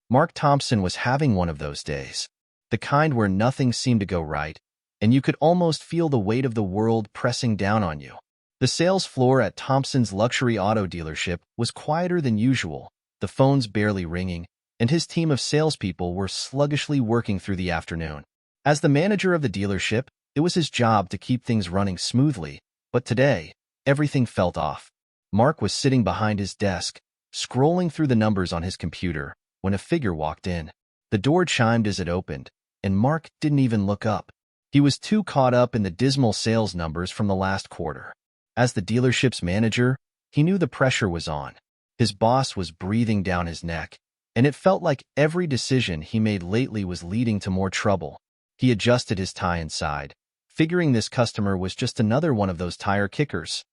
Mark Thompson was having one of those days, the kind where nothing seemed to go right, and you could almost feel the weight of the world pressing down on you. The sales floor at Thompson's luxury auto dealership was quieter than usual, the phones barely ringing, and his team of salespeople were sluggishly working through the afternoon. As the manager of the dealership, it was his job to keep things running smoothly, but today, everything felt off. Mark was sitting behind his desk, scrolling through the numbers on his computer, when a figure walked in. The door chimed as it opened, and Mark didn't even look up. He was too caught up in the dismal sales numbers from the last quarter. As the dealership's manager, he knew the pressure was on. His boss was breathing down his neck, and it felt like every decision he made lately was leading to more trouble. He adjusted his tie and sighed, figuring this customer was just another one of those tire kickers.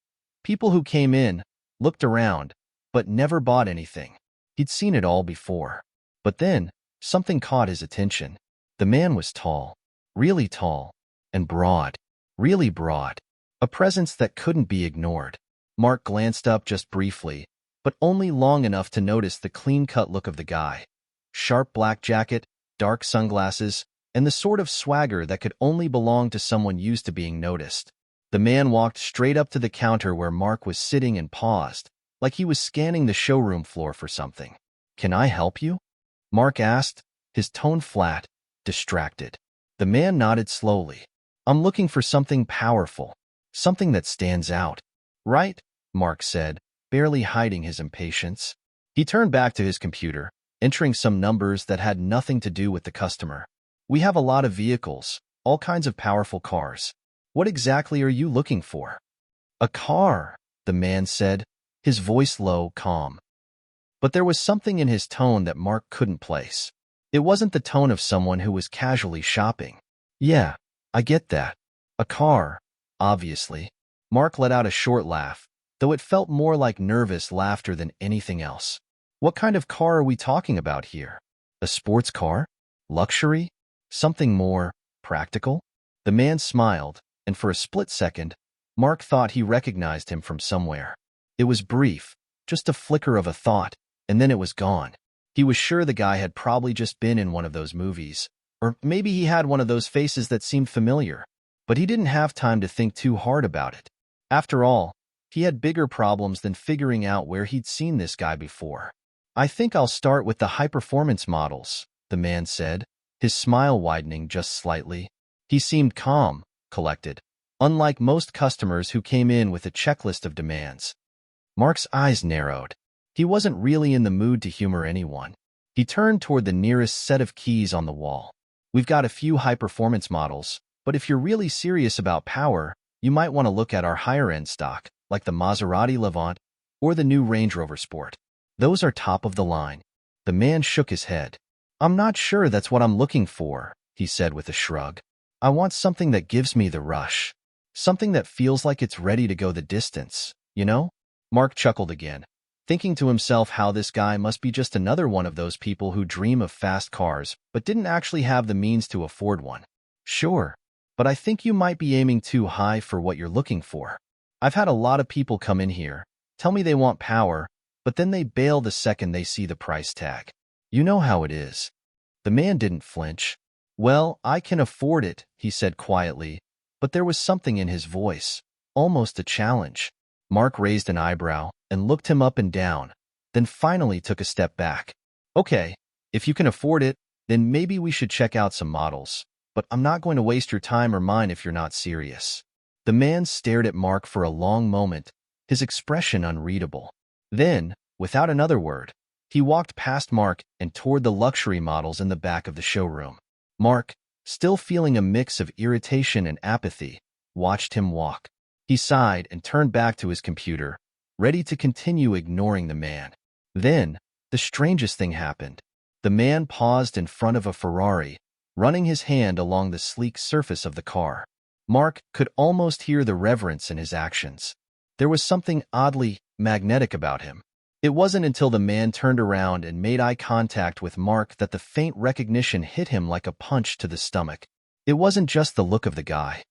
People who came in, looked around, but never bought anything. He'd seen it all before. But then, something caught his attention. The man was tall, really tall, and broad, really broad. A presence that couldn't be ignored. Mark glanced up just briefly, but only long enough to notice the clean-cut look of the guy. Sharp black jacket, dark sunglasses, and the sort of swagger that could only belong to someone used to being noticed. The man walked straight up to the counter where Mark was sitting and paused, like he was scanning the showroom floor for something. "Can I help you?" Mark asked, his tone flat, distracted. The man nodded slowly. "I'm looking for something powerful. Something that stands out." "Right," Mark said, barely hiding his impatience. He turned back to his computer, entering some numbers that had nothing to do with the customer. "We have a lot of vehicles, all kinds of powerful cars. What exactly are you looking for?" "A car," the man said, his voice low, calm. But there was something in his tone that Mark couldn't place. It wasn't the tone of someone who was casually shopping. "Yeah, I get that. A car. Obviously." Mark let out a short laugh, though it felt more like nervous laughter than anything else. "What kind of car are we talking about here? A sports car? Luxury? Something more practical?" The man smiled, and for a split second, Mark thought he recognized him from somewhere. It was brief, just a flicker of a thought, and then it was gone. He was sure the guy had probably just been in one of those movies, or maybe he had one of those faces that seemed familiar. But he didn't have time to think too hard about it. After all, he had bigger problems than figuring out where he'd seen this guy before. "I think I'll start with the high-performance models," the man said, his smile widening just slightly. He seemed calm, collected, unlike most customers who came in with a checklist of demands. Mark's eyes narrowed. He wasn't really in the mood to humor anyone. He turned toward the nearest set of keys on the wall. "We've got a few high-performance models, but if you're really serious about power, you might want to look at our higher-end stock, like the Maserati Levant or the new Range Rover Sport. Those are top of the line." The man shook his head. "I'm not sure that's what I'm looking for," he said with a shrug. "I want something that gives me the rush. Something that feels like it's ready to go the distance, you know?" Mark chuckled again, thinking to himself how this guy must be just another one of those people who dream of fast cars but didn't actually have the means to afford one. "Sure, but I think you might be aiming too high for what you're looking for. I've had a lot of people come in here, tell me they want power, but then they bail the second they see the price tag. You know how it is." The man didn't flinch. "Well, I can afford it," he said quietly, but there was something in his voice, almost a challenge. Mark raised an eyebrow and looked him up and down, then finally took a step back. "Okay, if you can afford it, then maybe we should check out some models. But I'm not going to waste your time or mine if you're not serious." The man stared at Mark for a long moment, his expression unreadable. Then, without another word, he walked past Mark and toward the luxury models in the back of the showroom. Mark, still feeling a mix of irritation and apathy, watched him walk. He sighed and turned back to his computer, ready to continue ignoring the man. Then, the strangest thing happened. The man paused in front of a Ferrari, running his hand along the sleek surface of the car. Mark could almost hear the reverence in his actions. There was something oddly magnetic about him. It wasn't until the man turned around and made eye contact with Mark that the faint recognition hit him like a punch to the stomach. It wasn't just the look of the guy.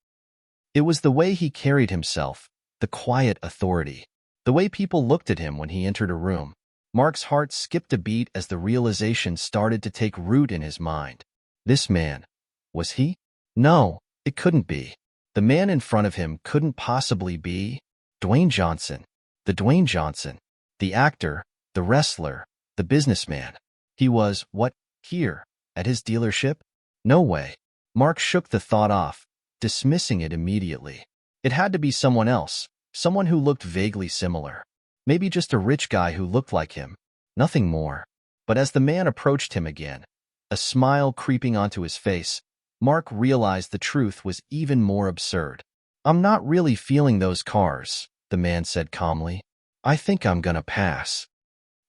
It was the way he carried himself, the quiet authority, the way people looked at him when he entered a room. Mark's heart skipped a beat as the realization started to take root in his mind. This man, was he? No, it couldn't be. The man in front of him couldn't possibly be Dwayne Johnson. The Dwayne Johnson. The actor, the wrestler, the businessman. He was, what, here, at his dealership? No way. Mark shook the thought off, dismissing it immediately. It had to be someone else, someone who looked vaguely similar. Maybe just a rich guy who looked like him. Nothing more. But as the man approached him again, a smile creeping onto his face, Mark realized the truth was even more absurd. I'm not really feeling those cars, the man said calmly. I think I'm gonna pass.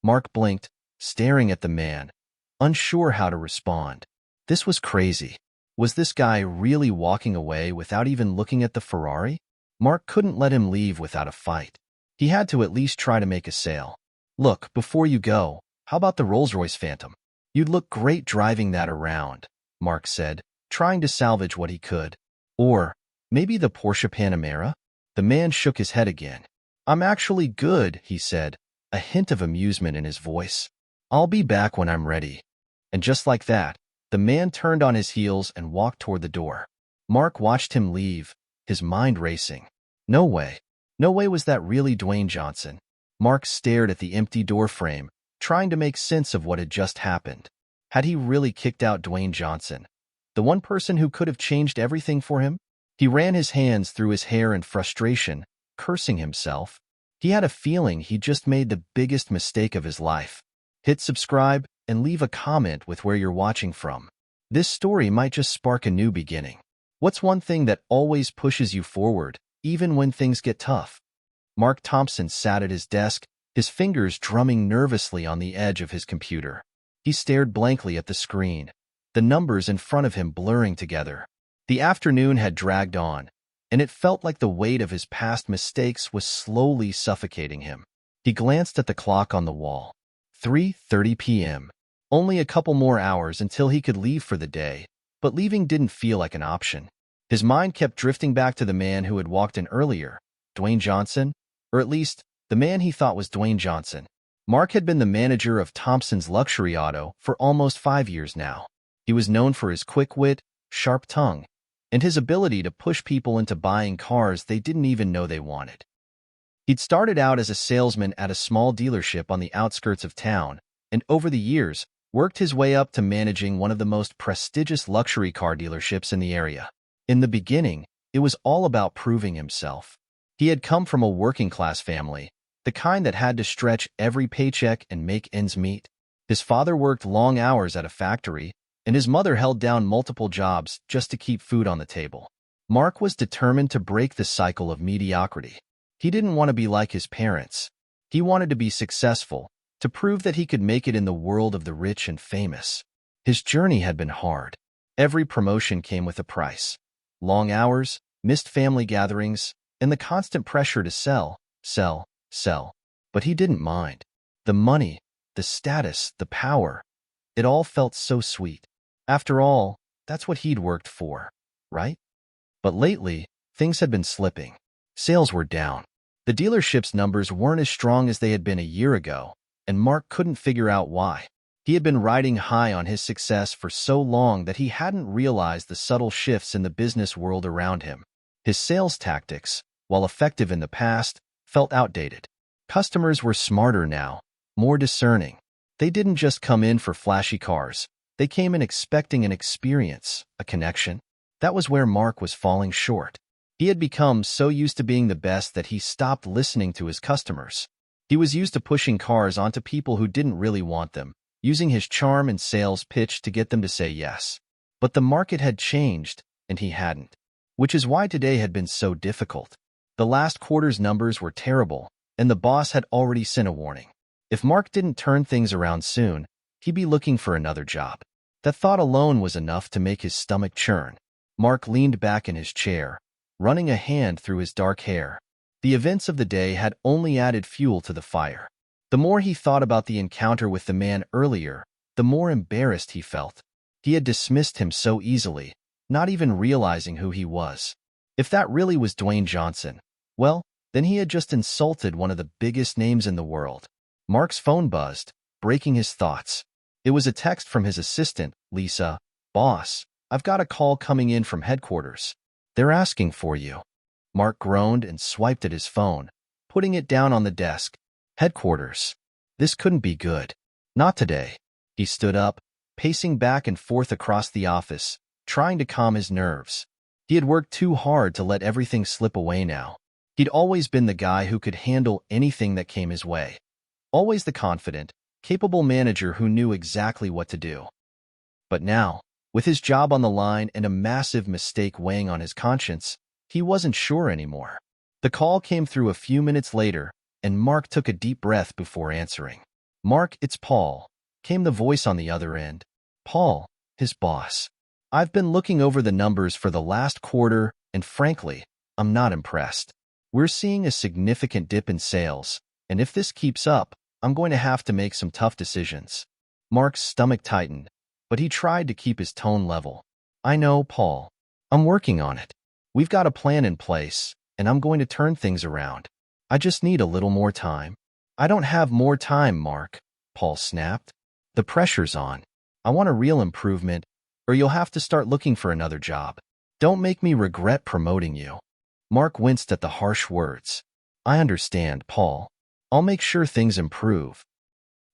Mark blinked, staring at the man, unsure how to respond. This was crazy. Was this guy really walking away without even looking at the Ferrari? Mark couldn't let him leave without a fight. He had to at least try to make a sale. Look, before you go, how about the Rolls-Royce Phantom? You'd look great driving that around, Mark said, trying to salvage what he could. Or maybe the Porsche Panamera? The man shook his head again. I'm actually good, he said, a hint of amusement in his voice. I'll be back when I'm ready. And just like that, the man turned on his heels and walked toward the door. Mark watched him leave, his mind racing. No way. No way was that really Dwayne Johnson. Mark stared at the empty door frame, trying to make sense of what had just happened. Had he really kicked out Dwayne Johnson, the one person who could have changed everything for him? He ran his hands through his hair in frustration, cursing himself. He had a feeling he just made the biggest mistake of his life. Hit subscribe and leave a comment with where you're watching from. This story might just spark a new beginning. What's one thing that always pushes you forward, even when things get tough? Mark Thompson sat at his desk, his fingers drumming nervously on the edge of his computer. He stared blankly at the screen, the numbers in front of him blurring together. The afternoon had dragged on, and it felt like the weight of his past mistakes was slowly suffocating him. He glanced at the clock on the wall. 3:30 p.m. Only a couple more hours until he could leave for the day, but leaving didn't feel like an option. His mind kept drifting back to the man who had walked in earlier, Dwayne Johnson, or at least, the man he thought was Dwayne Johnson. Mark had been the manager of Thompson's Luxury Auto for almost 5 years now. He was known for his quick wit, sharp tongue, and his ability to push people into buying cars they didn't even know they wanted. He'd started out as a salesman at a small dealership on the outskirts of town, and over the years, worked his way up to managing one of the most prestigious luxury car dealerships in the area. In the beginning, it was all about proving himself. He had come from a working-class family, the kind that had to stretch every paycheck and make ends meet. His father worked long hours at a factory, and his mother held down multiple jobs just to keep food on the table. Mark was determined to break the cycle of mediocrity. He didn't want to be like his parents. He wanted to be successful, to prove that he could make it in the world of the rich and famous. His journey had been hard. Every promotion came with a price. Long hours, missed family gatherings, and the constant pressure to sell. But he didn't mind. The money, the status, the power, it all felt so sweet. After all, that's what he'd worked for, right? But lately, things had been slipping. Sales were down. The dealership's numbers weren't as strong as they had been a year ago, and Mark couldn't figure out why. He had been riding high on his success for so long that he hadn't realized the subtle shifts in the business world around him. His sales tactics, while effective in the past, felt outdated. Customers were smarter now, more discerning. They didn't just come in for flashy cars. They came in expecting an experience, a connection. That was where Mark was falling short. He had become so used to being the best that he stopped listening to his customers. He was used to pushing cars onto people who didn't really want them, using his charm and sales pitch to get them to say yes. But the market had changed, and he hadn't. Which is why today had been so difficult. The last quarter's numbers were terrible, and the boss had already sent a warning. If Mark didn't turn things around soon, he'd be looking for another job. That thought alone was enough to make his stomach churn. Mark leaned back in his chair, running a hand through his dark hair. The events of the day had only added fuel to the fire. The more he thought about the encounter with the man earlier, the more embarrassed he felt. He had dismissed him so easily, not even realizing who he was. If that really was Dwayne Johnson, well, then he had just insulted one of the biggest names in the world. Mark's phone buzzed, breaking his thoughts. It was a text from his assistant, Lisa. "Boss, I've got a call coming in from headquarters. They're asking for you." Mark groaned and swiped at his phone, putting it down on the desk. Headquarters. This couldn't be good. Not today. He stood up, pacing back and forth across the office, trying to calm his nerves. He had worked too hard to let everything slip away now. He'd always been the guy who could handle anything that came his way. Always the confident, capable manager who knew exactly what to do. But now, with his job on the line and a massive mistake weighing on his conscience, he wasn't sure anymore. The call came through a few minutes later, and Mark took a deep breath before answering. "Mark, it's Paul," came the voice on the other end. Paul, his boss. "I've been looking over the numbers for the last quarter, and frankly, I'm not impressed. We're seeing a significant dip in sales, and if this keeps up, I'm going to have to make some tough decisions." Mark's stomach tightened, but he tried to keep his tone level. "I know, Paul. I'm working on it. We've got a plan in place, and I'm going to turn things around. I just need a little more time." "I don't have more time, Mark," Paul snapped. "The pressure's on. I want a real improvement, or you'll have to start looking for another job. Don't make me regret promoting you." Mark winced at the harsh words. "I understand, Paul. I'll make sure things improve."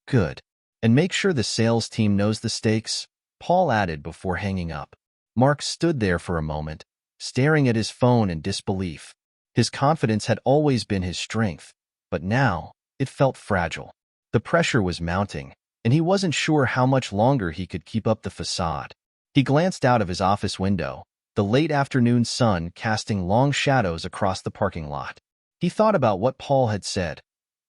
"Good. And make sure the sales team knows the stakes," Paul added before hanging up. Mark stood there for a moment, staring at his phone in disbelief. His confidence had always been his strength, but now it felt fragile. The pressure was mounting, and he wasn't sure how much longer he could keep up the facade. He glanced out of his office window, the late afternoon sun casting long shadows across the parking lot. He thought about what Paul had said,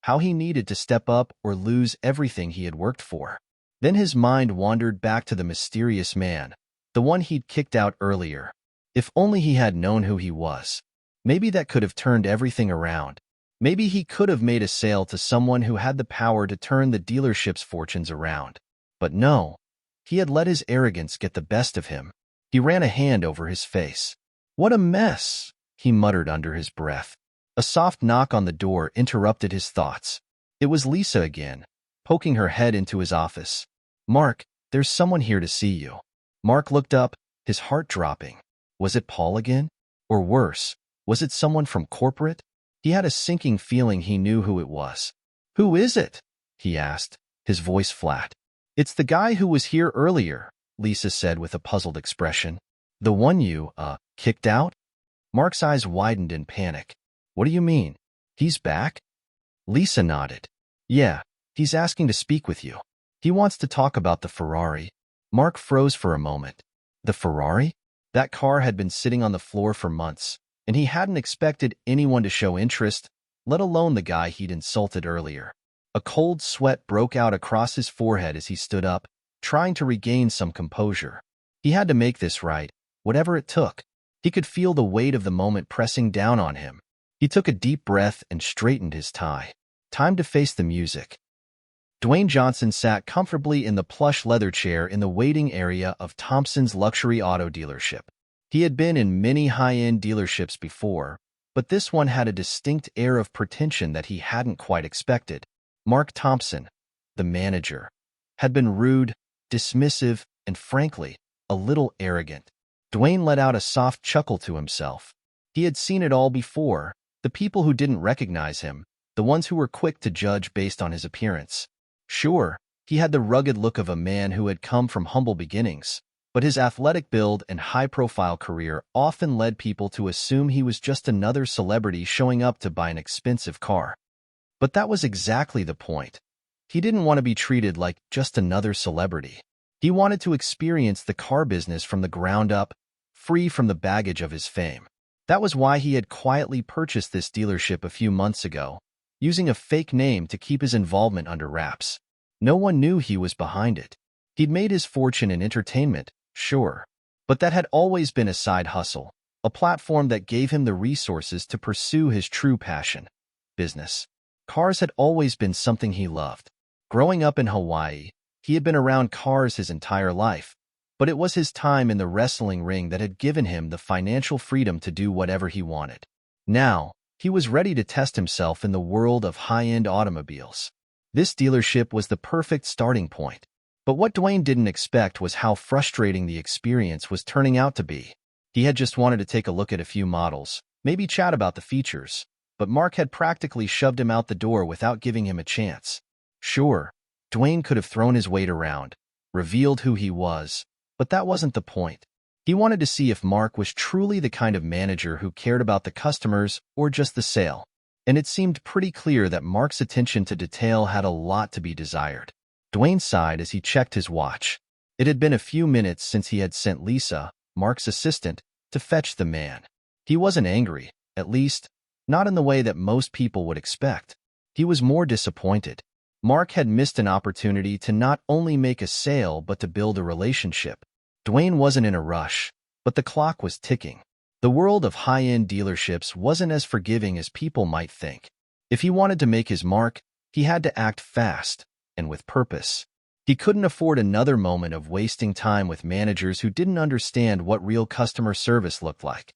how he needed to step up or lose everything he had worked for. Then his mind wandered back to the mysterious man, the one he'd kicked out earlier. If only he had known who he was. Maybe that could have turned everything around. Maybe he could have made a sale to someone who had the power to turn the dealership's fortunes around. But no, he had let his arrogance get the best of him. He ran a hand over his face. "What a mess," he muttered under his breath. A soft knock on the door interrupted his thoughts. It was Lisa again, poking her head into his office. "Mark, there's someone here to see you." Mark looked up, his heart dropping. Was it Paul again? Or worse, was it someone from corporate? He had a sinking feeling he knew who it was. "Who is it?" he asked, his voice flat. "It's the guy who was here earlier," Lisa said with a puzzled expression. "The one you, kicked out?" Mark's eyes widened in panic. "What do you mean? He's back?" Lisa nodded. "Yeah, he's asking to speak with you. He wants to talk about the Ferrari." Mark froze for a moment. The Ferrari? That car had been sitting on the floor for months, and he hadn't expected anyone to show interest, let alone the guy he'd insulted earlier. A cold sweat broke out across his forehead as he stood up, trying to regain some composure. He had to make this right, whatever it took. He could feel the weight of the moment pressing down on him. He took a deep breath and straightened his tie. Time to face the music. Dwayne Johnson sat comfortably in the plush leather chair in the waiting area of Thompson's luxury auto dealership. He had been in many high-end dealerships before, but this one had a distinct air of pretension that he hadn't quite expected. Mark Thompson, the manager, had been rude, dismissive, and frankly, a little arrogant. Dwayne let out a soft chuckle to himself. He had seen it all before, the people who didn't recognize him, the ones who were quick to judge based on his appearance. Sure, he had the rugged look of a man who had come from humble beginnings, but his athletic build and high-profile career often led people to assume he was just another celebrity showing up to buy an expensive car. But that was exactly the point. He didn't want to be treated like just another celebrity. He wanted to experience the car business from the ground up, free from the baggage of his fame. That was why he had quietly purchased this dealership a few months ago, using a fake name to keep his involvement under wraps. No one knew he was behind it. He'd made his fortune in entertainment, sure, but that had always been a side hustle, a platform that gave him the resources to pursue his true passion, business. Cars had always been something he loved. Growing up in Hawaii, he had been around cars his entire life, but it was his time in the wrestling ring that had given him the financial freedom to do whatever he wanted. Now, he was ready to test himself in the world of high-end automobiles. This dealership was the perfect starting point. But what Dwayne didn't expect was how frustrating the experience was turning out to be. He had just wanted to take a look at a few models, maybe chat about the features, but Mark had practically shoved him out the door without giving him a chance. Sure, Dwayne could have thrown his weight around, revealed who he was, but that wasn't the point. He wanted to see if Mark was truly the kind of manager who cared about the customers or just the sale. And it seemed pretty clear that Mark's attention to detail had a lot to be desired. Dwayne sighed as he checked his watch. It had been a few minutes since he had sent Lisa, Mark's assistant, to fetch the man. He wasn't angry, at least, not in the way that most people would expect. He was more disappointed. Mark had missed an opportunity to not only make a sale but to build a relationship. Dwayne wasn't in a rush, but the clock was ticking. The world of high-end dealerships wasn't as forgiving as people might think. If he wanted to make his mark, he had to act fast and with purpose. He couldn't afford another moment of wasting time with managers who didn't understand what real customer service looked like.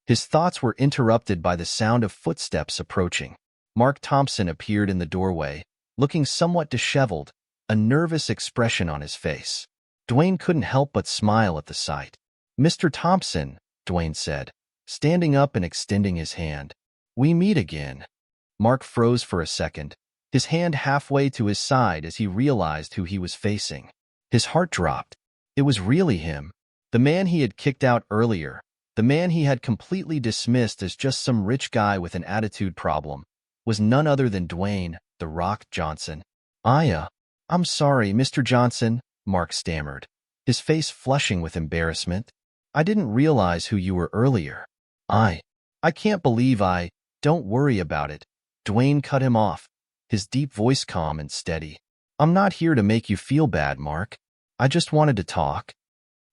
His thoughts were interrupted by the sound of footsteps approaching. Mark Thompson appeared in the doorway, looking somewhat disheveled, a nervous expression on his face. Dwayne couldn't help but smile at the sight. "Mr. Thompson," Dwayne said, standing up and extending his hand. "We meet again." Mark froze for a second, his hand halfway to his side as he realized who he was facing. His heart dropped. It was really him, the man he had kicked out earlier, the man he had completely dismissed as just some rich guy with an attitude problem, was none other than Dwayne "The Rock" Johnson. I'm sorry, Mr. Johnson," Mark stammered, his face flushing with embarrassment. "I didn't realize who you were earlier. I can't believe Don't worry about it." Dwayne cut him off, his deep voice calm and steady. "I'm not here to make you feel bad, Mark. I just wanted to talk."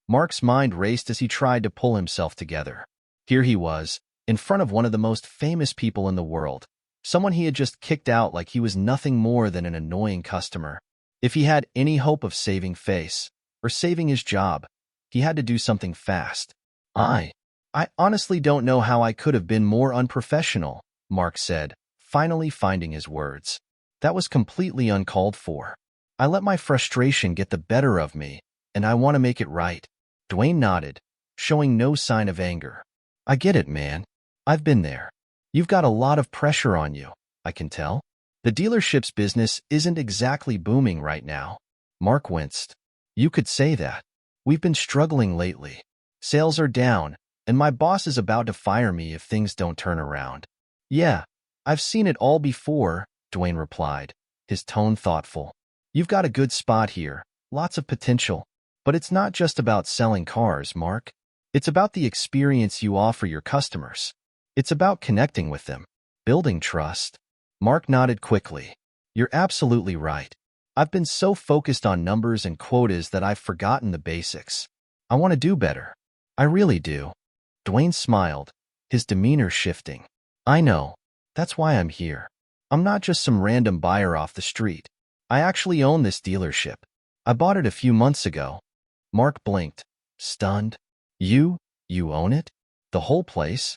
Mark's mind raced as he tried to pull himself together. Here he was, in front of one of the most famous people in the world, someone he had just kicked out like he was nothing more than an annoying customer. If he had any hope of saving face, or saving his job, he had to do something fast. I honestly don't know how I could have been more unprofessional," Mark said, finally finding his words. "That was completely uncalled for. I let my frustration get the better of me, and I want to make it right." Dwayne nodded, showing no sign of anger. "I get it, man. I've been there. You've got a lot of pressure on you, I can tell. The dealership's business isn't exactly booming right now." Mark winced. "You could say that. We've been struggling lately. Sales are down, and my boss is about to fire me if things don't turn around." "Yeah, I've seen it all before," Dwayne replied, his tone thoughtful. "You've got a good spot here, lots of potential. But it's not just about selling cars, Mark. It's about the experience you offer your customers. It's about connecting with them, building trust." Mark nodded quickly. "You're absolutely right. I've been so focused on numbers and quotas that I've forgotten the basics. I want to do better. I really do." Dwayne smiled, his demeanor shifting. "I know. That's why I'm here. I'm not just some random buyer off the street. I actually own this dealership. I bought it a few months ago." Mark blinked, stunned. You own it? The whole place?"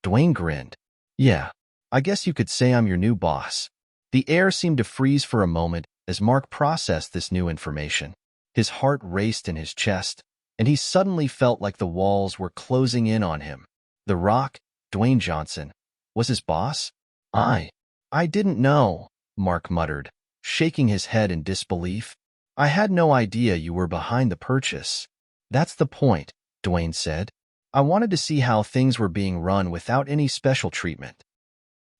Dwayne grinned. "Yeah, I guess you could say I'm your new boss." The air seemed to freeze for a moment as Mark processed this new information. His heart raced in his chest, and he suddenly felt like the walls were closing in on him. The Rock, Dwayne Johnson, was his boss? I didn't know," Mark muttered, shaking his head in disbelief. "I had no idea you were behind the purchase." "That's the point," Dwayne said. "I wanted to see how things were being run without any special treatment.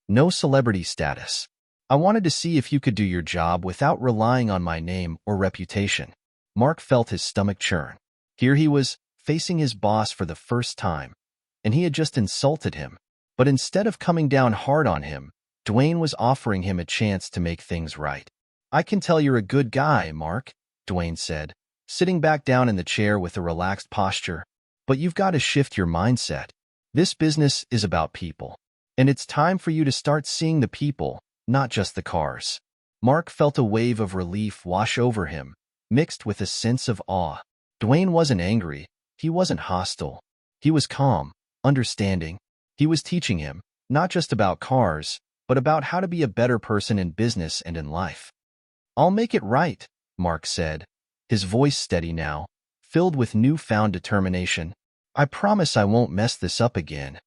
No celebrity status. I wanted to see if you could do your job without relying on my name or reputation." Mark felt his stomach churn. Here he was, facing his boss for the first time, and he had just insulted him. But instead of coming down hard on him, Dwayne was offering him a chance to make things right. "I can tell you're a good guy, Mark," Dwayne said, sitting back down in the chair with a relaxed posture. "But you've got to shift your mindset. This business is about people, and it's time for you to start seeing the people, not just the cars." Mark felt a wave of relief wash over him, mixed with a sense of awe. Dwayne wasn't angry. He wasn't hostile. He was calm, understanding. He was teaching him, not just about cars, but about how to be a better person in business and in life. "I'll make it right," Mark said, his voice steady now, filled with newfound determination. "I promise I won't mess this up again."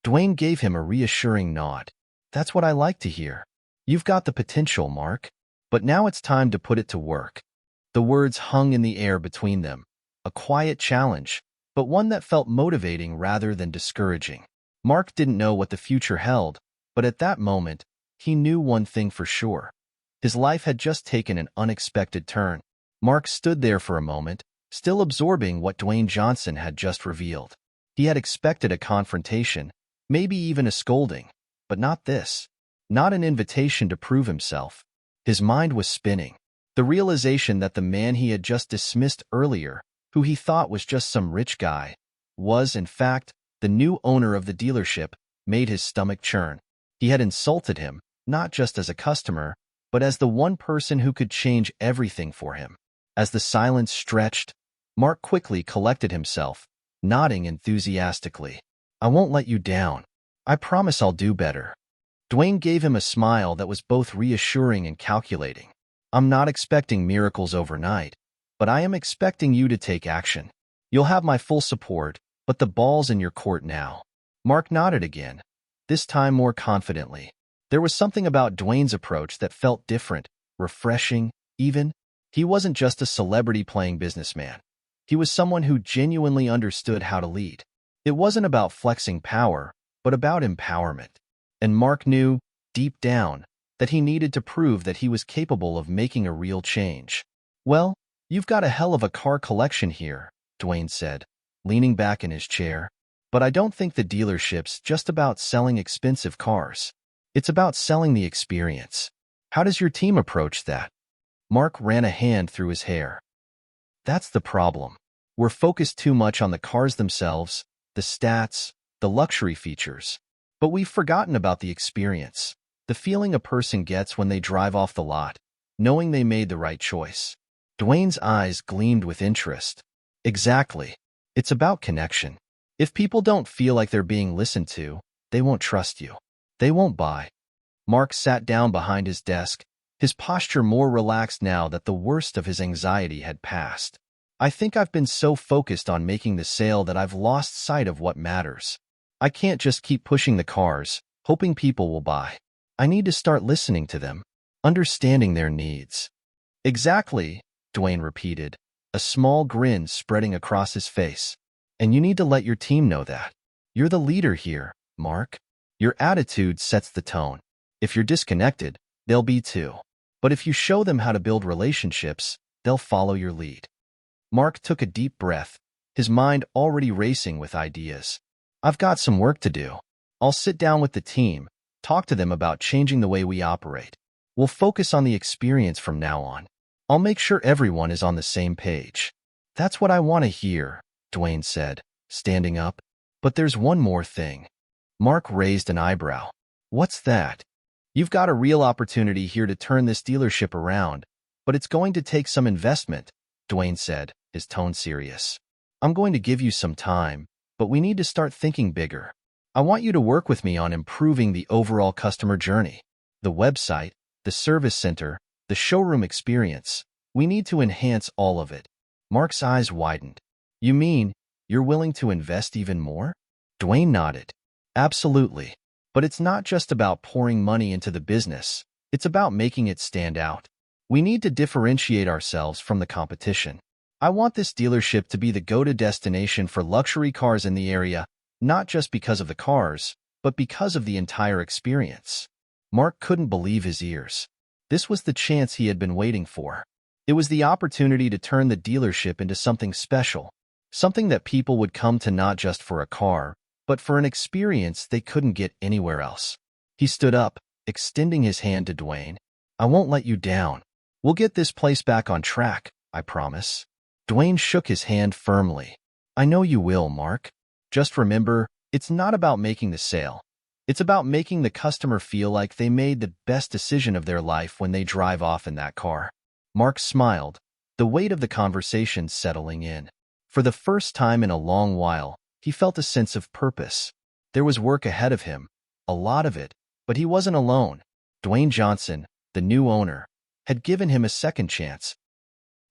Dwayne gave him a reassuring nod. "That's what I like to hear. You've got the potential, Mark. But now it's time to put it to work." The words hung in the air between them, a quiet challenge, but one that felt motivating rather than discouraging. Mark didn't know what the future held, but at that moment, he knew one thing for sure. His life had just taken an unexpected turn. Mark stood there for a moment, still absorbing what Dwayne Johnson had just revealed. He had expected a confrontation, maybe even a scolding, but not this. Not an invitation to prove himself. His mind was spinning. The realization that the man he had just dismissed earlier, who he thought was just some rich guy, was, in fact, the new owner of the dealership, made his stomach churn. He had insulted him, not just as a customer, but as the one person who could change everything for him. As the silence stretched, Mark quickly collected himself, nodding enthusiastically. "I won't let you down. I promise I'll do better." Dwayne gave him a smile that was both reassuring and calculating. "I'm not expecting miracles overnight, but I am expecting you to take action. You'll have my full support, but the ball's in your court now." Mark nodded again, this time more confidently. There was something about Dwayne's approach that felt different, refreshing, even. He wasn't just a celebrity-playing businessman. He was someone who genuinely understood how to lead. It wasn't about flexing power, but about empowerment. And Mark knew, deep down, that he needed to prove that he was capable of making a real change. "Well, you've got a hell of a car collection here," Dwayne said, leaning back in his chair. "But I don't think the dealership's just about selling expensive cars. It's about selling the experience. How does your team approach that?" Mark ran a hand through his hair. "That's the problem. We're focused too much on the cars themselves, the stats, the luxury features. But we've forgotten about the experience, the feeling a person gets when they drive off the lot, knowing they made the right choice." Dwayne's eyes gleamed with interest. "Exactly. It's about connection. If people don't feel like they're being listened to, they won't trust you. They won't buy." Mark sat down behind his desk, his posture more relaxed now that the worst of his anxiety had passed. "I think I've been so focused on making the sale that I've lost sight of what matters. I can't just keep pushing the cars, hoping people will buy. I need to start listening to them, understanding their needs." "Exactly," Dwayne repeated, a small grin spreading across his face. "And you need to let your team know that. You're the leader here, Mark. Your attitude sets the tone. If you're disconnected, they'll be too. But if you show them how to build relationships, they'll follow your lead." Mark took a deep breath, his mind already racing with ideas. "I've got some work to do. I'll sit down with the team, talk to them about changing the way we operate. We'll focus on the experience from now on. I'll make sure everyone is on the same page." "That's what I want to hear," Dwayne said, standing up. "But there's one more thing." Mark raised an eyebrow. "What's that?" "You've got a real opportunity here to turn this dealership around, but it's going to take some investment," Dwayne said, his tone serious. "I'm going to give you some time, but we need to start thinking bigger. I want you to work with me on improving the overall customer journey. The website, the service center, the showroom experience. We need to enhance all of it." Mark's eyes widened. "You mean, you're willing to invest even more?" Dwayne nodded. "Absolutely. But it's not just about pouring money into the business. It's about making it stand out. We need to differentiate ourselves from the competition. I want this dealership to be the go-to destination for luxury cars in the area, not just because of the cars, but because of the entire experience." Mark couldn't believe his ears. This was the chance he had been waiting for. It was the opportunity to turn the dealership into something special, something that people would come to not just for a car, but for an experience they couldn't get anywhere else. He stood up, extending his hand to Dwayne. "I won't let you down. We'll get this place back on track, I promise." Dwayne shook his hand firmly. "I know you will, Mark. Just remember, it's not about making the sale. It's about making the customer feel like they made the best decision of their life when they drive off in that car." Mark smiled, the weight of the conversation settling in. For the first time in a long while, he felt a sense of purpose. There was work ahead of him, a lot of it, But he wasn't alone. Dwayne Johnson, the new owner, had given him a second chance,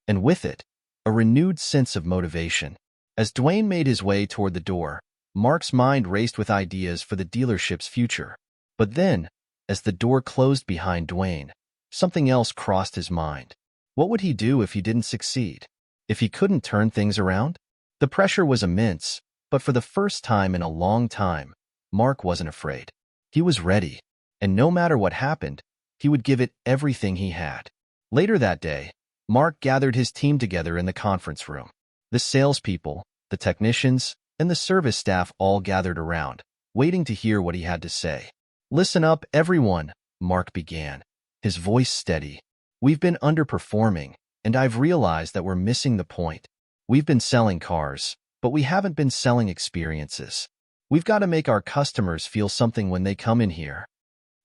and with it, a renewed sense of motivation. As Dwayne made his way toward the door, Mark's mind raced with ideas for the dealership's future. But then, as the door closed behind Dwayne, something else crossed his mind. What would he do if he didn't succeed? If he couldn't turn things around? The pressure was immense, but for the first time in a long time, Mark wasn't afraid. He was ready, and no matter what happened, he would give it everything he had. Later that day, Mark gathered his team together in the conference room. The salespeople, the technicians, and the service staff all gathered around, waiting to hear what he had to say. "Listen up, everyone," Mark began, his voice steady. "We've been underperforming, and I've realized that we're missing the point. We've been selling cars, but we haven't been selling experiences. We've got to make our customers feel something when they come in here."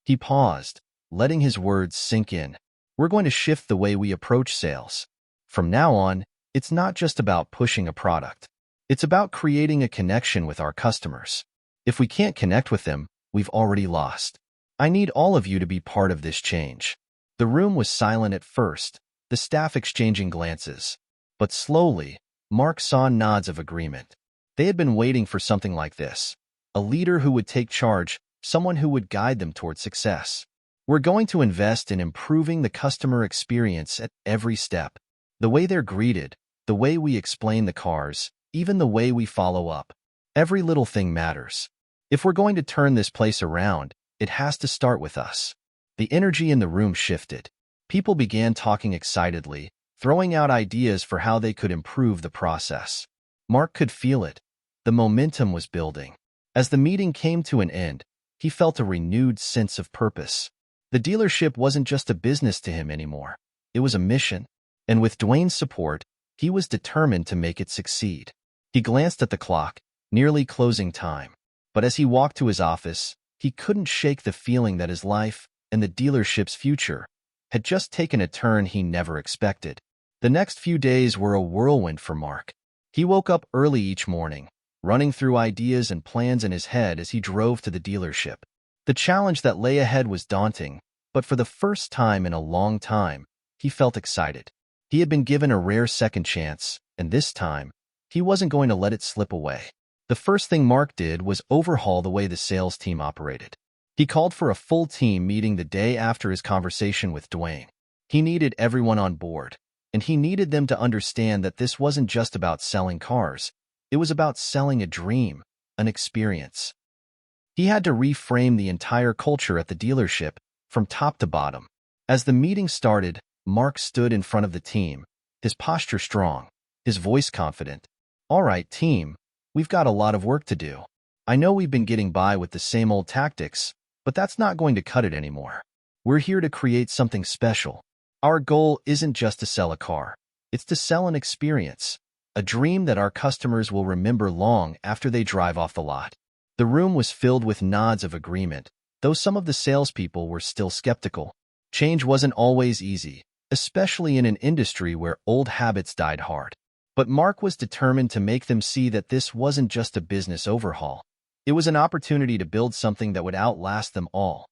He paused, letting his words sink in. "We're going to shift the way we approach sales. From now on, it's not just about pushing a product. It's about creating a connection with our customers. If we can't connect with them, we've already lost. I need all of you to be part of this change." The room was silent at first, the staff exchanging glances. But slowly, Mark saw nods of agreement. They had been waiting for something like this. A leader who would take charge, someone who would guide them toward success. "We're going to invest in improving the customer experience at every step. The way they're greeted, the way we explain the cars, even the way we follow up. Every little thing matters. If we're going to turn this place around, it has to start with us." The energy in the room shifted. People began talking excitedly, throwing out ideas for how they could improve the process. Mark could feel it. The momentum was building. As the meeting came to an end, he felt a renewed sense of purpose. The dealership wasn't just a business to him anymore. It was a mission. And with Dwayne's support, he was determined to make it succeed. He glanced at the clock, nearly closing time. But as he walked to his office, he couldn't shake the feeling that his life and the dealership's future had just taken a turn he never expected. The next few days were a whirlwind for Mark. He woke up early each morning, running through ideas and plans in his head as he drove to the dealership. The challenge that lay ahead was daunting, but for the first time in a long time, he felt excited. He had been given a rare second chance, and this time, he wasn't going to let it slip away. The first thing Mark did was overhaul the way the sales team operated. He called for a full team meeting the day after his conversation with Dwayne. He needed everyone on board, and he needed them to understand that this wasn't just about selling cars. It was about selling a dream, an experience. He had to reframe the entire culture at the dealership, from top to bottom. As the meeting started, Mark stood in front of the team, his posture strong, his voice confident. "All right, team, we've got a lot of work to do. I know we've been getting by with the same old tactics, but that's not going to cut it anymore. We're here to create something special. Our goal isn't just to sell a car. It's to sell an experience, a dream that our customers will remember long after they drive off the lot." The room was filled with nods of agreement, though some of the salespeople were still skeptical. Change wasn't always easy, especially in an industry where old habits died hard. But Mark was determined to make them see that this wasn't just a business overhaul. It was an opportunity to build something that would outlast them all.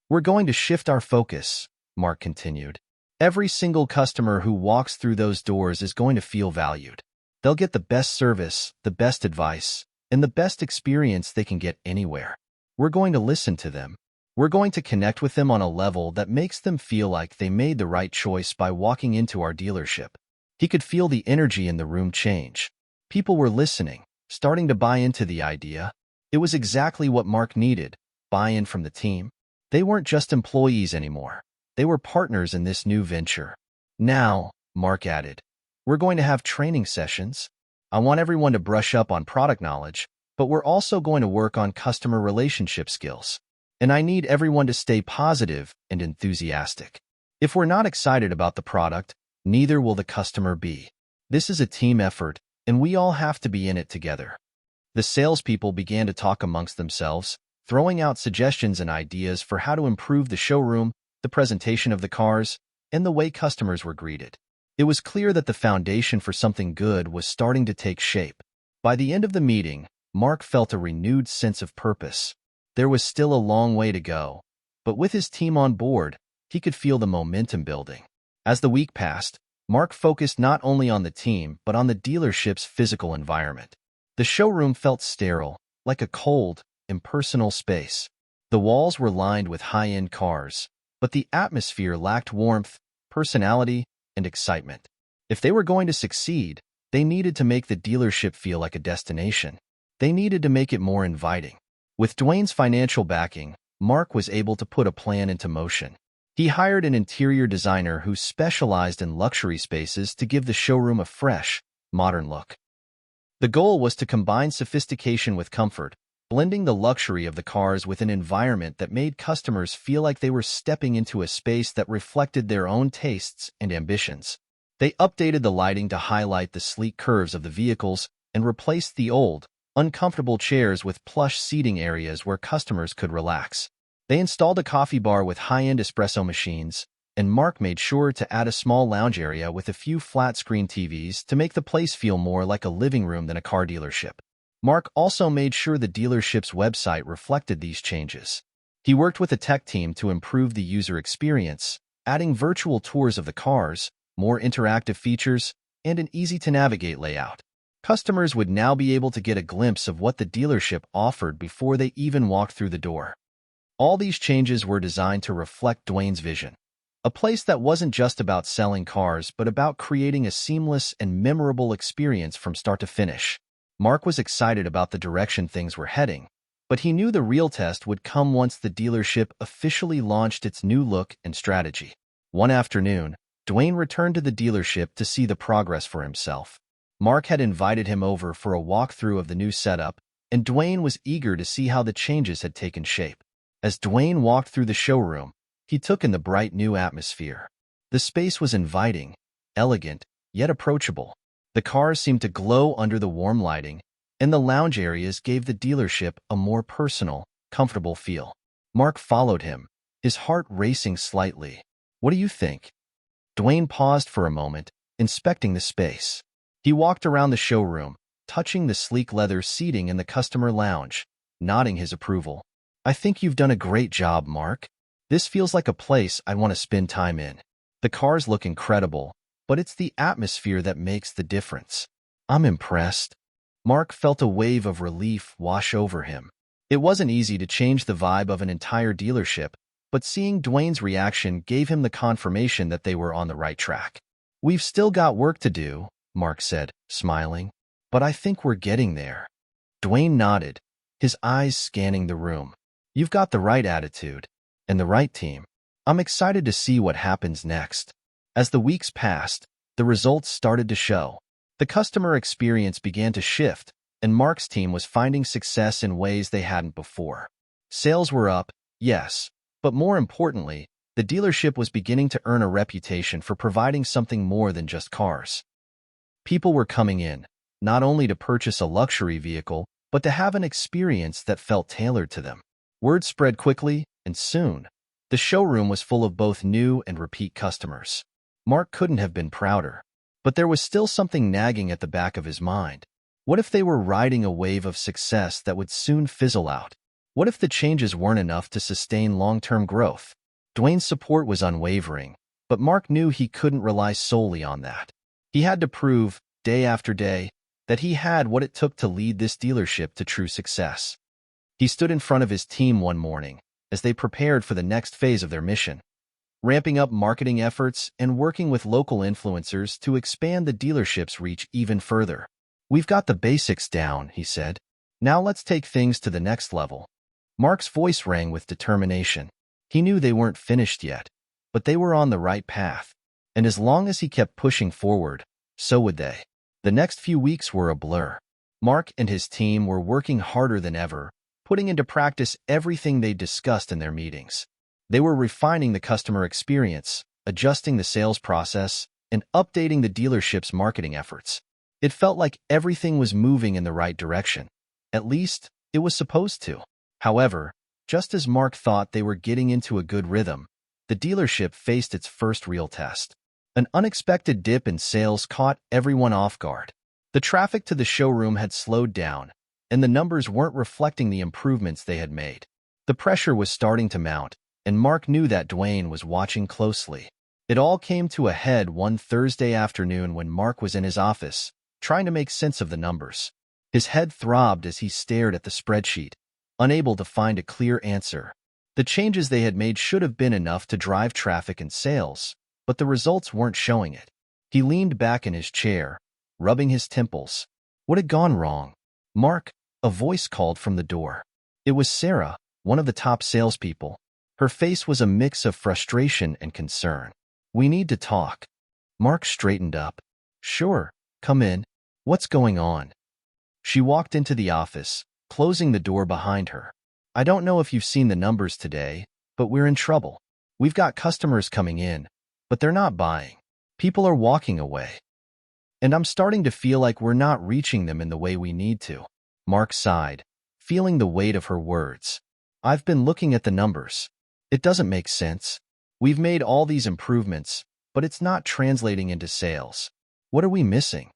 "We're going to shift our focus," Mark continued. "Every single customer who walks through those doors is going to feel valued. They'll get the best service, the best advice, and the best experience they can get anywhere. We're going to listen to them. We're going to connect with them on a level that makes them feel like they made the right choice by walking into our dealership." He could feel the energy in the room change. People were listening, starting to buy into the idea. It was exactly what Mark needed, buy-in from the team. They weren't just employees anymore. They were partners in this new venture. "Now," Mark added, "we're going to have training sessions. I want everyone to brush up on product knowledge, but we're also going to work on customer relationship skills. And I need everyone to stay positive and enthusiastic. If we're not excited about the product, neither will the customer be. This is a team effort, and we all have to be in it together." The salespeople began to talk amongst themselves, throwing out suggestions and ideas for how to improve the showroom, the presentation of the cars, and the way customers were greeted. It was clear that the foundation for something good was starting to take shape. By the end of the meeting, Mark felt a renewed sense of purpose. There was still a long way to go, But with his team on board, he could feel the momentum building. As the week passed, Mark focused not only on the team, but on the dealership's physical environment. The showroom felt sterile, like a cold, impersonal space. The walls were lined with high-end cars, but the atmosphere lacked warmth, personality, and excitement. If they were going to succeed, they needed to make the dealership feel like a destination. They needed to make it more inviting. With Dwayne's financial backing, Mark was able to put a plan into motion. He hired an interior designer who specialized in luxury spaces to give the showroom a fresh, modern look. The goal was to combine sophistication with comfort, blending the luxury of the cars with an environment that made customers feel like they were stepping into a space that reflected their own tastes and ambitions. They updated the lighting to highlight the sleek curves of the vehicles and replaced the old, uncomfortable chairs with plush seating areas where customers could relax. They installed a coffee bar with high-end espresso machines, and Mark made sure to add a small lounge area with a few flat-screen TVs to make the place feel more like a living room than a car dealership. Mark also made sure the dealership's website reflected these changes. He worked with a tech team to improve the user experience, adding virtual tours of the cars, more interactive features, and an easy-to-navigate layout. Customers would now be able to get a glimpse of what the dealership offered before they even walked through the door. All these changes were designed to reflect Dwayne's vision, a place that wasn't just about selling cars but about creating a seamless and memorable experience from start to finish. Mark was excited about the direction things were heading, but he knew the real test would come once the dealership officially launched its new look and strategy. One afternoon, Dwayne returned to the dealership to see the progress for himself. Mark had invited him over for a walkthrough of the new setup, and Dwayne was eager to see how the changes had taken shape. As Dwayne walked through the showroom, he took in the bright new atmosphere. The space was inviting, elegant, yet approachable. The cars seemed to glow under the warm lighting, and the lounge areas gave the dealership a more personal, comfortable feel. Mark followed him, his heart racing slightly. "What do you think?" Dwayne paused for a moment, inspecting the space. He walked around the showroom, touching the sleek leather seating in the customer lounge, nodding his approval. "I think you've done a great job, Mark. This feels like a place I want to spend time in. The cars look incredible, but it's the atmosphere that makes the difference." "I'm impressed." Mark felt a wave of relief wash over him. It wasn't easy to change the vibe of an entire dealership, but seeing Dwayne's reaction gave him the confirmation that they were on the right track. "We've still got work to do," Mark said, smiling, "but I think we're getting there." Dwayne nodded, his eyes scanning the room. "You've got the right attitude and the right team. I'm excited to see what happens next." As the weeks passed, the results started to show. The customer experience began to shift, and Mark's team was finding success in ways they hadn't before. Sales were up, yes, but more importantly, the dealership was beginning to earn a reputation for providing something more than just cars. People were coming in, not only to purchase a luxury vehicle, but to have an experience that felt tailored to them. Word spread quickly, and soon, the showroom was full of both new and repeat customers. Mark couldn't have been prouder, but there was still something nagging at the back of his mind. What if they were riding a wave of success that would soon fizzle out? What if the changes weren't enough to sustain long-term growth? Dwayne's support was unwavering, but Mark knew he couldn't rely solely on that. He had to prove, day after day, that he had what it took to lead this dealership to true success. He stood in front of his team one morning as they prepared for the next phase of their mission, ramping up marketing efforts and working with local influencers to expand the dealership's reach even further. "We've got the basics down," he said. "Now let's take things to the next level." Mark's voice rang with determination. He knew they weren't finished yet, but they were on the right path, and as long as he kept pushing forward, so would they. The next few weeks were a blur. Mark and his team were working harder than ever, putting into practice everything they discussed in their meetings. They were refining the customer experience, adjusting the sales process, and updating the dealership's marketing efforts. It felt like everything was moving in the right direction. At least, it was supposed to. However, just as Mark thought they were getting into a good rhythm, the dealership faced its first real test. An unexpected dip in sales caught everyone off guard. The traffic to the showroom had slowed down, and the numbers weren't reflecting the improvements they had made. The pressure was starting to mount, and Mark knew that Dwayne was watching closely. It all came to a head one Thursday afternoon when Mark was in his office, trying to make sense of the numbers. His head throbbed as he stared at the spreadsheet, unable to find a clear answer. The changes they had made should have been enough to drive traffic and sales, but the results weren't showing it. He leaned back in his chair, rubbing his temples. What had gone wrong? Mark, a voice called from the door. It was Sarah, one of the top salespeople. Her face was a mix of frustration and concern. We need to talk. Mark straightened up. Sure, come in. What's going on? She walked into the office, closing the door behind her. I don't know if you've seen the numbers today, but we're in trouble. We've got customers coming in, but they're not buying. People are walking away. And I'm starting to feel like we're not reaching them in the way we need to. Mark sighed, feeling the weight of her words. I've been looking at the numbers. It doesn't make sense. We've made all these improvements, but it's not translating into sales. What are we missing?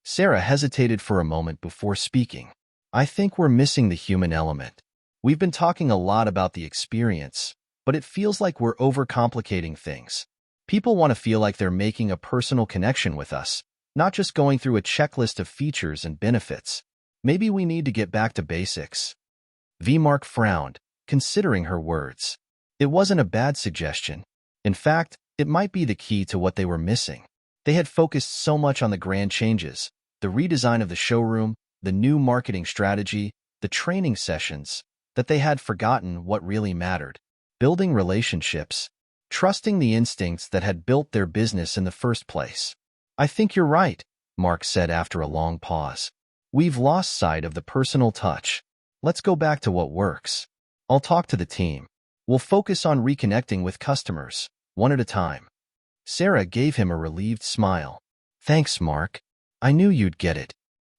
Sarah hesitated for a moment before speaking. I think we're missing the human element. We've been talking a lot about the experience, but it feels like we're overcomplicating things. People want to feel like they're making a personal connection with us, not just going through a checklist of features and benefits. Maybe we need to get back to basics. Mark frowned, considering her words. It wasn't a bad suggestion. In fact, it might be the key to what they were missing. They had focused so much on the grand changes, the redesign of the showroom, the new marketing strategy, the training sessions, that they had forgotten what really mattered. Building relationships, trusting the instincts that had built their business in the first place. I think you're right, Mark said after a long pause. We've lost sight of the personal touch. Let's go back to what works. I'll talk to the team. We'll focus on reconnecting with customers, one at a time. Sarah gave him a relieved smile. Thanks, Mark. I knew you'd get it.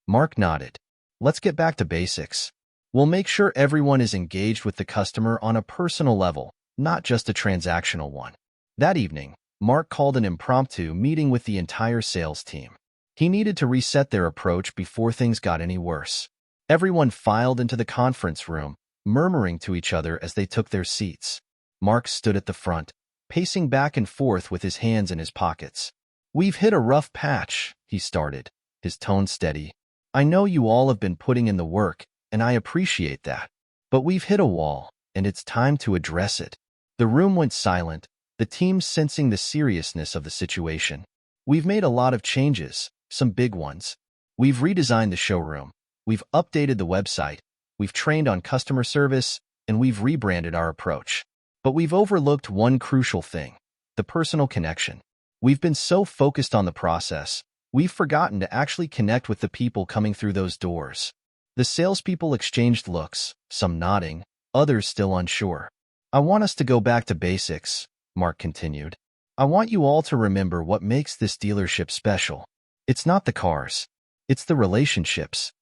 Mark nodded. Let's get back to basics. We'll make sure everyone is engaged with the customer on a personal level, not just a transactional one. That evening, Mark called an impromptu meeting with the entire sales team. He needed to reset their approach before things got any worse. Everyone filed into the conference room, murmuring to each other as they took their seats. Mark stood at the front, pacing back and forth with his hands in his pockets. We've hit a rough patch, he started, his tone steady. I know you all have been putting in the work, and I appreciate that. But we've hit a wall, and it's time to address it. The room went silent, the team sensing the seriousness of the situation. We've made a lot of changes, some big ones. We've redesigned the showroom. We've updated the website. We've trained on customer service, and we've rebranded our approach. But we've overlooked one crucial thing, the personal connection. We've been so focused on the process, we've forgotten to actually connect with the people coming through those doors. The salespeople exchanged looks, some nodding, others still unsure. I want us to go back to basics, Mark continued. I want you all to remember what makes this dealership special. It's not the cars. It's the relationships.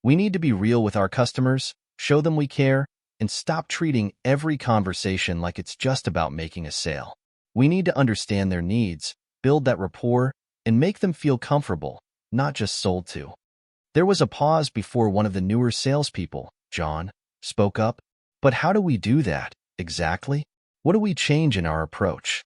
We need to be real with our customers, show them we care, and stop treating every conversation like it's just about making a sale. We need to understand their needs, build that rapport, and make them feel comfortable, not just sold to. There was a pause before one of the newer salespeople, John, spoke up. But how do we do that, exactly? What do we change in our approach?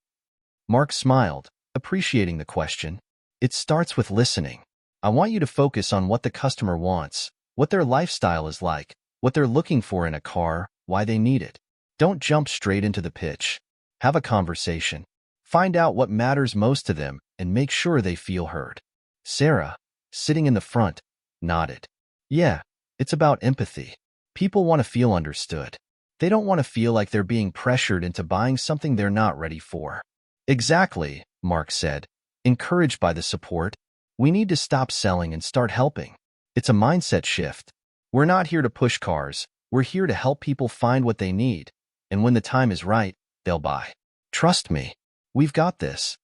Mark smiled, appreciating the question. It starts with listening. I want you to focus on what the customer wants, what their lifestyle is like, what they're looking for in a car, why they need it. Don't jump straight into the pitch. Have a conversation. Find out what matters most to them and make sure they feel heard. Sarah, sitting in the front, nodded. Yeah, it's about empathy. People want to feel understood. They don't want to feel like they're being pressured into buying something they're not ready for. Exactly, Mark said, encouraged by the support. We need to stop selling and start helping. It's a mindset shift. We're not here to push cars. We're here to help people find what they need. And when the time is right, they'll buy. Trust me. We've got this.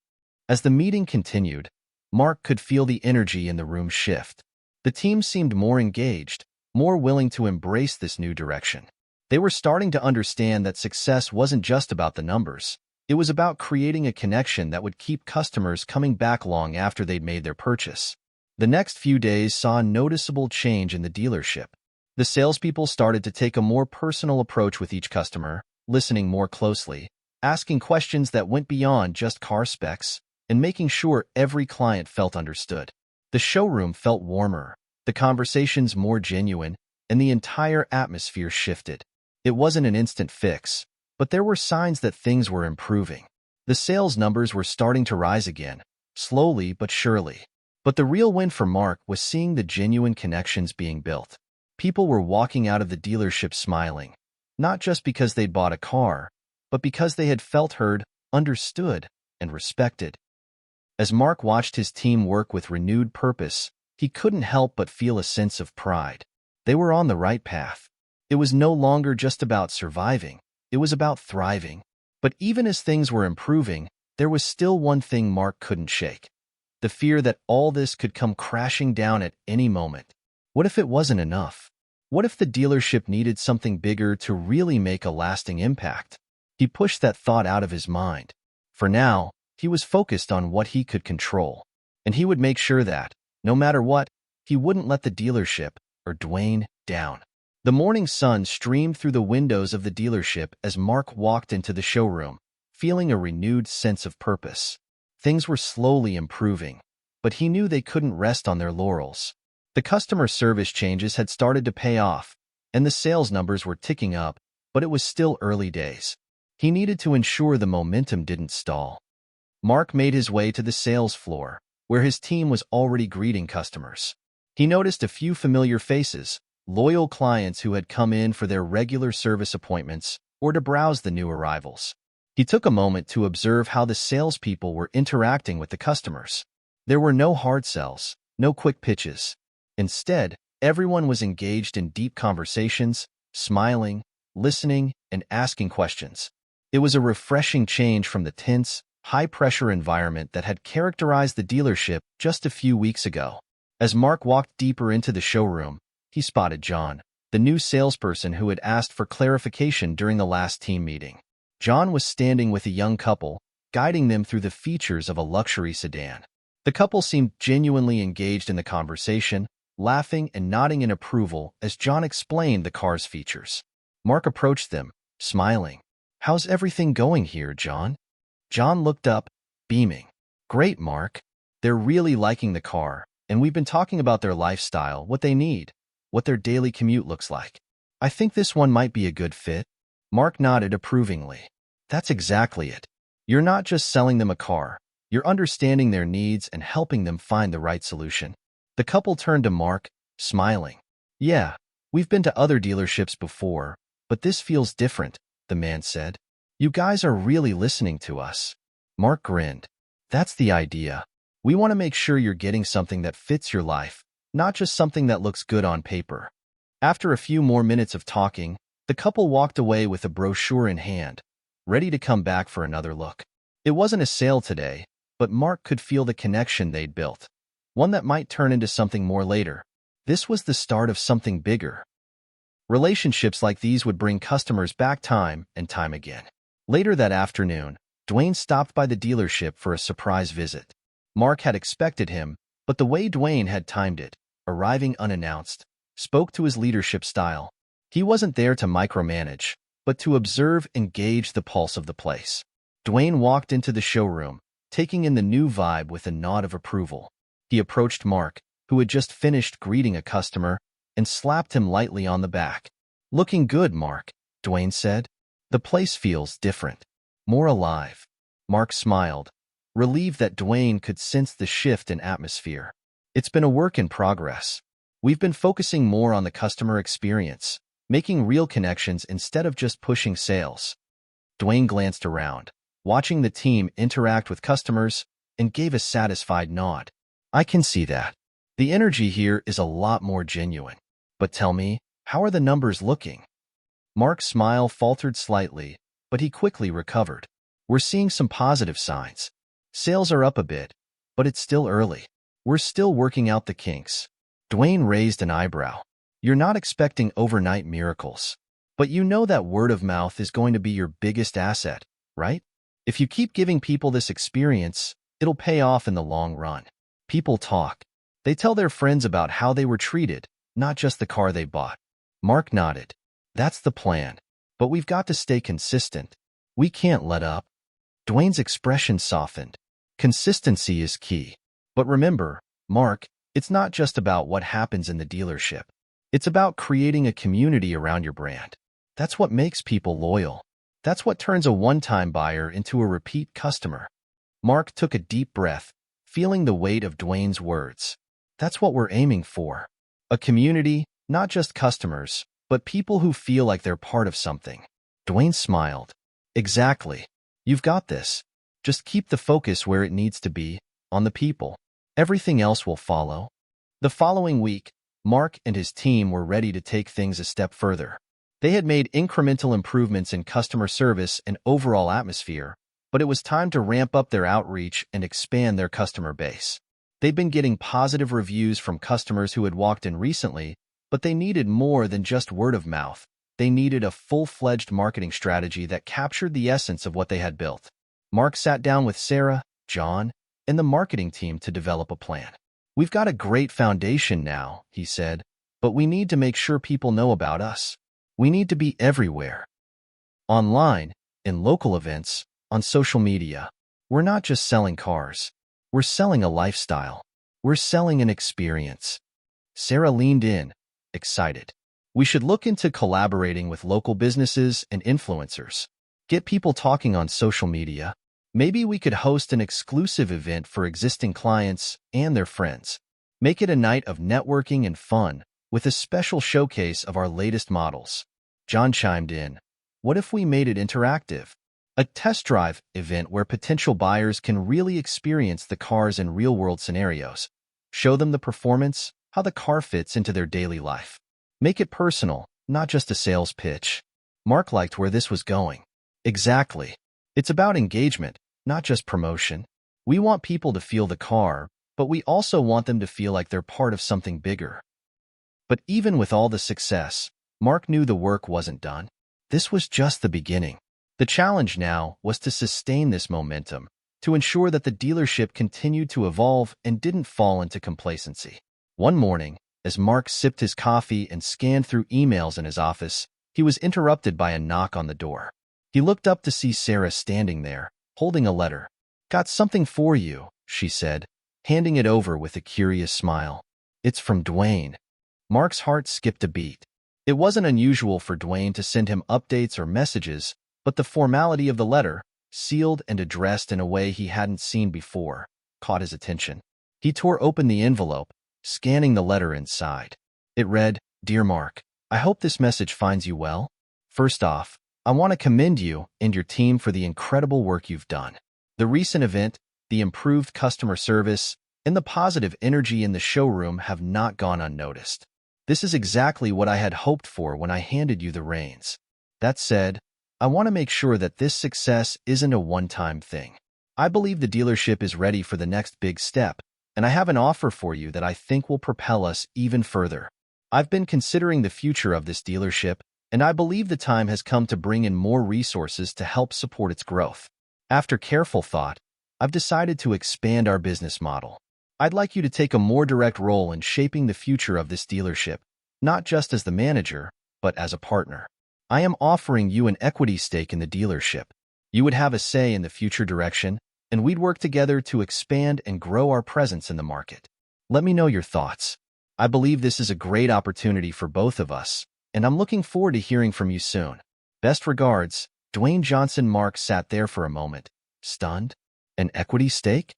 As the meeting continued, Mark could feel the energy in the room shift. The team seemed more engaged, more willing to embrace this new direction. They were starting to understand that success wasn't just about the numbers. It was about creating a connection that would keep customers coming back long after they'd made their purchase. The next few days saw a noticeable change in the dealership. The salespeople started to take a more personal approach with each customer, listening more closely, asking questions that went beyond just car specs, and making sure every client felt understood. The showroom felt warmer, the conversations more genuine, and the entire atmosphere shifted. It wasn't an instant fix, but there were signs that things were improving. The sales numbers were starting to rise again, slowly but surely. But the real win for Mark was seeing the genuine connections being built. People were walking out of the dealership smiling, not just because they'd bought a car, but because they had felt heard, understood, and respected. As Mark watched his team work with renewed purpose, he couldn't help but feel a sense of pride. They were on the right path. It was no longer just about surviving, it was about thriving. But even as things were improving, there was still one thing Mark couldn't shake: the fear that all this could come crashing down at any moment. What if it wasn't enough? What if the dealership needed something bigger to really make a lasting impact? He pushed that thought out of his mind. For now, he was focused on what he could control, and he would make sure that, no matter what, he wouldn't let the dealership or Dwayne down. The morning sun streamed through the windows of the dealership as Mark walked into the showroom, feeling a renewed sense of purpose. Things were slowly improving, but he knew they couldn't rest on their laurels. The customer service changes had started to pay off, and the sales numbers were ticking up, but it was still early days. He needed to ensure the momentum didn't stall. Mark made his way to the sales floor, where his team was already greeting customers. He noticed a few familiar faces, loyal clients who had come in for their regular service appointments or to browse the new arrivals. He took a moment to observe how the salespeople were interacting with the customers. There were no hard sells, no quick pitches. Instead, everyone was engaged in deep conversations, smiling, listening, and asking questions. It was a refreshing change from the tense, high-pressure environment that had characterized the dealership just a few weeks ago. As Mark walked deeper into the showroom, he spotted John, the new salesperson who had asked for clarification during the last team meeting. John was standing with a young couple, guiding them through the features of a luxury sedan. The couple seemed genuinely engaged in the conversation, laughing and nodding in approval as John explained the car's features. Mark approached them, smiling. "How's everything going here, John?" John looked up, beaming. "Great, Mark. They're really liking the car, and we've been talking about their lifestyle, what they need, what their daily commute looks like. I think this one might be a good fit." Mark nodded approvingly. "That's exactly it. You're not just selling them a car, you're understanding their needs and helping them find the right solution." The couple turned to Mark, smiling. "Yeah, we've been to other dealerships before, but this feels different," the man said. "You guys are really listening to us." Mark grinned. "That's the idea. We want to make sure you're getting something that fits your life, not just something that looks good on paper." After a few more minutes of talking, the couple walked away with a brochure in hand, ready to come back for another look. It wasn't a sale today, but Mark could feel the connection they'd built, one that might turn into something more later. This was the start of something bigger. Relationships like these would bring customers back time and time again. Later that afternoon, Dwayne stopped by the dealership for a surprise visit. Mark had expected him, but the way Dwayne had timed it, arriving unannounced, spoke to his leadership style. He wasn't there to micromanage, but to observe and gauge the pulse of the place. Dwayne walked into the showroom, taking in the new vibe with a nod of approval. He approached Mark, who had just finished greeting a customer, and slapped him lightly on the back. "Looking good, Mark," Dwayne said. "The place feels different, more alive." Mark smiled, relieved that Dwayne could sense the shift in atmosphere. "It's been a work in progress. We've been focusing more on the customer experience, making real connections instead of just pushing sales." Dwayne glanced around, watching the team interact with customers, and gave a satisfied nod. "I can see that. The energy here is a lot more genuine. But tell me, how are the numbers looking?" Mark's smile faltered slightly, but he quickly recovered. "We're seeing some positive signs. Sales are up a bit, but it's still early. We're still working out the kinks." Dwayne raised an eyebrow. "You're not expecting overnight miracles, but you know that word of mouth is going to be your biggest asset, right? If you keep giving people this experience, it'll pay off in the long run. People talk. They tell their friends about how they were treated, not just the car they bought." Mark nodded. "That's the plan. But we've got to stay consistent. We can't let up. Dwayne's expression softened. Consistency is key. But remember, Mark, it's not just about what happens in the dealership. It's about creating a community around your brand. That's what makes people loyal. That's what turns a one-time buyer into a repeat customer. Mark took a deep breath, feeling the weight of Dwayne's words. That's what we're aiming for. A community, not just customers, but people who feel like they're part of something. Dwayne smiled. Exactly. You've got this. Just keep the focus where it needs to be, on the people. Everything else will follow. The following week, Mark and his team were ready to take things a step further. They had made incremental improvements in customer service and overall atmosphere, but it was time to ramp up their outreach and expand their customer base. They'd been getting positive reviews from customers who had walked in recently, but they needed more than just word of mouth. They needed a full-fledged marketing strategy that captured the essence of what they had built. Mark sat down with Sarah, John, and the marketing team to develop a plan. We've got a great foundation now, he said, but we need to make sure people know about us. We need to be everywhere. Online, in local events, on social media. We're not just selling cars. We're selling a lifestyle. We're selling an experience. Sarah leaned in, excited. We should look into collaborating with local businesses and influencers. Get people talking on social media. Maybe we could host an exclusive event for existing clients and their friends. Make it a night of networking and fun, with a special showcase of our latest models. John chimed in. What if we made it interactive? A test drive event where potential buyers can really experience the cars in real-world scenarios. Show them the performance, how the car fits into their daily life. Make it personal, not just a sales pitch. Mark liked where this was going. Exactly. It's about engagement, not just promotion. We want people to feel the car, but we also want them to feel like they're part of something bigger. But even with all the success, Mark knew the work wasn't done. This was just the beginning. The challenge now was to sustain this momentum, to ensure that the dealership continued to evolve and didn't fall into complacency. One morning, as Mark sipped his coffee and scanned through emails in his office, he was interrupted by a knock on the door. He looked up to see Sarah standing there, holding a letter. "Got something for you," she said, handing it over with a curious smile. "It's from Dwayne." Mark's heart skipped a beat. It wasn't unusual for Dwayne to send him updates or messages, but the formality of the letter, sealed and addressed in a way he hadn't seen before, caught his attention. He tore open the envelope, scanning the letter inside. It read, "Dear Mark, I hope this message finds you well. First off, I want to commend you and your team for the incredible work you've done. The recent event, the improved customer service, and the positive energy in the showroom have not gone unnoticed. This is exactly what I had hoped for when I handed you the reins. That said, I want to make sure that this success isn't a one-time thing. I believe the dealership is ready for the next big step, and I have an offer for you that I think will propel us even further. I've been considering the future of this dealership, and I believe the time has come to bring in more resources to help support its growth. After careful thought, I've decided to expand our business model. I'd like you to take a more direct role in shaping the future of this dealership, not just as the manager, but as a partner. I am offering you an equity stake in the dealership. You would have a say in the future direction, and we'd work together to expand and grow our presence in the market. Let me know your thoughts. I believe this is a great opportunity for both of us, and I'm looking forward to hearing from you soon. Best regards, Dwayne Johnson. Mark sat there for a moment, stunned. An equity stake?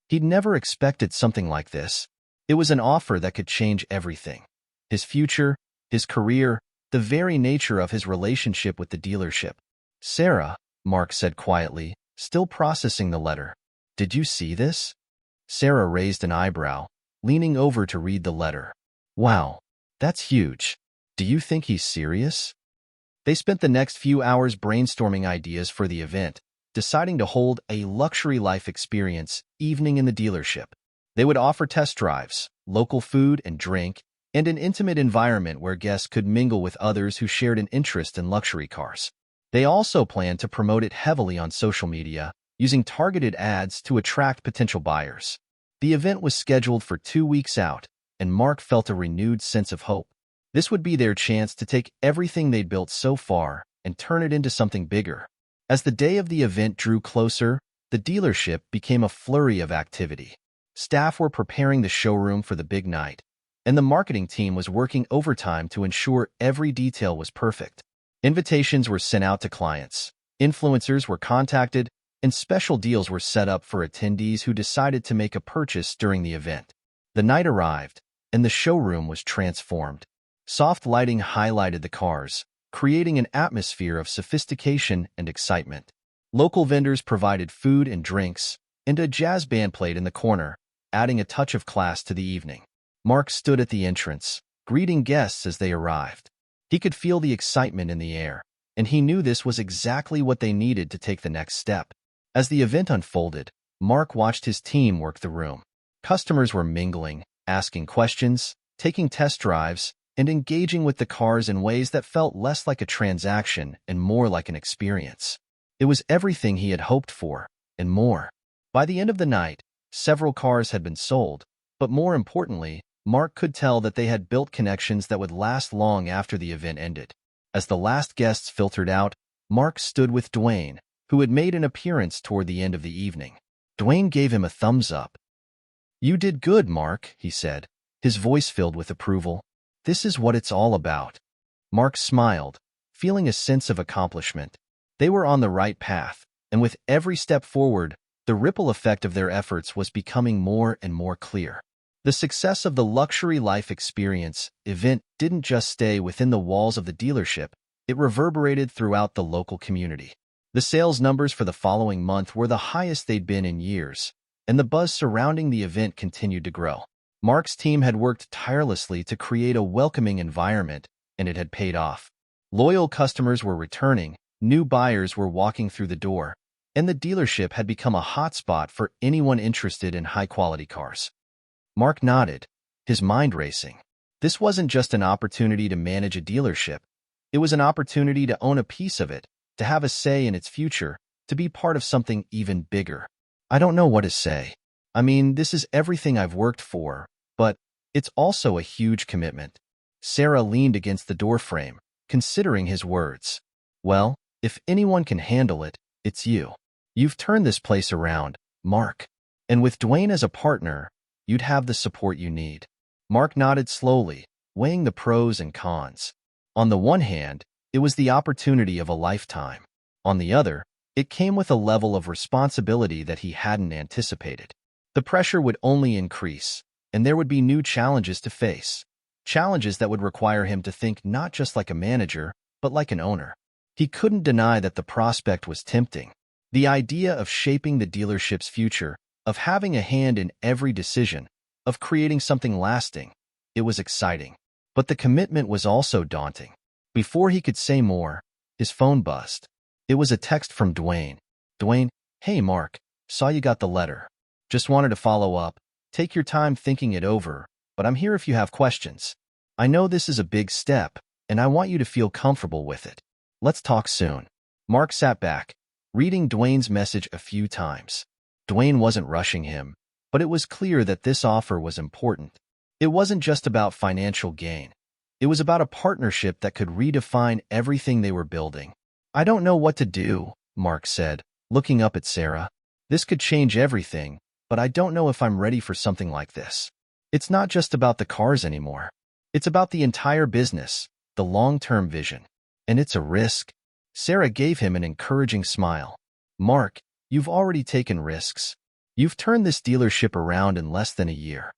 He'd never expected something like this. It was an offer that could change everything. His future, his career, the very nature of his relationship with the dealership. "Sarah," Mark said quietly, still processing the letter. "Did you see this?" Sarah raised an eyebrow, leaning over to read the letter. "Wow, that's huge. Do you think he's serious?" They spent the next few hours brainstorming ideas for the event, deciding to hold a luxury life experience evening in the dealership. They would offer test drives, local food and drink, and an intimate environment where guests could mingle with others who shared an interest in luxury cars. They also planned to promote it heavily on social media, using targeted ads to attract potential buyers. The event was scheduled for 2 weeks out, and Mark felt a renewed sense of hope. This would be their chance to take everything they'd built so far and turn it into something bigger. As the day of the event drew closer, the dealership became a flurry of activity. Staff were preparing the showroom for the big night, and the marketing team was working overtime to ensure every detail was perfect. Invitations were sent out to clients, influencers were contacted, and special deals were set up for attendees who decided to make a purchase during the event. The night arrived, and the showroom was transformed. Soft lighting highlighted the cars, creating an atmosphere of sophistication and excitement. Local vendors provided food and drinks, and a jazz band played in the corner, adding a touch of class to the evening. Mark stood at the entrance, greeting guests as they arrived. He could feel the excitement in the air, and he knew this was exactly what they needed to take the next step. As the event unfolded, Mark watched his team work the room. Customers were mingling, asking questions, taking test drives, and engaging with the cars in ways that felt less like a transaction and more like an experience. It was everything he had hoped for, and more. By the end of the night, several cars had been sold, but more importantly, Mark could tell that they had built connections that would last long after the event ended. As the last guests filtered out, Mark stood with Dwayne, who had made an appearance toward the end of the evening. Dwayne gave him a thumbs up. "You did good, Mark," he said, his voice filled with approval. "This is what it's all about." Mark smiled, feeling a sense of accomplishment. They were on the right path, and with every step forward, the ripple effect of their efforts was becoming more and more clear. The success of the Luxury Life Experience event didn't just stay within the walls of the dealership, it reverberated throughout the local community. The sales numbers for the following month were the highest they'd been in years, and the buzz surrounding the event continued to grow. Mark's team had worked tirelessly to create a welcoming environment, and it had paid off. Loyal customers were returning, new buyers were walking through the door, and the dealership had become a hotspot for anyone interested in high-quality cars. Mark nodded, his mind racing. This wasn't just an opportunity to manage a dealership. It was an opportunity to own a piece of it, to have a say in its future, to be part of something even bigger. "I don't know what to say. I mean, this is everything I've worked for, but it's also a huge commitment." Sarah leaned against the doorframe, considering his words. "Well, if anyone can handle it, it's you. You've turned this place around, Mark. And with Dwayne as a partner, you'd have the support you need." Mark nodded slowly, weighing the pros and cons. On the one hand, it was the opportunity of a lifetime. On the other, it came with a level of responsibility that he hadn't anticipated. The pressure would only increase, and there would be new challenges to face. Challenges that would require him to think not just like a manager, but like an owner. He couldn't deny that the prospect was tempting. The idea of shaping the dealership's future, of having a hand in every decision, of creating something lasting, it was exciting. But the commitment was also daunting. Before he could say more, his phone buzzed. It was a text from Dwayne. "Dwayne, hey Mark, saw you got the letter. Just wanted to follow up. Take your time thinking it over, but I'm here if you have questions. I know this is a big step, and I want you to feel comfortable with it. Let's talk soon." Mark sat back, reading Dwayne's message a few times. Dwayne wasn't rushing him, but it was clear that this offer was important. It wasn't just about financial gain. It was about a partnership that could redefine everything they were building. "I don't know what to do," Mark said, looking up at Sarah. "This could change everything, but I don't know if I'm ready for something like this. It's not just about the cars anymore. It's about the entire business, the long-term vision. And it's a risk." Sarah gave him an encouraging smile. "Mark, you've already taken risks. You've turned this dealership around in less than a year.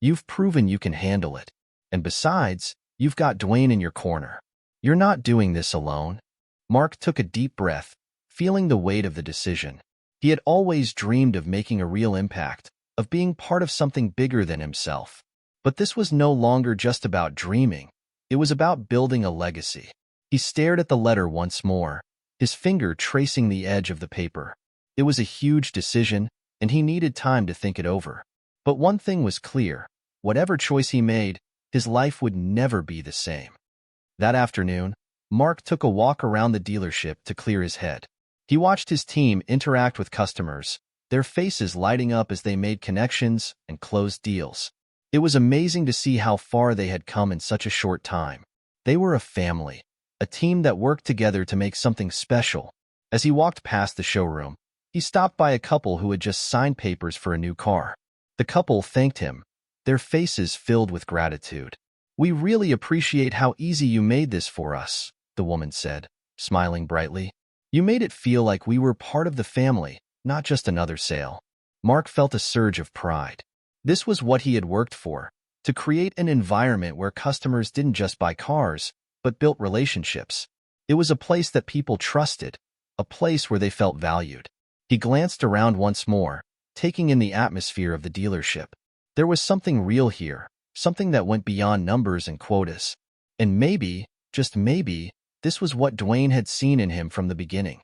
You've proven you can handle it. And besides, you've got Dwayne in your corner. You're not doing this alone." Mark took a deep breath, feeling the weight of the decision. He had always dreamed of making a real impact, of being part of something bigger than himself. But this was no longer just about dreaming. It was about building a legacy. He stared at the letter once more, his finger tracing the edge of the paper. It was a huge decision, and he needed time to think it over. But one thing was clear. Whatever choice he made, his life would never be the same. That afternoon, Mark took a walk around the dealership to clear his head. He watched his team interact with customers, their faces lighting up as they made connections and closed deals. It was amazing to see how far they had come in such a short time. They were a family, a team that worked together to make something special. As he walked past the showroom, he stopped by a couple who had just signed papers for a new car. The couple thanked him, their faces filled with gratitude. "We really appreciate how easy you made this for us," the woman said, smiling brightly. "You made it feel like we were part of the family, not just another sale." Mark felt a surge of pride. This was what he had worked for, to create an environment where customers didn't just buy cars, but built relationships. It was a place that people trusted, a place where they felt valued. He glanced around once more, taking in the atmosphere of the dealership. There was something real here, something that went beyond numbers and quotas. And maybe, just maybe, this was what Dwayne had seen in him from the beginning.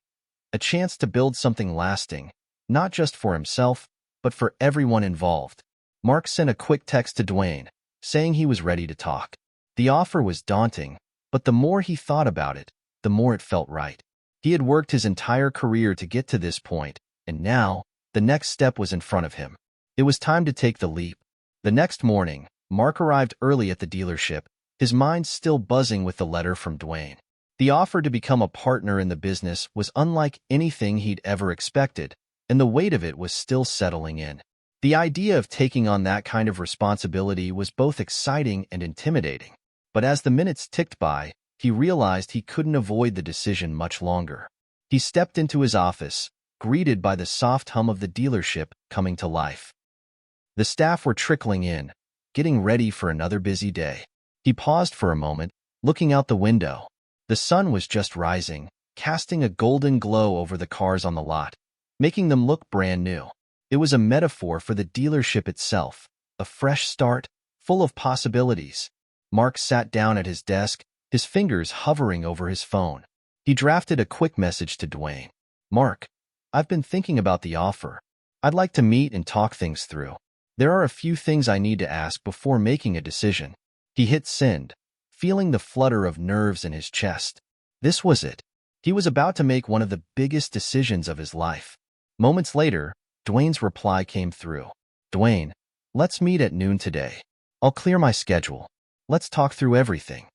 A chance to build something lasting, not just for himself, but for everyone involved. Mark sent a quick text to Dwayne, saying he was ready to talk. The offer was daunting, but the more he thought about it, the more it felt right. He had worked his entire career to get to this point, and now, the next step was in front of him. It was time to take the leap. The next morning, Mark arrived early at the dealership, his mind still buzzing with the letter from Dwayne. The offer to become a partner in the business was unlike anything he'd ever expected, and the weight of it was still settling in. The idea of taking on that kind of responsibility was both exciting and intimidating. But as the minutes ticked by, he realized he couldn't avoid the decision much longer. He stepped into his office, greeted by the soft hum of the dealership coming to life. The staff were trickling in, getting ready for another busy day. He paused for a moment, looking out the window. The sun was just rising, casting a golden glow over the cars on the lot, making them look brand new. It was a metaphor for the dealership itself, a fresh start, full of possibilities. Mark sat down at his desk, his fingers hovering over his phone. He drafted a quick message to Dwayne. "Mark, I've been thinking about the offer. I'd like to meet and talk things through. There are a few things I need to ask before making a decision." He hit send, feeling the flutter of nerves in his chest. This was it. He was about to make one of the biggest decisions of his life. Moments later, Dwayne's reply came through. "Dwayne, let's meet at noon today. I'll clear my schedule. Let's talk through everything."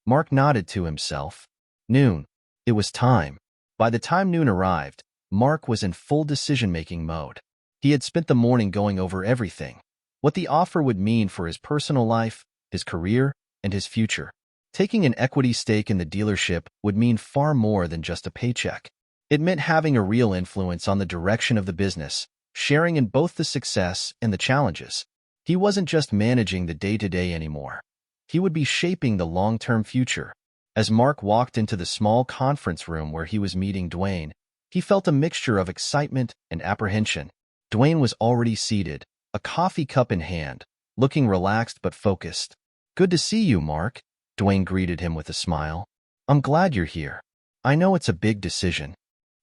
Mark nodded to himself. Noon. It was time. By the time noon arrived, Mark was in full decision-making mode. He had spent the morning going over everything, what the offer would mean for his personal life, his career, and his future. Taking an equity stake in the dealership would mean far more than just a paycheck. It meant having a real influence on the direction of the business, sharing in both the success and the challenges. He wasn't just managing the day-to-day anymore. He would be shaping the long-term future. As Mark walked into the small conference room where he was meeting Dwayne, he felt a mixture of excitement and apprehension. Dwayne was already seated, a coffee cup in hand, looking relaxed but focused. "Good to see you, Mark," Dwayne greeted him with a smile. "I'm glad you're here. I know it's a big decision."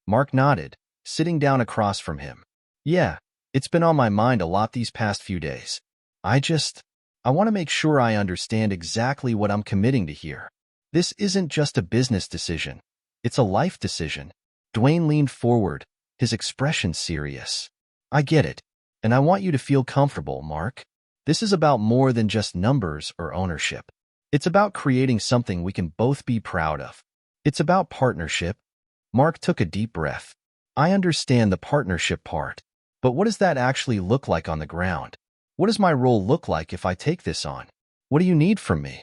Mark nodded, sitting down across from him. "Yeah, it's been on my mind a lot these past few days. I want to make sure I understand exactly what I'm committing to here. This isn't just a business decision. It's a life decision." Dwayne leaned forward, his expression serious. "I get it, and I want you to feel comfortable, Mark. This is about more than just numbers or ownership. It's about creating something we can both be proud of. It's about partnership." Mark took a deep breath. "I understand the partnership part, but what does that actually look like on the ground? What does my role look like if I take this on? What do you need from me?"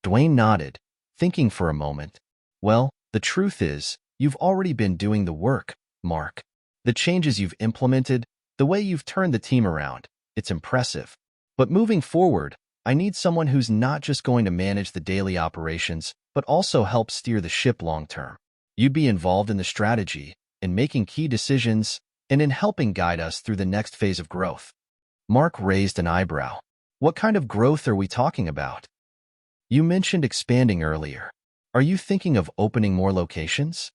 Dwayne nodded, thinking for a moment. "Well, the truth is, you've already been doing the work, Mark. The changes you've implemented, the way you've turned the team around, it's impressive. But moving forward, I need someone who's not just going to manage the daily operations, but also help steer the ship long-term. You'd be involved in the strategy, in making key decisions, and in helping guide us through the next phase of growth." Mark raised an eyebrow. "What kind of growth are we talking about? You mentioned expanding earlier. Are you thinking of opening more locations?"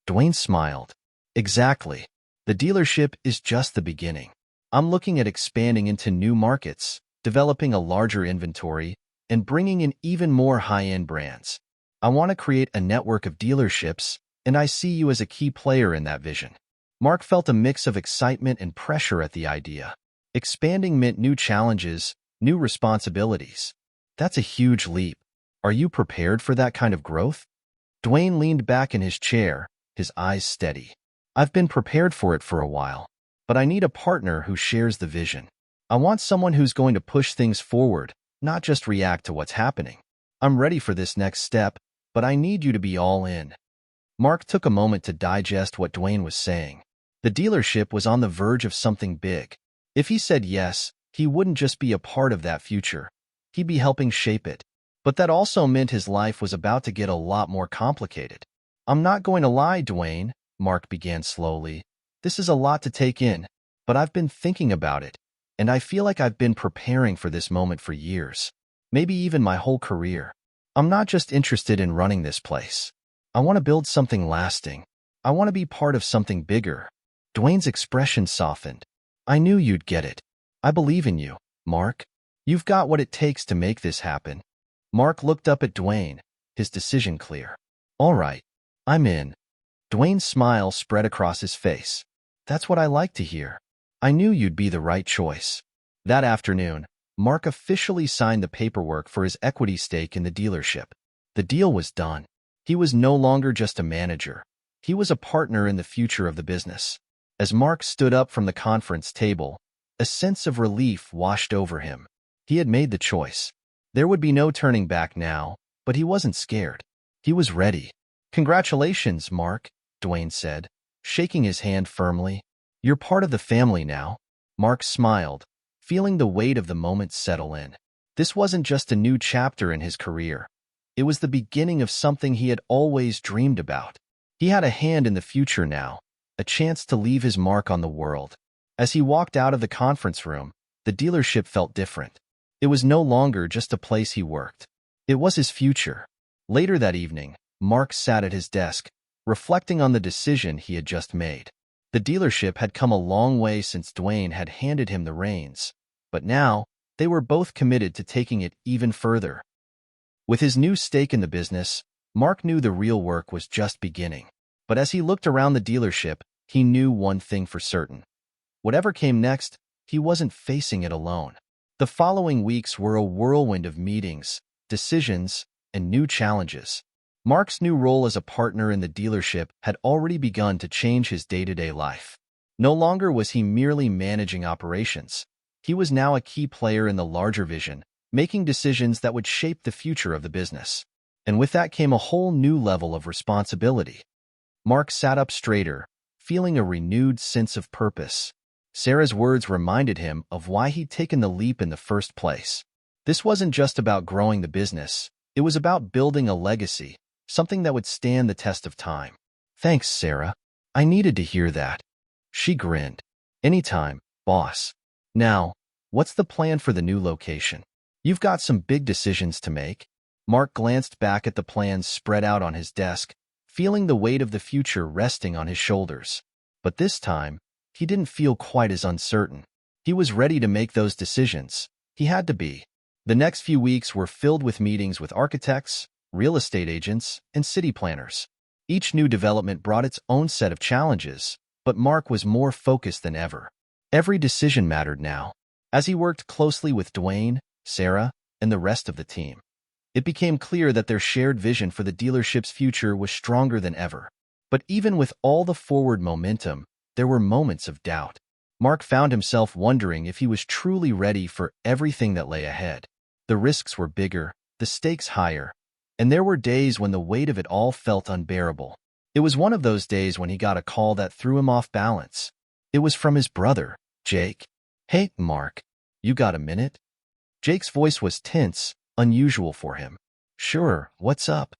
Dwayne smiled. "Exactly. The dealership is just the beginning. I'm looking at expanding into new markets, developing a larger inventory, and bringing in even more high-end brands. I want to create a network of dealerships, and I see you as a key player in that vision." Mark felt a mix of excitement and pressure at the idea. Expanding meant new challenges, new responsibilities. That's a huge leap. Are you prepared for that kind of growth? Dwayne leaned back in his chair, his eyes steady. I've been prepared for it for a while, but I need a partner who shares the vision. I want someone who's going to push things forward, not just react to what's happening. I'm ready for this next step, but I need you to be all in. Mark took a moment to digest what Dwayne was saying. The dealership was on the verge of something big. If he said yes, he wouldn't just be a part of that future. He'd be helping shape it. But that also meant his life was about to get a lot more complicated. I'm not going to lie, Dwayne, Mark began slowly. This is a lot to take in, but I've been thinking about it, and I feel like I've been preparing for this moment for years, maybe even my whole career. I'm not just interested in running this place. I want to build something lasting. I want to be part of something bigger. Dwayne's expression softened. I knew you'd get it. I believe in you, Mark. You've got what it takes to make this happen. Mark looked up at Dwayne, his decision clear. All right, I'm in. Dwayne's smile spread across his face. That's what I like to hear. I knew you'd be the right choice. That afternoon, Mark officially signed the paperwork for his equity stake in the dealership. The deal was done. He was no longer just a manager. He was a partner in the future of the business. As Mark stood up from the conference table, a sense of relief washed over him. He had made the choice. There would be no turning back now, but he wasn't scared. He was ready. Congratulations, Mark, Dwayne said, shaking his hand firmly. You're part of the family now. Mark smiled, feeling the weight of the moment settle in. This wasn't just a new chapter in his career. It was the beginning of something he had always dreamed about. He had a hand in the future now, a chance to leave his mark on the world. As he walked out of the conference room, the dealership felt different. It was no longer just a place he worked. It was his future. Later that evening, Mark sat at his desk, reflecting on the decision he had just made. The dealership had come a long way since Dwayne had handed him the reins, but now they were both committed to taking it even further. With his new stake in the business, Mark knew the real work was just beginning. But as he looked around the dealership, he knew one thing for certain. Whatever came next, he wasn't facing it alone. The following weeks were a whirlwind of meetings, decisions, and new challenges. Mark's new role as a partner in the dealership had already begun to change his day-to-day life. No longer was he merely managing operations. He was now a key player in the larger vision, making decisions that would shape the future of the business. And with that came a whole new level of responsibility. Mark sat up straighter, feeling a renewed sense of purpose. Sarah's words reminded him of why he'd taken the leap in the first place. This wasn't just about growing the business. It was about building a legacy, something that would stand the test of time. Thanks, Sarah. I needed to hear that. She grinned. Anytime, boss. Now, what's the plan for the new location? You've got some big decisions to make. Mark glanced back at the plans spread out on his desk, feeling the weight of the future resting on his shoulders. But this time, he didn't feel quite as uncertain. He was ready to make those decisions. He had to be. The next few weeks were filled with meetings with architects, real estate agents, and city planners. Each new development brought its own set of challenges, but Mark was more focused than ever. Every decision mattered now. As he worked closely with Dwayne, Sarah, and the rest of the team, it became clear that their shared vision for the dealership's future was stronger than ever. But even with all the forward momentum, there were moments of doubt. Mark found himself wondering if he was truly ready for everything that lay ahead. The risks were bigger, the stakes higher, and there were days when the weight of it all felt unbearable. It was one of those days when he got a call that threw him off balance. It was from his brother, Jake. Hey, Mark, you got a minute? Jake's voice was tense, unusual for him. Sure, what's up?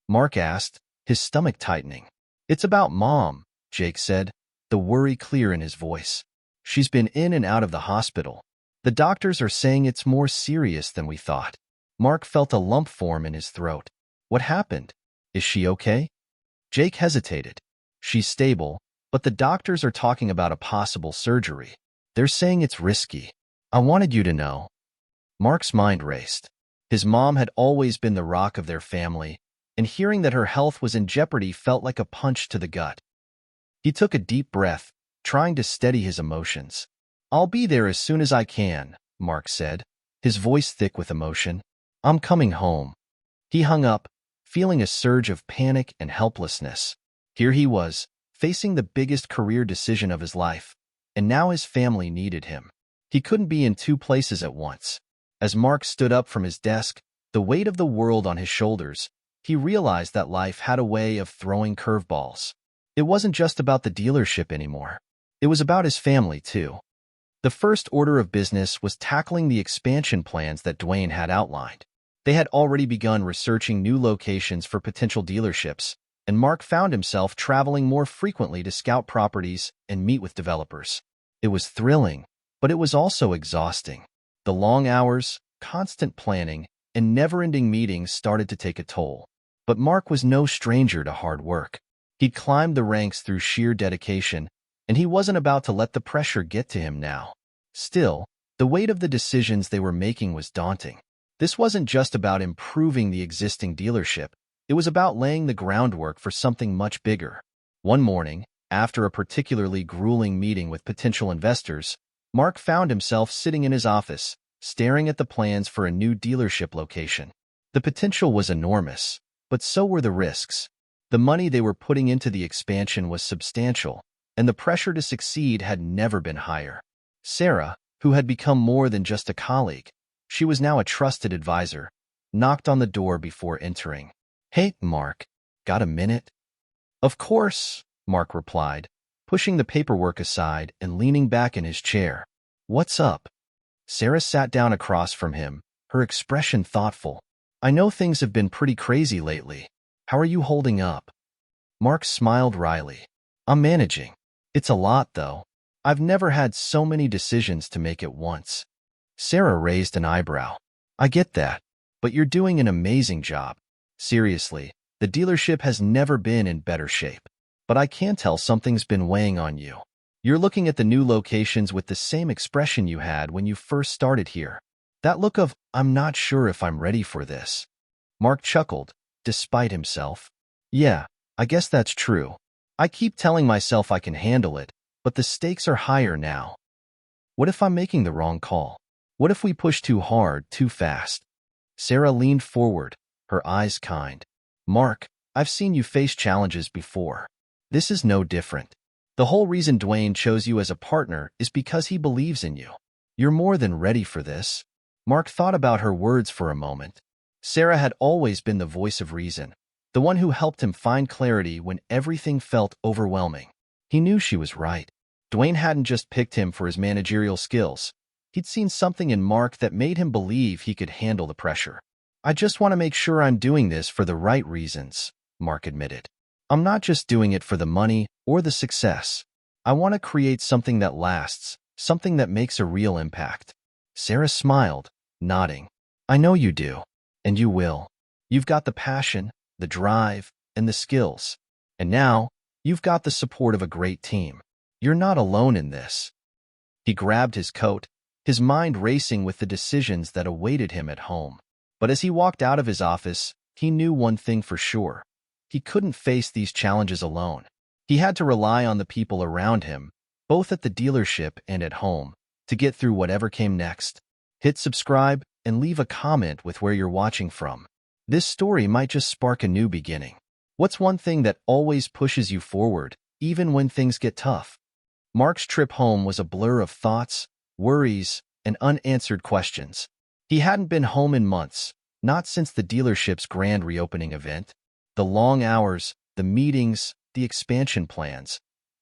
Mark asked, his stomach tightening. It's about Mom, Jake said, the worry clear in his voice. She's been in and out of the hospital. The doctors are saying it's more serious than we thought. Mark felt a lump form in his throat. What happened? Is she okay? Jake hesitated. She's stable, but the doctors are talking about a possible surgery. They're saying it's risky. I wanted you to know. Mark's mind raced. His mom had always been the rock of their family, and hearing that her health was in jeopardy felt like a punch to the gut. He took a deep breath, trying to steady his emotions. I'll be there as soon as I can, Mark said, his voice thick with emotion. I'm coming home. He hung up, feeling a surge of panic and helplessness. Here he was, facing the biggest career decision of his life, and now his family needed him. He couldn't be in two places at once. As Mark stood up from his desk, the weight of the world on his shoulders, he realized that life had a way of throwing curveballs. It wasn't just about the dealership anymore. It was about his family, too. The first order of business was tackling the expansion plans that Dwayne had outlined. They had already begun researching new locations for potential dealerships, and Mark found himself traveling more frequently to scout properties and meet with developers. It was thrilling, but it was also exhausting. The long hours, constant planning, and never-ending meetings started to take a toll. But Mark was no stranger to hard work. He'd climbed the ranks through sheer dedication, and he wasn't about to let the pressure get to him now. Still, the weight of the decisions they were making was daunting. This wasn't just about improving the existing dealership. It was about laying the groundwork for something much bigger. One morning, after a particularly grueling meeting with potential investors, Mark found himself sitting in his office, staring at the plans for a new dealership location. The potential was enormous, but so were the risks. The money they were putting into the expansion was substantial, and the pressure to succeed had never been higher. Sarah, who had become more than just a colleague, she was now a trusted advisor, knocked on the door before entering. "Hey, Mark, got a minute?" "Of course," Mark replied, pushing the paperwork aside and leaning back in his chair. "What's up?" Sarah sat down across from him, her expression thoughtful. "I know things have been pretty crazy lately. How are you holding up?" Mark smiled wryly. "I'm managing. It's a lot, though. I've never had so many decisions to make at once." Sarah raised an eyebrow. "I get that, but you're doing an amazing job. Seriously, the dealership has never been in better shape. But I can tell something's been weighing on you. You're looking at the new locations with the same expression you had when you first started here. That look of, 'I'm not sure if I'm ready for this.'" Mark chuckled, despite himself. "Yeah, I guess that's true. I keep telling myself I can handle it, but the stakes are higher now. What if I'm making the wrong call? What if we push too hard, too fast?" Sarah leaned forward, her eyes kind. "Mark, I've seen you face challenges before. This is no different. The whole reason Dwayne chose you as a partner is because he believes in you. You're more than ready for this." Mark thought about her words for a moment. Sarah had always been the voice of reason, the one who helped him find clarity when everything felt overwhelming. He knew she was right. Dwayne hadn't just picked him for his managerial skills. He'd seen something in Mark that made him believe he could handle the pressure. "I just want to make sure I'm doing this for the right reasons," Mark admitted. "I'm not just doing it for the money or the success. I want to create something that lasts, something that makes a real impact." Sarah smiled, nodding. "I know you do, and you will. You've got the passion, the drive, and the skills. And now, you've got the support of a great team. You're not alone in this." He grabbed his coat, his mind racing with the decisions that awaited him at home. But as he walked out of his office, he knew one thing for sure. He couldn't face these challenges alone. He had to rely on the people around him, both at the dealership and at home, to get through whatever came next. Hit subscribe and leave a comment with where you're watching from. This story might just spark a new beginning. What's one thing that always pushes you forward, even when things get tough? Mark's trip home was a blur of thoughts, worries, and unanswered questions. He hadn't been home in months, not since the dealership's grand reopening event. The long hours, the meetings, the expansion plans,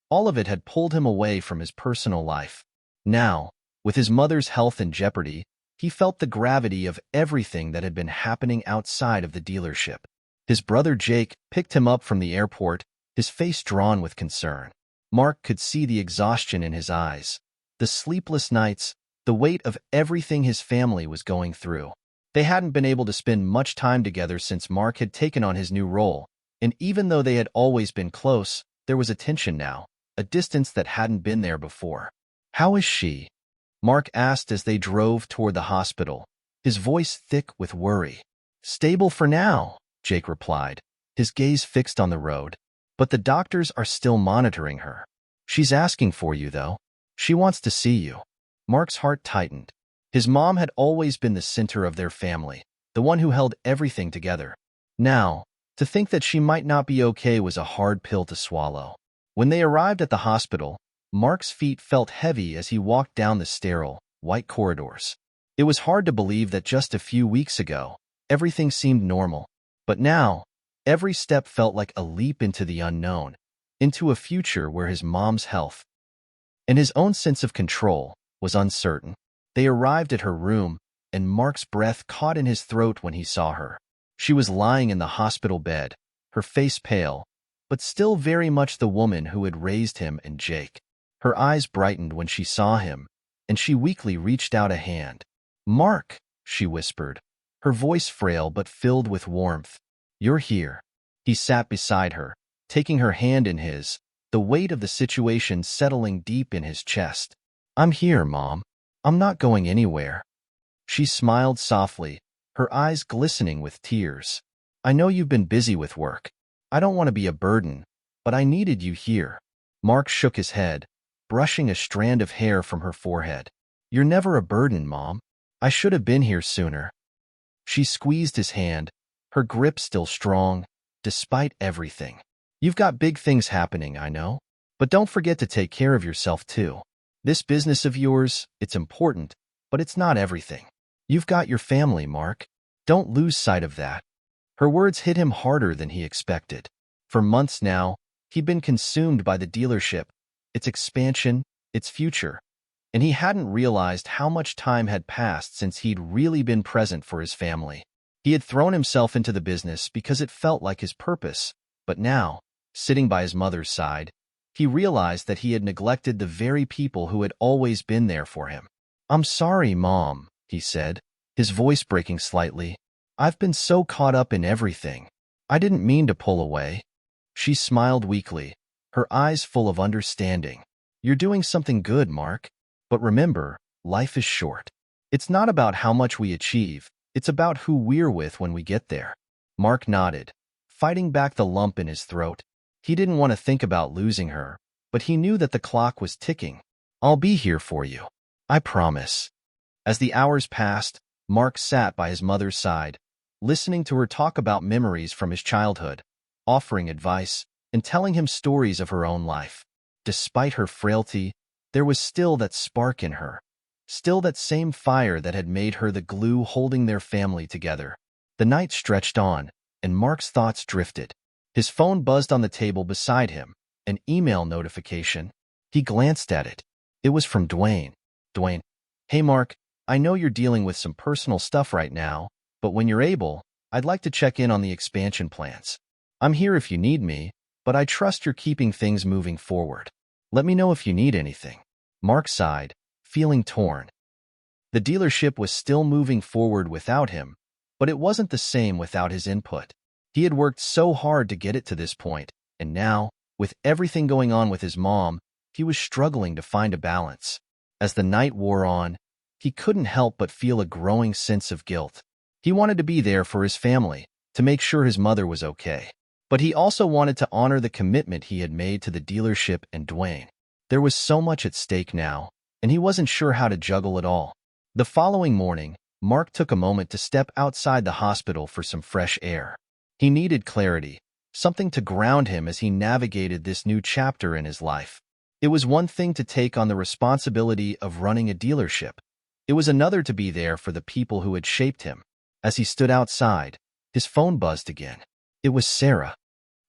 all of it had pulled him away from his personal life. Now, with his mother's health in jeopardy, he felt the gravity of everything that had been happening outside of the dealership. His brother Jake picked him up from the airport, his face drawn with concern. Mark could see the exhaustion in his eyes, the sleepless nights, the weight of everything his family was going through. They hadn't been able to spend much time together since Mark had taken on his new role, and even though they had always been close, there was a tension now, a distance that hadn't been there before. "How is she?" Mark asked as they drove toward the hospital, his voice thick with worry. "Stable for now," Jake replied, his gaze fixed on the road. "But the doctors are still monitoring her. She's asking for you, though. She wants to see you." Mark's heart tightened. His mom had always been the center of their family, the one who held everything together. Now, To think that she might not be okay was a hard pill to swallow. When they arrived at the hospital, Mark's feet felt heavy as he walked down the sterile, white corridors. It was hard to believe that just a few weeks ago, everything seemed normal. But now, every step felt like a leap into the unknown, into a future where his mom's health and his own sense of control was uncertain. They arrived at her room, and Mark's breath caught in his throat when he saw her. She was lying in the hospital bed, her face pale, but still very much the woman who had raised him and Jake. Her eyes brightened when she saw him, and she weakly reached out a hand. "Mark," she whispered, her voice frail but filled with warmth. "You're here." He sat beside her, taking her hand in his, the weight of the situation settling deep in his chest. "I'm here, Mom. I'm not going anywhere." She smiled softly, her eyes glistening with tears. "I know you've been busy with work. I don't want to be a burden, but I needed you here." Mark shook his head, brushing a strand of hair from her forehead. "You're never a burden, Mom. I should have been here sooner." She squeezed his hand, her grip still strong, despite everything. "You've got big things happening, I know. But don't forget to take care of yourself, too. This business of yours, it's important, but it's not everything. You've got your family, Mark. Don't lose sight of that." Her words hit him harder than he expected. For months now, he'd been consumed by the dealership, its expansion, its future, and he hadn't realized how much time had passed since he'd really been present for his family. He had thrown himself into the business because it felt like his purpose, but now, sitting by his mother's side, he realized that he had neglected the very people who had always been there for him. "I'm sorry, Mom," he said, his voice breaking slightly. "I've been so caught up in everything. I didn't mean to pull away." She smiled weakly, her eyes full of understanding. "You're doing something good, Mark. But remember, life is short. It's not about how much we achieve, it's about who we're with when we get there." Mark nodded, fighting back the lump in his throat. He didn't want to think about losing her, but he knew that the clock was ticking. "I'll be here for you. I promise." As the hours passed, Mark sat by his mother's side, listening to her talk about memories from his childhood, offering advice, and telling him stories of her own life. Despite her frailty, there was still that spark in her, still that same fire that had made her the glue holding their family together. The night stretched on, and Mark's thoughts drifted. His phone buzzed on the table beside him, an email notification. He glanced at it. It was from Dwayne. "Dwayne, hey Mark, I know you're dealing with some personal stuff right now, but when you're able, I'd like to check in on the expansion plans. I'm here if you need me, but I trust you're keeping things moving forward. Let me know if you need anything." Mark sighed, feeling torn. The dealership was still moving forward without him, but it wasn't the same without his input. He had worked so hard to get it to this point, and now, with everything going on with his mom, he was struggling to find a balance. As the night wore on, he couldn't help but feel a growing sense of guilt. He wanted to be there for his family, to make sure his mother was okay. But he also wanted to honor the commitment he had made to the dealership and Dwayne. There was so much at stake now, and he wasn't sure how to juggle it all. The following morning, Mark took a moment to step outside the hospital for some fresh air. He needed clarity, something to ground him as he navigated this new chapter in his life. It was one thing to take on the responsibility of running a dealership. It was another to be there for the people who had shaped him. As he stood outside, his phone buzzed again. It was Sarah.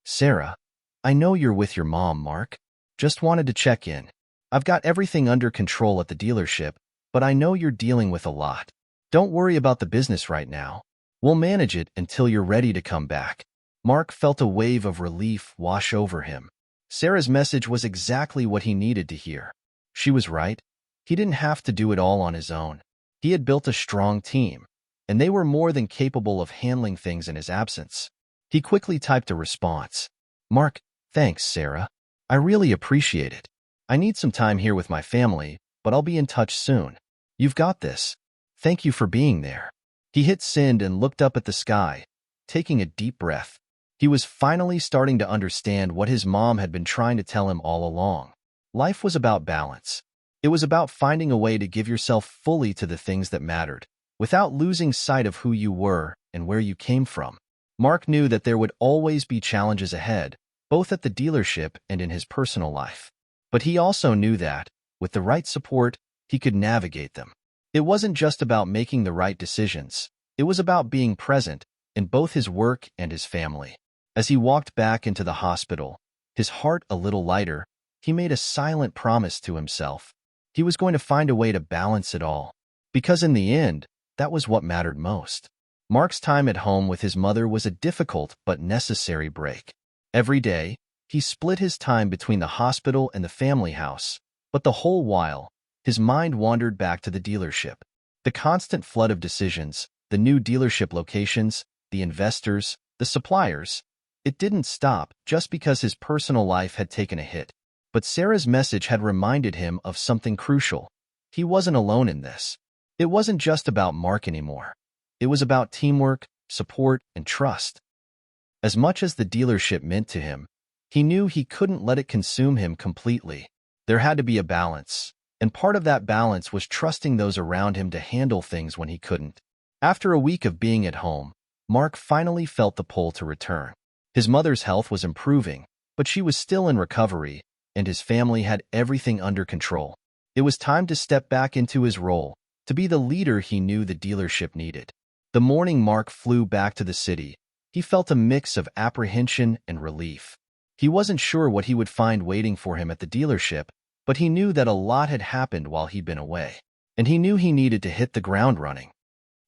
"Sarah, I know you're with your mom, Mark. Just wanted to check in. I've got everything under control at the dealership, but I know you're dealing with a lot. Don't worry about the business right now. We'll manage it until you're ready to come back." Mark felt a wave of relief wash over him. Sarah's message was exactly what he needed to hear. She was right. He didn't have to do it all on his own. He had built a strong team, and they were more than capable of handling things in his absence. He quickly typed a response. "Mark, thanks, Sarah. I really appreciate it. I need some time here with my family, but I'll be in touch soon. You've got this. Thank you for being there." He hit send and looked up at the sky, taking a deep breath. He was finally starting to understand what his mom had been trying to tell him all along. Life was about balance. It was about finding a way to give yourself fully to the things that mattered, without losing sight of who you were and where you came from. Mark knew that there would always be challenges ahead, both at the dealership and in his personal life. But he also knew that, with the right support, he could navigate them. It wasn't just about making the right decisions. It was about being present in both his work and his family. As he walked back into the hospital, his heart a little lighter, he made a silent promise to himself. He was going to find a way to balance it all, because in the end, that was what mattered most. Mark's time at home with his mother was a difficult but necessary break. Every day, he split his time between the hospital and the family house, but the whole while, his mind wandered back to the dealership. The constant flood of decisions, the new dealership locations, the investors, the suppliers, it didn't stop just because his personal life had taken a hit. But Sarah's message had reminded him of something crucial. He wasn't alone in this. It wasn't just about Mark anymore. It was about teamwork, support, and trust. As much as the dealership meant to him, he knew he couldn't let it consume him completely. There had to be a balance, and part of that balance was trusting those around him to handle things when he couldn't. After a week of being at home, Mark finally felt the pull to return. His mother's health was improving, but she was still in recovery, and his family had everything under control. It was time to step back into his role, to be the leader he knew the dealership needed. The morning Mark flew back to the city, he felt a mix of apprehension and relief. He wasn't sure what he would find waiting for him at the dealership, but he knew that a lot had happened while he'd been away, and he knew he needed to hit the ground running.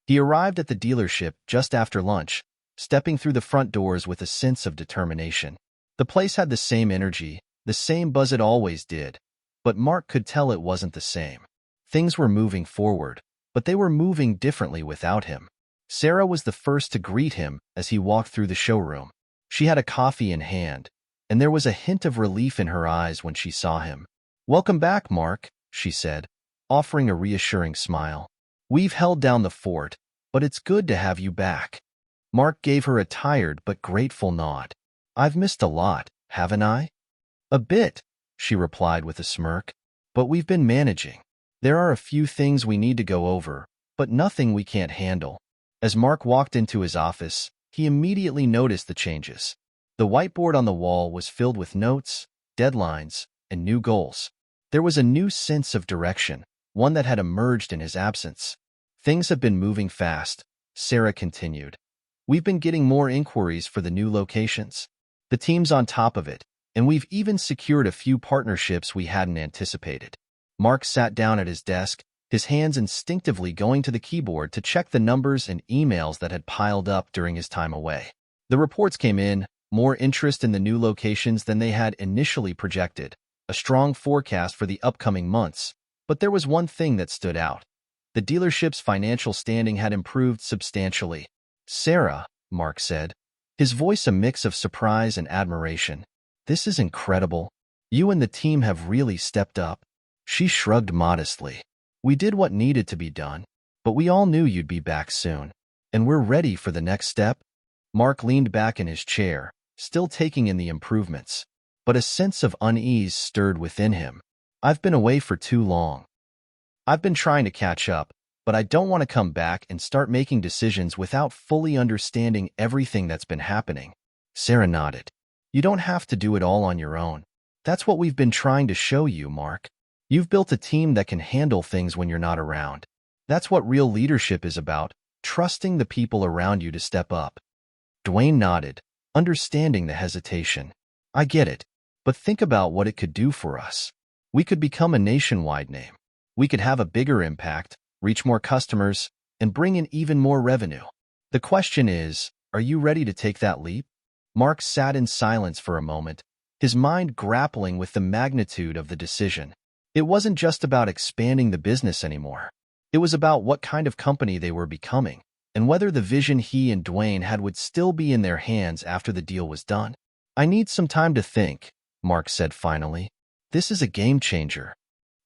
He arrived at the dealership just after lunch, stepping through the front doors with a sense of determination. The place had the same energy, the same buzz it always did, but Mark could tell it wasn't the same. Things were moving forward, but they were moving differently without him. Sarah was the first to greet him as he walked through the showroom. She had a coffee in hand, and there was a hint of relief in her eyes when she saw him. "Welcome back, Mark," she said, offering a reassuring smile. "We've held down the fort, but it's good to have you back." Mark gave her a tired but grateful nod. "I've missed a lot, haven't I?" "A bit," she replied with a smirk, "but we've been managing. There are a few things we need to go over, but nothing we can't handle." As Mark walked into his office, he immediately noticed the changes. The whiteboard on the wall was filled with notes, deadlines, and new goals. There was a new sense of direction, one that had emerged in his absence. "Things have been moving fast," Sarah continued. "We've been getting more inquiries for the new locations. The team's on top of it, and we've even secured a few partnerships we hadn't anticipated." Mark sat down at his desk, his hands instinctively going to the keyboard to check the numbers and emails that had piled up during his time away. The reports came in, more interest in the new locations than they had initially projected, a strong forecast for the upcoming months, but there was one thing that stood out. The dealership's financial standing had improved substantially. "Sarah," Mark said, his voice a mix of surprise and admiration, "this is incredible. You and the team have really stepped up." She shrugged modestly. "We did what needed to be done, but we all knew you'd be back soon, and we're ready for the next step." Mark leaned back in his chair, still taking in the improvements, but a sense of unease stirred within him. "I've been away for too long. I've been trying to catch up, but I don't want to come back and start making decisions without fully understanding everything that's been happening." Sarah nodded. "You don't have to do it all on your own. That's what we've been trying to show you, Mark. You've built a team that can handle things when you're not around. That's what real leadership is about, trusting the people around you to step up." Dwayne nodded, understanding the hesitation. "I get it, but think about what it could do for us. We could become a nationwide name. We could have a bigger impact, reach more customers, and bring in even more revenue. The question is, are you ready to take that leap?" Mark sat in silence for a moment, his mind grappling with the magnitude of the decision. It wasn't just about expanding the business anymore. It was about what kind of company they were becoming, and whether the vision he and Dwayne had would still be in their hands after the deal was done. "I need some time to think," Mark said finally. "This is a game changer."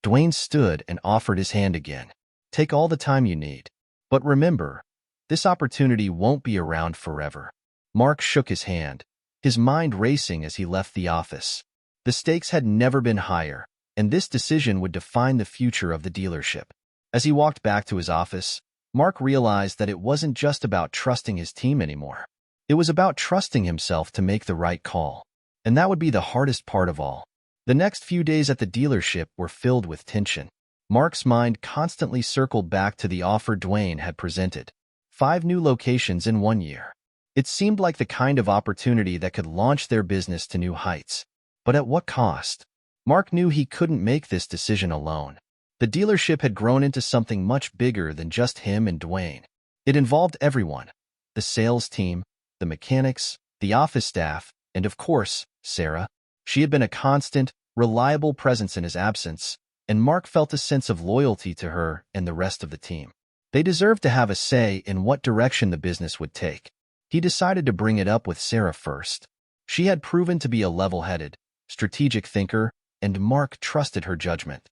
Dwayne stood and offered his hand again. "Take all the time you need. But remember, this opportunity won't be around forever." Mark shook his hand, his mind racing as he left the office. The stakes had never been higher, and this decision would define the future of the dealership. As he walked back to his office, Mark realized that it wasn't just about trusting his team anymore. It was about trusting himself to make the right call. And that would be the hardest part of all. The next few days at the dealership were filled with tension. Mark's mind constantly circled back to the offer Dwayne had presented. 5 new locations in 1 year. It seemed like the kind of opportunity that could launch their business to new heights. But at what cost? Mark knew he couldn't make this decision alone. The dealership had grown into something much bigger than just him and Dwayne. It involved everyone: the sales team, the mechanics, the office staff, and of course, Sarah. She had been a constant, reliable presence in his absence, and Mark felt a sense of loyalty to her and the rest of the team. They deserved to have a say in what direction the business would take. He decided to bring it up with Sarah first. She had proven to be a level-headed, strategic thinker, and Mark trusted her judgment.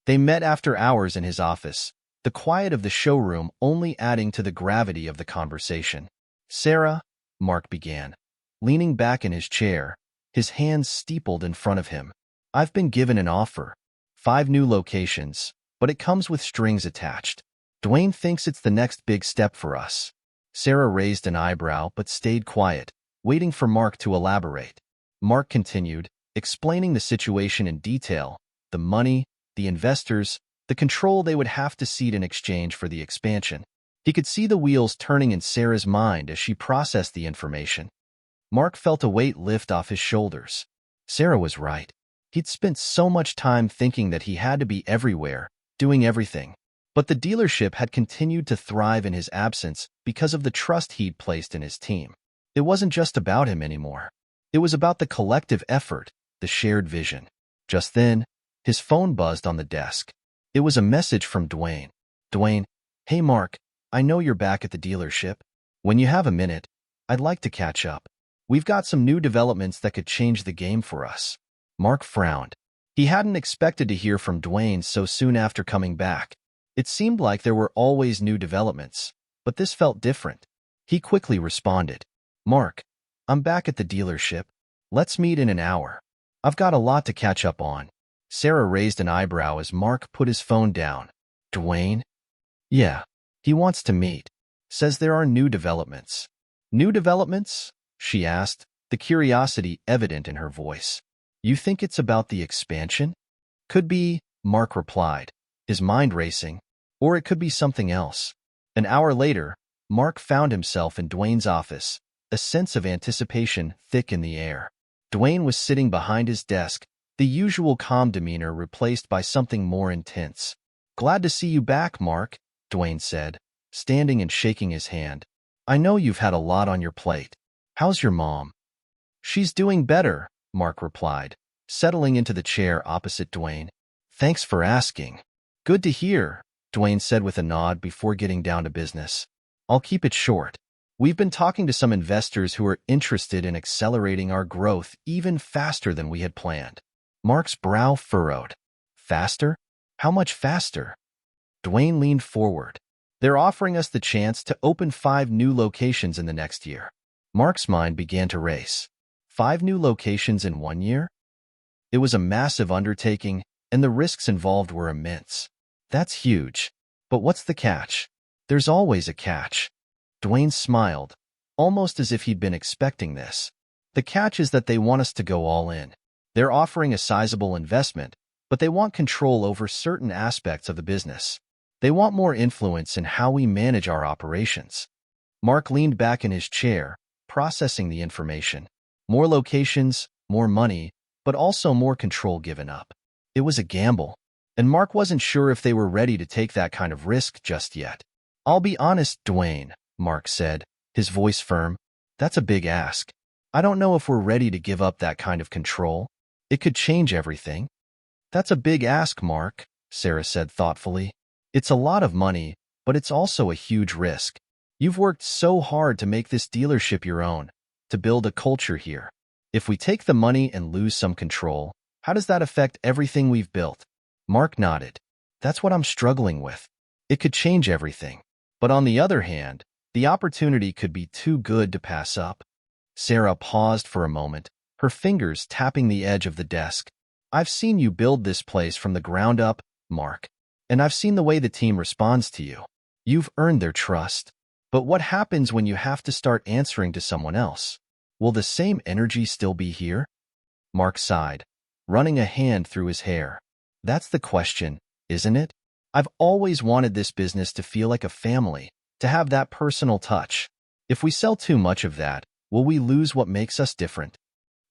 They met after hours in his office, the quiet of the showroom only adding to the gravity of the conversation. "Sarah," Mark began, leaning back in his chair, his hands steepled in front of him. "I've been given an offer. 5 new locations, but it comes with strings attached. Dwayne thinks it's the next big step for us." Sarah raised an eyebrow but stayed quiet, waiting for Mark to elaborate. Mark continued, explaining the situation in detail: the money, the investors, the control they would have to cede in exchange for the expansion. He could see the wheels turning in Sarah's mind as she processed the information. Mark felt a weight lift off his shoulders. Sarah was right. He'd spent so much time thinking that he had to be everywhere, doing everything. But the dealership had continued to thrive in his absence because of the trust he'd placed in his team. It wasn't just about him anymore. It was about the collective effort, the shared vision. Just then, his phone buzzed on the desk. It was a message from Dwayne. "Dwayne, hey Mark, I know you're back at the dealership. When you have a minute, I'd like to catch up. We've got some new developments that could change the game for us." Mark frowned. He hadn't expected to hear from Dwayne so soon after coming back. It seemed like there were always new developments, but this felt different. He quickly responded, "Mark, I'm back at the dealership. Let's meet in an hour. I've got a lot to catch up on." Sarah raised an eyebrow as Mark put his phone down. "Dwayne?" "Yeah, he wants to meet. Says there are new developments." "New developments?" she asked, the curiosity evident in her voice. "You think it's about the expansion?" "Could be," Mark replied, his mind racing. "Or it could be something else." An hour later, Mark found himself in Dwayne's office, a sense of anticipation thick in the air. Dwayne was sitting behind his desk, the usual calm demeanor replaced by something more intense. "Glad to see you back, Mark," Dwayne said, standing and shaking his hand. "I know you've had a lot on your plate. How's your mom?" "She's doing better," Mark replied, settling into the chair opposite Dwayne. "Thanks for asking." "Good to hear," Dwayne said with a nod before getting down to business. "I'll keep it short. We've been talking to some investors who are interested in accelerating our growth even faster than we had planned." Mark's brow furrowed. "Faster? How much faster?" Dwayne leaned forward. "They're offering us the chance to open 5 new locations in the next year." Mark's mind began to race. 5 new locations in 1 year? It was a massive undertaking, and the risks involved were immense. "That's huge. But what's the catch?" "There's always a catch." Dwayne smiled, almost as if he'd been expecting this. "The catch is that they want us to go all in. They're offering a sizable investment, but they want control over certain aspects of the business. They want more influence in how we manage our operations." Mark leaned back in his chair, processing the information. More locations, more money, but also more control given up. It was a gamble, and Mark wasn't sure if they were ready to take that kind of risk just yet. "I'll be honest, Dwayne," Mark said, his voice firm. "That's a big ask. I don't know if we're ready to give up that kind of control. It could change everything." "That's a big ask, Mark," Sarah said thoughtfully. "It's a lot of money, but it's also a huge risk. You've worked so hard to make this dealership your own, to build a culture here. If we take the money and lose some control, how does that affect everything we've built?" Mark nodded. "That's what I'm struggling with. It could change everything. But on the other hand, the opportunity could be too good to pass up." Sarah paused for a moment, her fingers tapping the edge of the desk. "I've seen you build this place from the ground up, Mark, and I've seen the way the team responds to you. You've earned their trust. But what happens when you have to start answering to someone else? Will the same energy still be here? Mark sighed, running a hand through his hair. That's the question, isn't it? I've always wanted this business to feel like a family, to have that personal touch. If we sell too much of that, will we lose what makes us different?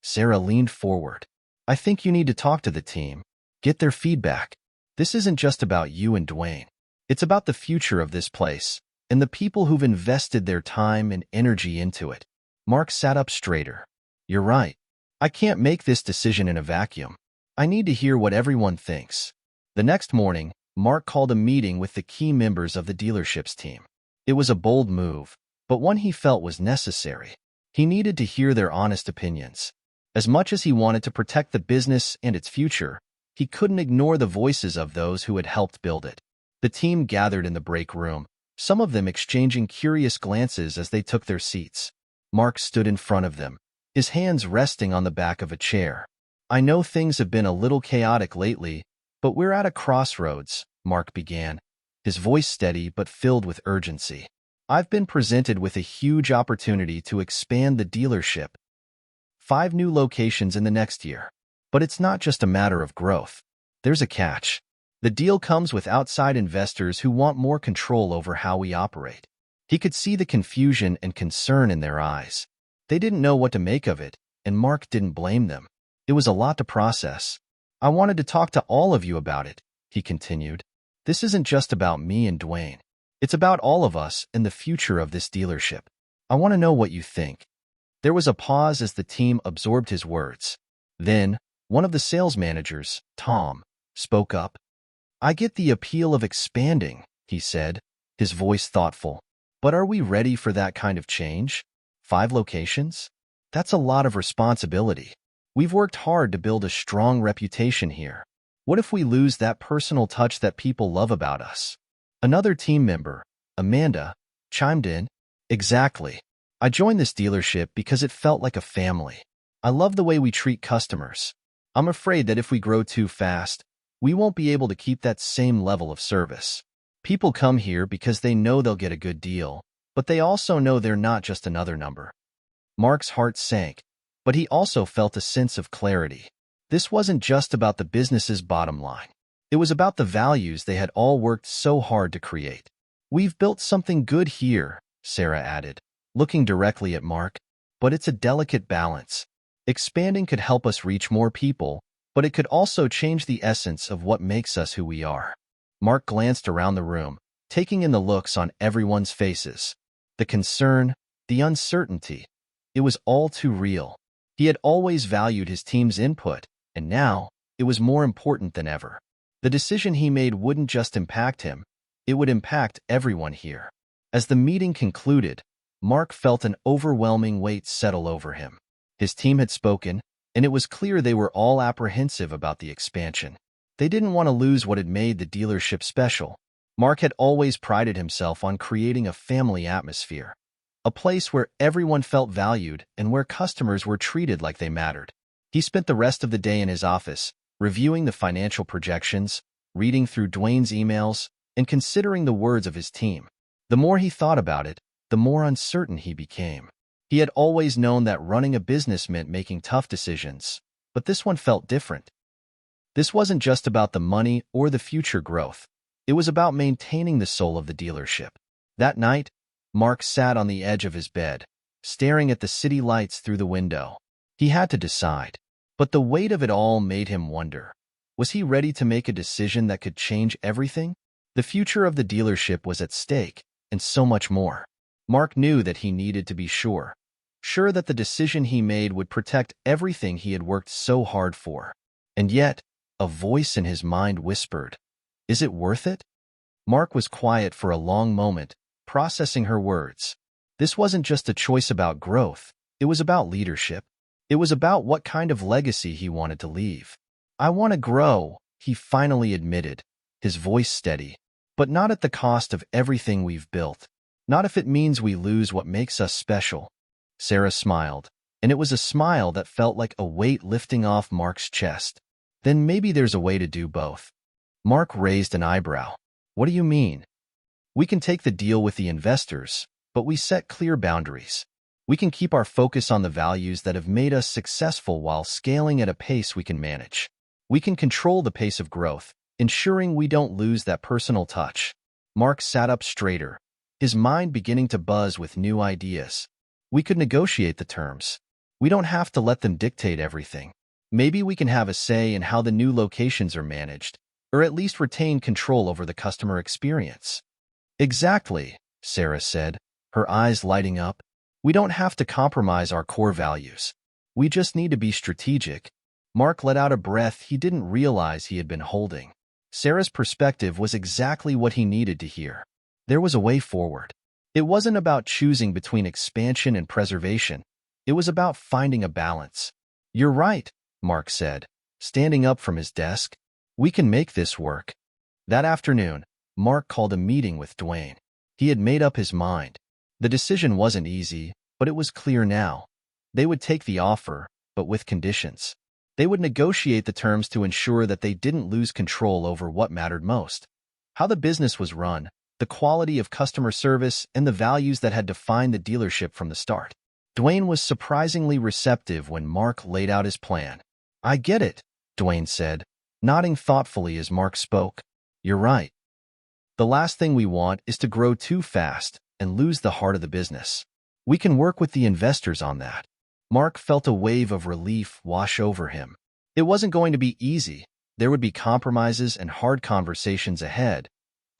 Sarah leaned forward. I think you need to talk to the team, get their feedback. This isn't just about you and Dwayne. It's about the future of this place and the people who've invested their time and energy into it. Mark sat up straighter. You're right. I can't make this decision in a vacuum. I need to hear what everyone thinks. The next morning, Mark called a meeting with the key members of the dealership's team. It was a bold move, but one he felt was necessary. He needed to hear their honest opinions. As much as he wanted to protect the business and its future, he couldn't ignore the voices of those who had helped build it. The team gathered in the break room, some of them exchanging curious glances as they took their seats. Mark stood in front of them, his hands resting on the back of a chair. I know things have been a little chaotic lately, but we're at a crossroads, Mark began, his voice steady but filled with urgency. I've been presented with a huge opportunity to expand the dealership. 5 new locations in the next year. But it's not just a matter of growth. There's a catch. The deal comes with outside investors who want more control over how we operate. He could see the confusion and concern in their eyes. They didn't know what to make of it, and Mark didn't blame them. It was a lot to process. I wanted to talk to all of you about it, he continued. This isn't just about me and Dwayne. It's about all of us and the future of this dealership. I want to know what you think. There was a pause as the team absorbed his words. Then, one of the sales managers, Tom, spoke up. I get the appeal of expanding, he said, his voice thoughtful. But are we ready for that kind of change? 5 locations? That's a lot of responsibility. We've worked hard to build a strong reputation here. What if we lose that personal touch that people love about us? Another team member, Amanda, chimed in. Exactly. I joined this dealership because it felt like a family. I love the way we treat customers. I'm afraid that if we grow too fast, we won't be able to keep that same level of service. People come here because they know they'll get a good deal, but they also know they're not just another number. Mark's heart sank, but he also felt a sense of clarity. This wasn't just about the business's bottom line. It was about the values they had all worked so hard to create. We've built something good here, Sarah added, looking directly at Mark, but it's a delicate balance. Expanding could help us reach more people, but it could also change the essence of what makes us who we are. Mark glanced around the room, taking in the looks on everyone's faces. The concern, the uncertainty, it was all too real. He had always valued his team's input, and now it was more important than ever. The decision he made wouldn't just impact him, it would impact everyone here. As the meeting concluded, Mark felt an overwhelming weight settle over him. His team had spoken, and it was clear they were all apprehensive about the expansion. They didn't want to lose what had made the dealership special. Mark had always prided himself on creating a family atmosphere, a place where everyone felt valued and where customers were treated like they mattered. He spent the rest of the day in his office, reviewing the financial projections, reading through Dwayne's emails, and considering the words of his team. The more he thought about it, the more uncertain he became. He had always known that running a business meant making tough decisions, but this one felt different. This wasn't just about the money or the future growth. It was about maintaining the soul of the dealership. That night, Mark sat on the edge of his bed, staring at the city lights through the window. He had to decide, but the weight of it all made him wonder. Was he ready to make a decision that could change everything? The future of the dealership was at stake, and so much more. Mark knew that he needed to be sure that the decision he made would protect everything he had worked so hard for. And yet, a voice in his mind whispered, "Is it worth it?" Mark was quiet for a long moment, processing her words. This wasn't just a choice about growth, it was about leadership. It was about what kind of legacy he wanted to leave. "I want to grow," he finally admitted, his voice steady, "but not at the cost of everything we've built. Not if it means we lose what makes us special." Sarah smiled, and it was a smile that felt like a weight lifting off Mark's chest. "Then maybe there's a way to do both." Mark raised an eyebrow. "What do you mean?" "We can take the deal with the investors, but we set clear boundaries. We can keep our focus on the values that have made us successful while scaling at a pace we can manage. We can control the pace of growth, ensuring we don't lose that personal touch. Mark sat up straighter, his mind beginning to buzz with new ideas. We could negotiate the terms. We don't have to let them dictate everything. Maybe we can have a say in how the new locations are managed, or at least retain control over the customer experience. Exactly, Sarah said, her eyes lighting up. We don't have to compromise our core values. We just need to be strategic. Mark let out a breath he didn't realize he had been holding. Sarah's perspective was exactly what he needed to hear. There was a way forward. It wasn't about choosing between expansion and preservation. It was about finding a balance. You're right, Mark said, standing up from his desk. We can make this work. That afternoon, Mark called a meeting with Dwayne. He had made up his mind. The decision wasn't easy, but it was clear now. They would take the offer, but with conditions. They would negotiate the terms to ensure that they didn't lose control over what mattered most: how the business was run, the quality of customer service, and the values that had defined the dealership from the start. Dwayne was surprisingly receptive when Mark laid out his plan. I get it, Dwayne said, nodding thoughtfully as Mark spoke. You're right. The last thing we want is to grow too fast and lose the heart of the business. We can work with the investors on that. Mark felt a wave of relief wash over him. It wasn't going to be easy. There would be compromises and hard conversations ahead,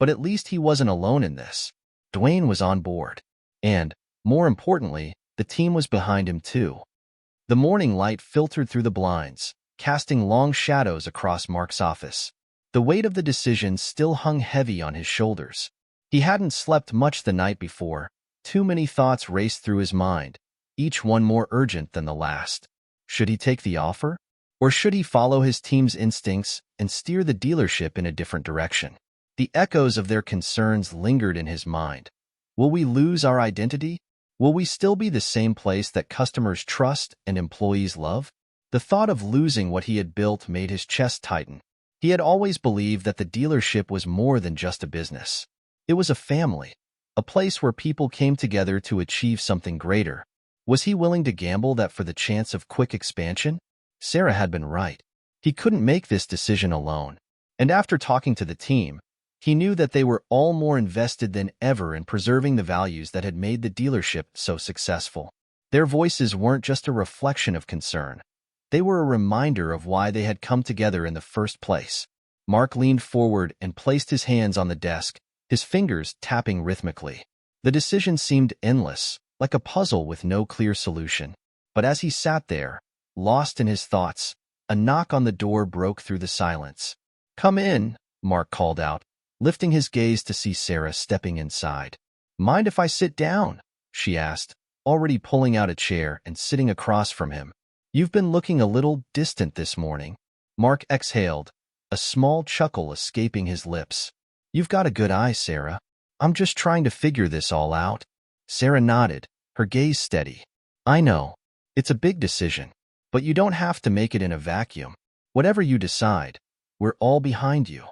but at least he wasn't alone in this. Dwayne was on board. And, more importantly, the team was behind him too. The morning light filtered through the blinds, casting long shadows across Mark's office. The weight of the decision still hung heavy on his shoulders. He hadn't slept much the night before. Too many thoughts raced through his mind, each one more urgent than the last. Should he take the offer? Or should he follow his team's instincts and steer the dealership in a different direction? The echoes of their concerns lingered in his mind. Will we lose our identity? Will we still be the same place that customers trust and employees love? The thought of losing what he had built made his chest tighten. He had always believed that the dealership was more than just a business. It was a family, a place where people came together to achieve something greater. Was he willing to gamble that for the chance of quick expansion? Sarah had been right. He couldn't make this decision alone. And after talking to the team, he knew that they were all more invested than ever in preserving the values that had made the dealership so successful. Their voices weren't just a reflection of concern. They were a reminder of why they had come together in the first place. Mark leaned forward and placed his hands on the desk, his fingers tapping rhythmically. The decision seemed endless, like a puzzle with no clear solution. But as he sat there, lost in his thoughts, a knock on the door broke through the silence. Come in, Mark called out, lifting his gaze to see Sarah stepping inside. Mind if I sit down? She asked, already pulling out a chair and sitting across from him. You've been looking a little distant this morning. Mark exhaled, a small chuckle escaping his lips. You've got a good eye, Sarah. I'm just trying to figure this all out. Sarah nodded, her gaze steady. I know. It's a big decision. But you don't have to make it in a vacuum. Whatever you decide, we're all behind you.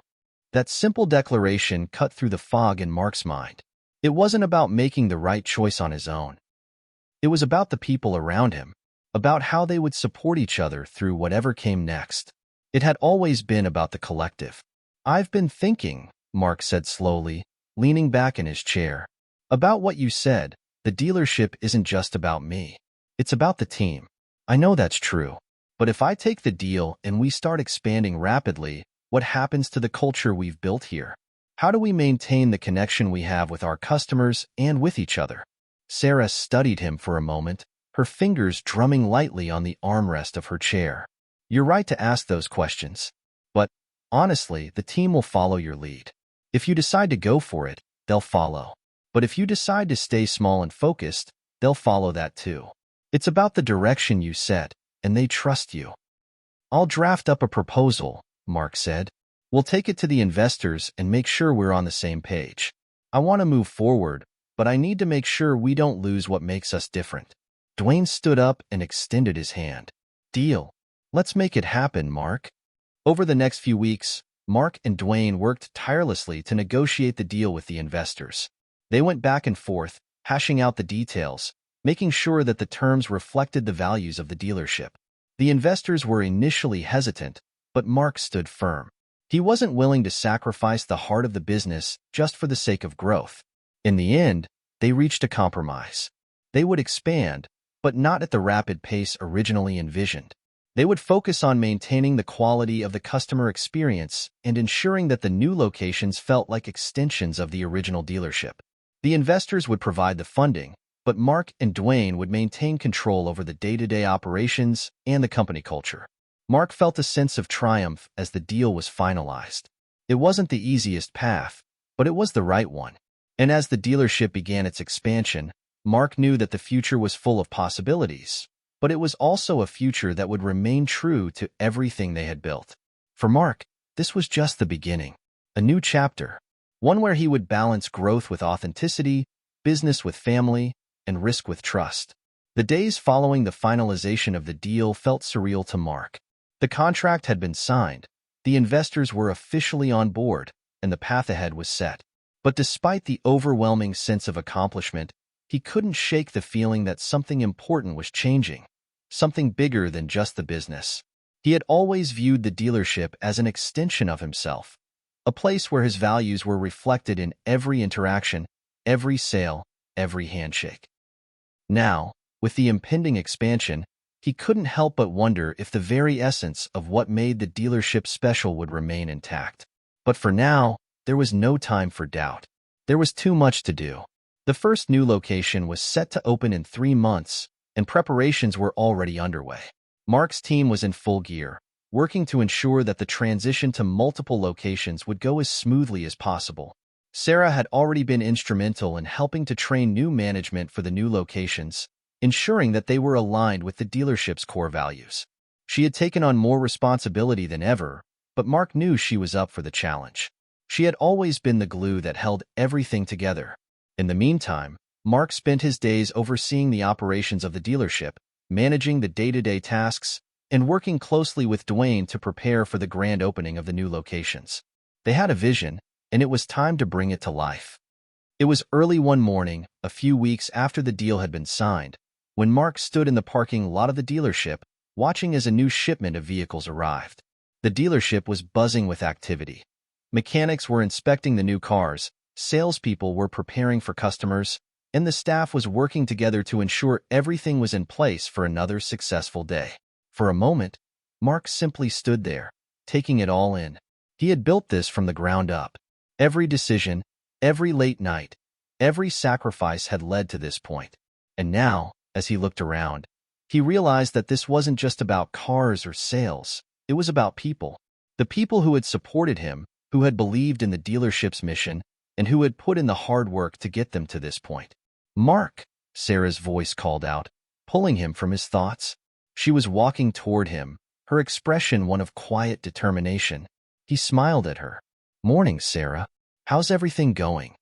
That simple declaration cut through the fog in Mark's mind. It wasn't about making the right choice on his own. It was about the people around him, about how they would support each other through whatever came next. It had always been about the collective. I've been thinking, Mark said slowly, leaning back in his chair. About what you said, the dealership isn't just about me. It's about the team. I know that's true. But if I take the deal and we start expanding rapidly, what happens to the culture we've built here? How do we maintain the connection we have with our customers and with each other? Sarah studied him for a moment, her fingers drumming lightly on the armrest of her chair. You're right to ask those questions. But, honestly, the team will follow your lead. If you decide to go for it, they'll follow. But if you decide to stay small and focused, they'll follow that too. It's about the direction you set, and they trust you. I'll draft up a proposal, Mark said. We'll take it to the investors and make sure we're on the same page. I want to move forward, but I need to make sure we don't lose what makes us different. Dwayne stood up and extended his hand. Deal. Let's make it happen, Mark. Over the next few weeks, Mark and Dwayne worked tirelessly to negotiate the deal with the investors. They went back and forth, hashing out the details, making sure that the terms reflected the values of the dealership. The investors were initially hesitant, but Mark stood firm. He wasn't willing to sacrifice the heart of the business just for the sake of growth. In the end, they reached a compromise. They would expand, but not at the rapid pace originally envisioned. They would focus on maintaining the quality of the customer experience and ensuring that the new locations felt like extensions of the original dealership. The investors would provide the funding, but Mark and Dwayne would maintain control over the day-to-day operations and the company culture. Mark felt a sense of triumph as the deal was finalized. It wasn't the easiest path, but it was the right one. And as the dealership began its expansion, Mark knew that the future was full of possibilities, but it was also a future that would remain true to everything they had built. For Mark, this was just the beginning. A new chapter, one where he would balance growth with authenticity, business with family, and risk with trust. The days following the finalization of the deal felt surreal to Mark. The contract had been signed, the investors were officially on board, and the path ahead was set. But despite the overwhelming sense of accomplishment, he couldn't shake the feeling that something important was changing, something bigger than just the business. He had always viewed the dealership as an extension of himself, a place where his values were reflected in every interaction, every sale, every handshake. Now, with the impending expansion, he couldn't help but wonder if the very essence of what made the dealership special would remain intact. But for now, there was no time for doubt. There was too much to do. The first new location was set to open in 3 months, and preparations were already underway. Mark's team was in full gear, working to ensure that the transition to multiple locations would go as smoothly as possible. Sarah had already been instrumental in helping to train new management for the new locations, ensuring that they were aligned with the dealership's core values. She had taken on more responsibility than ever, but Mark knew she was up for the challenge. She had always been the glue that held everything together. In the meantime, Mark spent his days overseeing the operations of the dealership, managing the day-to-day tasks, and working closely with Dwayne to prepare for the grand opening of the new locations. They had a vision, and it was time to bring it to life. It was early one morning, a few weeks after the deal had been signed, when Mark stood in the parking lot of the dealership, watching as a new shipment of vehicles arrived. The dealership was buzzing with activity. Mechanics were inspecting the new cars, salespeople were preparing for customers, and the staff was working together to ensure everything was in place for another successful day. For a moment, Mark simply stood there, taking it all in. He had built this from the ground up. Every decision, every late night, every sacrifice had led to this point. And now, as he looked around, he realized that this wasn't just about cars or sales. It was about people. The people who had supported him, who had believed in the dealership's mission, and who had put in the hard work to get them to this point. "Mark," Sarah's voice called out, pulling him from his thoughts. She was walking toward him, her expression one of quiet determination. He smiled at her. "Morning, Sarah. How's everything going?"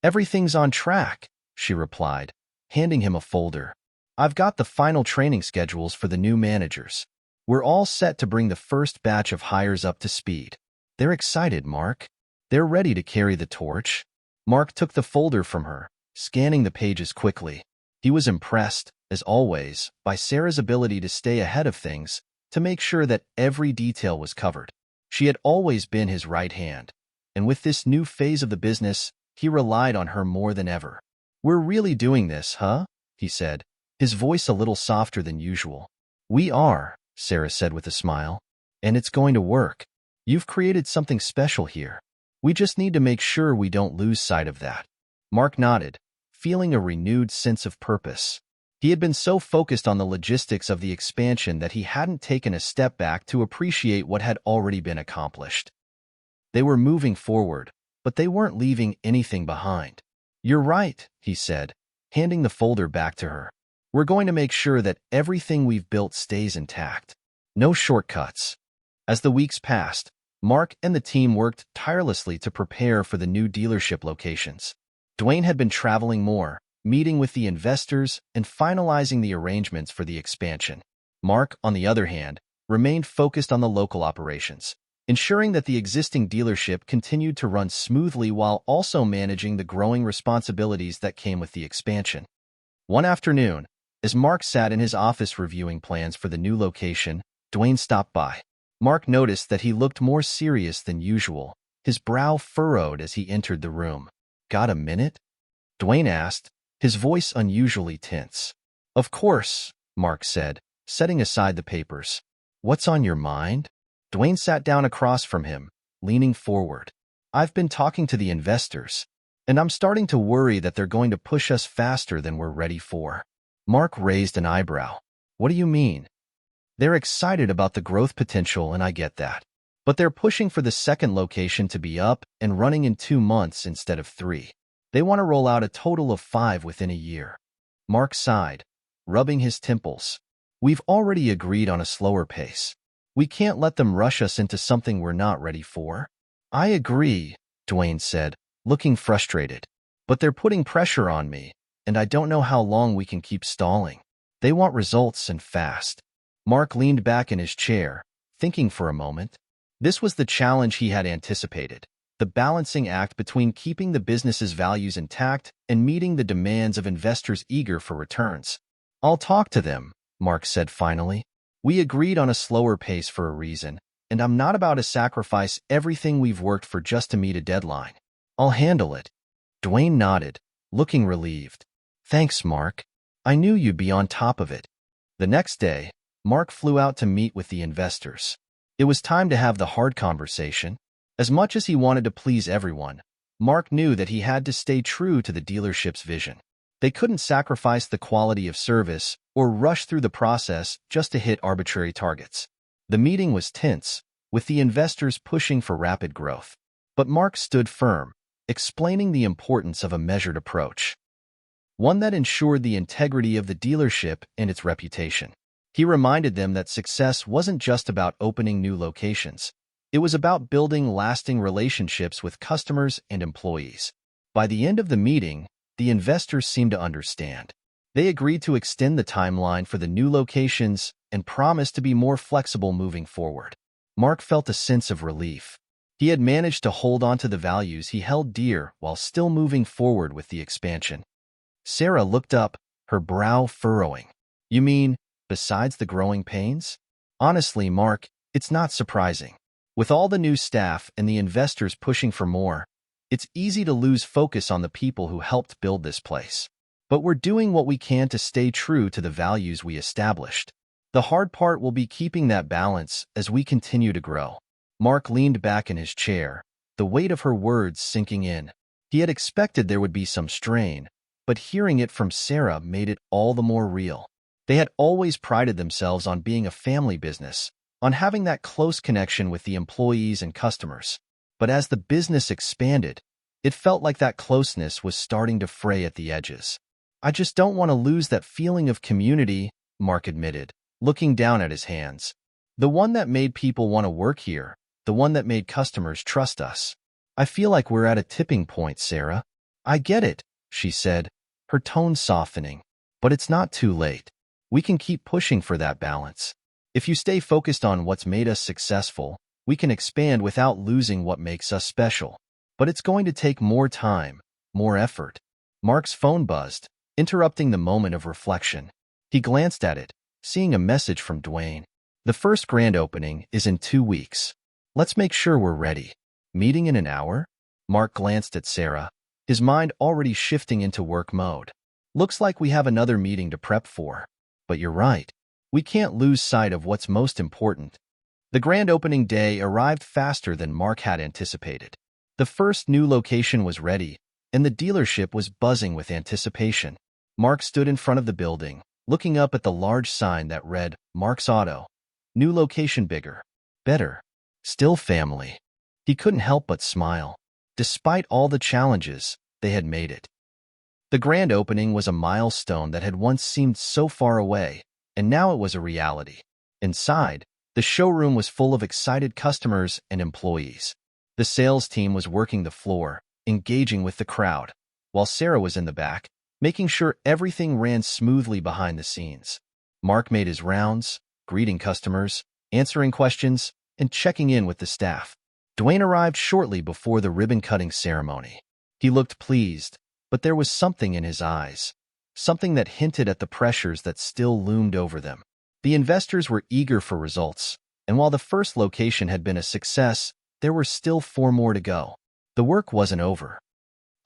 "Everything's on track," she replied, handing him a folder. "I've got the final training schedules for the new managers. We're all set to bring the first batch of hires up to speed." "They're excited, Mark. They're ready to carry the torch." Mark took the folder from her, scanning the pages quickly. He was impressed, as always, by Sarah's ability to stay ahead of things, to make sure that every detail was covered. She had always been his right hand, and with this new phase of the business, he relied on her more than ever. "We're really doing this, huh?" he said, his voice a little softer than usual. "We are," Sarah said with a smile, "and it's going to work. You've created something special here. We just need to make sure we don't lose sight of that." Mark nodded, feeling a renewed sense of purpose. He had been so focused on the logistics of the expansion that he hadn't taken a step back to appreciate what had already been accomplished. They were moving forward, but they weren't leaving anything behind. "You're right," he said, handing the folder back to her. "We're going to make sure that everything we've built stays intact. No shortcuts." As the weeks passed, Mark and the team worked tirelessly to prepare for the new dealership locations. Dwayne had been traveling more, meeting with the investors and finalizing the arrangements for the expansion. Mark, on the other hand, remained focused on the local operations, ensuring that the existing dealership continued to run smoothly while also managing the growing responsibilities that came with the expansion. One afternoon, as Mark sat in his office reviewing plans for the new location, Dwayne stopped by. Mark noticed that he looked more serious than usual, his brow furrowed as he entered the room. "Got a minute?" Dwayne asked, his voice unusually tense. "Of course," Mark said, setting aside the papers. "What's on your mind?" Dwayne sat down across from him, leaning forward. "I've been talking to the investors, and I'm starting to worry that they're going to push us faster than we're ready for." Mark raised an eyebrow. "What do you mean?" "They're excited about the growth potential, and I get that. But they're pushing for the second location to be up and running in 2 months instead of 3. They want to roll out a total of 5 within a year." Mark sighed, rubbing his temples. "We've already agreed on a slower pace. We can't let them rush us into something we're not ready for." "I agree," Dwayne said, looking frustrated. "But they're putting pressure on me, and I don't know how long we can keep stalling. They want results and fast." Mark leaned back in his chair, thinking for a moment. This was the challenge he had anticipated, the balancing act between keeping the business's values intact and meeting the demands of investors eager for returns. "I'll talk to them," Mark said finally. "We agreed on a slower pace for a reason, and I'm not about to sacrifice everything we've worked for just to meet a deadline. I'll handle it." Dwayne nodded, looking relieved. "Thanks, Mark. I knew you'd be on top of it." The next day, Mark flew out to meet with the investors. It was time to have the hard conversation. As much as he wanted to please everyone, Mark knew that he had to stay true to the dealership's vision. They couldn't sacrifice the quality of service or rush through the process just to hit arbitrary targets. The meeting was tense, with the investors pushing for rapid growth. But Mark stood firm, explaining the importance of a measured approach, one that ensured the integrity of the dealership and its reputation. He reminded them that success wasn't just about opening new locations. It was about building lasting relationships with customers and employees. By the end of the meeting, the investors seemed to understand. They agreed to extend the timeline for the new locations and promised to be more flexible moving forward. Mark felt a sense of relief. He had managed to hold on to the values he held dear while still moving forward with the expansion. Sarah looked up, her brow furrowing. "You mean, besides the growing pains?" "Honestly, Mark, it's not surprising. With all the new staff and the investors pushing for more, it's easy to lose focus on the people who helped build this place. But we're doing what we can to stay true to the values we established. The hard part will be keeping that balance as we continue to grow." Mark leaned back in his chair, the weight of her words sinking in. He had expected there would be some strain, but hearing it from Sarah made it all the more real. They had always prided themselves on being a family business, on having that close connection with the employees and customers. But as the business expanded, it felt like that closeness was starting to fray at the edges. "I just don't want to lose that feeling of community," Mark admitted, looking down at his hands. "The one that made people want to work here, the one that made customers trust us. I feel like we're at a tipping point, Sarah." "I get it," she said, her tone softening. "But it's not too late. We can keep pushing for that balance. If you stay focused on what's made us successful, we can expand without losing what makes us special. But it's going to take more time, more effort." Mark's phone buzzed, interrupting the moment of reflection. He glanced at it, seeing a message from Dwayne. "The first grand opening is in 2 weeks. Let's make sure we're ready." "Meeting in an hour?" Mark glanced at Sarah, his mind already shifting into work mode. "Looks like we have another meeting to prep for. But you're right. We can't lose sight of what's most important." The grand opening day arrived faster than Mark had anticipated. The first new location was ready, and the dealership was buzzing with anticipation. Mark stood in front of the building, looking up at the large sign that read, "Mark's Auto. New location bigger, better, still family." He couldn't help but smile. Despite all the challenges, they had made it. The grand opening was a milestone that had once seemed so far away, and now it was a reality. Inside, the showroom was full of excited customers and employees. The sales team was working the floor, engaging with the crowd, while Sarah was in the back, making sure everything ran smoothly behind the scenes. Mark made his rounds, greeting customers, answering questions, and checking in with the staff. Dwayne arrived shortly before the ribbon-cutting ceremony. He looked pleased, but there was something in his eyes, something that hinted at the pressures that still loomed over them. The investors were eager for results, and while the first location had been a success, there were still 4 more to go. The work wasn't over.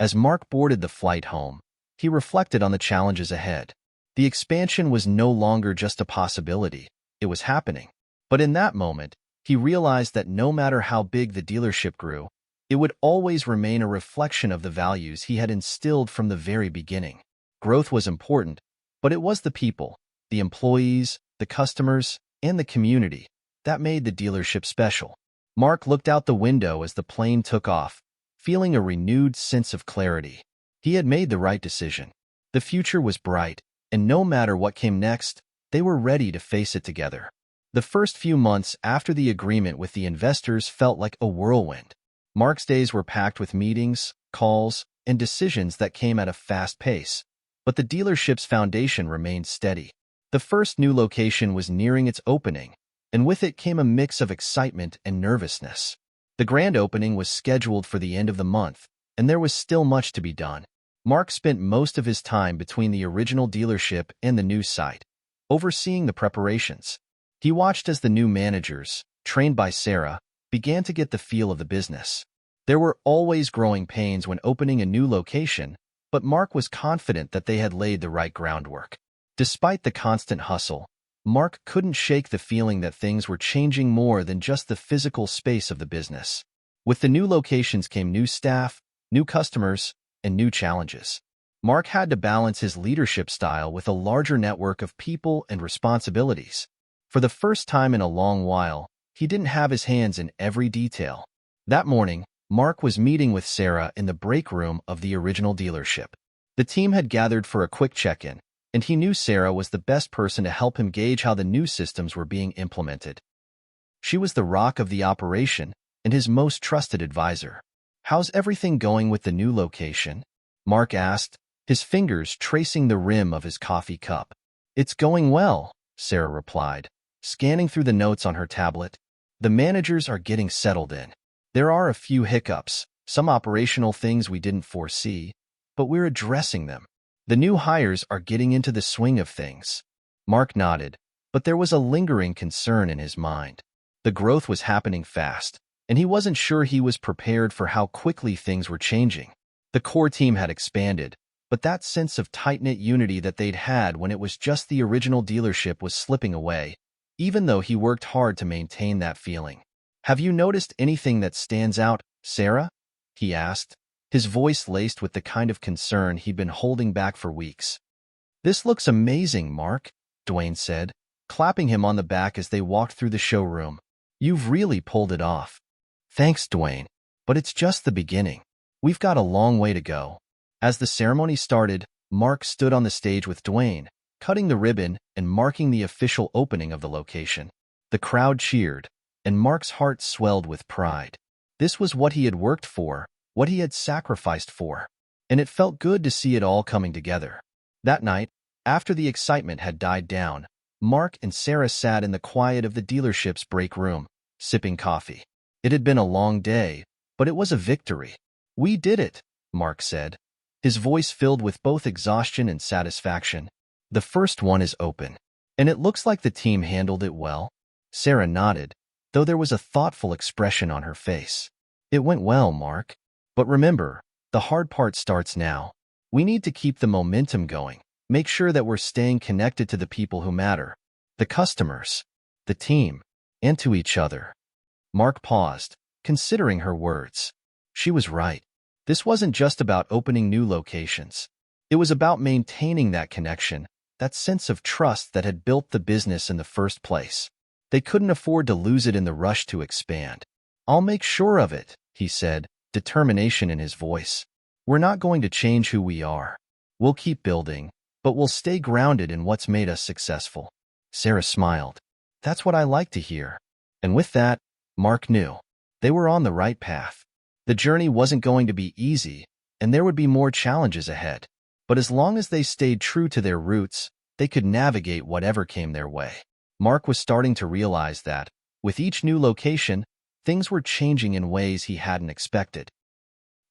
As Mark boarded the flight home, he reflected on the challenges ahead. The expansion was no longer just a possibility, it was happening. But in that moment, he realized that no matter how big the dealership grew, it would always remain a reflection of the values he had instilled from the very beginning. Growth was important, but it was the people, the employees, the customers, and the community that made the dealership special. Mark looked out the window as the plane took off, feeling a renewed sense of clarity. He had made the right decision. The future was bright, and no matter what came next, they were ready to face it together. The first few months after the agreement with the investors felt like a whirlwind. Mark's days were packed with meetings, calls, and decisions that came at a fast pace, but the dealership's foundation remained steady. The first new location was nearing its opening, and with it came a mix of excitement and nervousness. The grand opening was scheduled for the end of the month, and there was still much to be done. Mark spent most of his time between the original dealership and the new site, overseeing the preparations. He watched as the new managers, trained by Sarah, began to get the feel of the business. There were always growing pains when opening a new location, but Mark was confident that they had laid the right groundwork. Despite the constant hustle, Mark couldn't shake the feeling that things were changing more than just the physical space of the business. With the new locations came new staff, new customers, and new challenges. Mark had to balance his leadership style with a larger network of people and responsibilities. For the first time in a long while, he didn't have his hands in every detail. That morning, Mark was meeting with Sarah in the break room of the original dealership. The team had gathered for a quick check-in, and he knew Sarah was the best person to help him gauge how the new systems were being implemented. She was the rock of the operation and his most trusted advisor. "How's everything going with the new location?" Mark asked, his fingers tracing the rim of his coffee cup. "It's going well," Sarah replied, scanning through the notes on her tablet. "The managers are getting settled in. There are a few hiccups, some operational things we didn't foresee, but we're addressing them. The new hires are getting into the swing of things." Mark nodded, but there was a lingering concern in his mind. The growth was happening fast, and he wasn't sure he was prepared for how quickly things were changing. The core team had expanded, but that sense of tight-knit unity that they'd had when it was just the original dealership was slipping away, even though he worked hard to maintain that feeling. "Have you noticed anything that stands out, Sarah?" he asked, his voice laced with the kind of concern he'd been holding back for weeks. "This looks amazing, Mark," Dwayne said, clapping him on the back as they walked through the showroom. "You've really pulled it off." "Thanks, Dwayne, but it's just the beginning. We've got a long way to go." As the ceremony started, Mark stood on the stage with Dwayne, cutting the ribbon and marking the official opening of the location. The crowd cheered, and Mark's heart swelled with pride. This was what he had worked for, what he had sacrificed for, and it felt good to see it all coming together. That night, after the excitement had died down, Mark and Sarah sat in the quiet of the dealership's break room, sipping coffee. It had been a long day, but it was a victory. "We did it," Mark said, his voice filled with both exhaustion and satisfaction. "The first one is open, and it looks like the team handled it well." Sarah nodded, though there was a thoughtful expression on her face. "It went well, Mark. But remember, the hard part starts now. We need to keep the momentum going, make sure that we're staying connected to the people who matter, the customers, the team, and to each other." Mark paused, considering her words. She was right. This wasn't just about opening new locations. It was about maintaining that connection, that sense of trust that had built the business in the first place. They couldn't afford to lose it in the rush to expand. "I'll make sure of it," he said, determination in his voice. "We're not going to change who we are. We'll keep building, but we'll stay grounded in what's made us successful." Sarah smiled. "That's what I like to hear." And with that, Mark knew they were on the right path. The journey wasn't going to be easy, and there would be more challenges ahead. But as long as they stayed true to their roots, they could navigate whatever came their way. Mark was starting to realize that, With each new location, things were changing in ways he hadn't expected.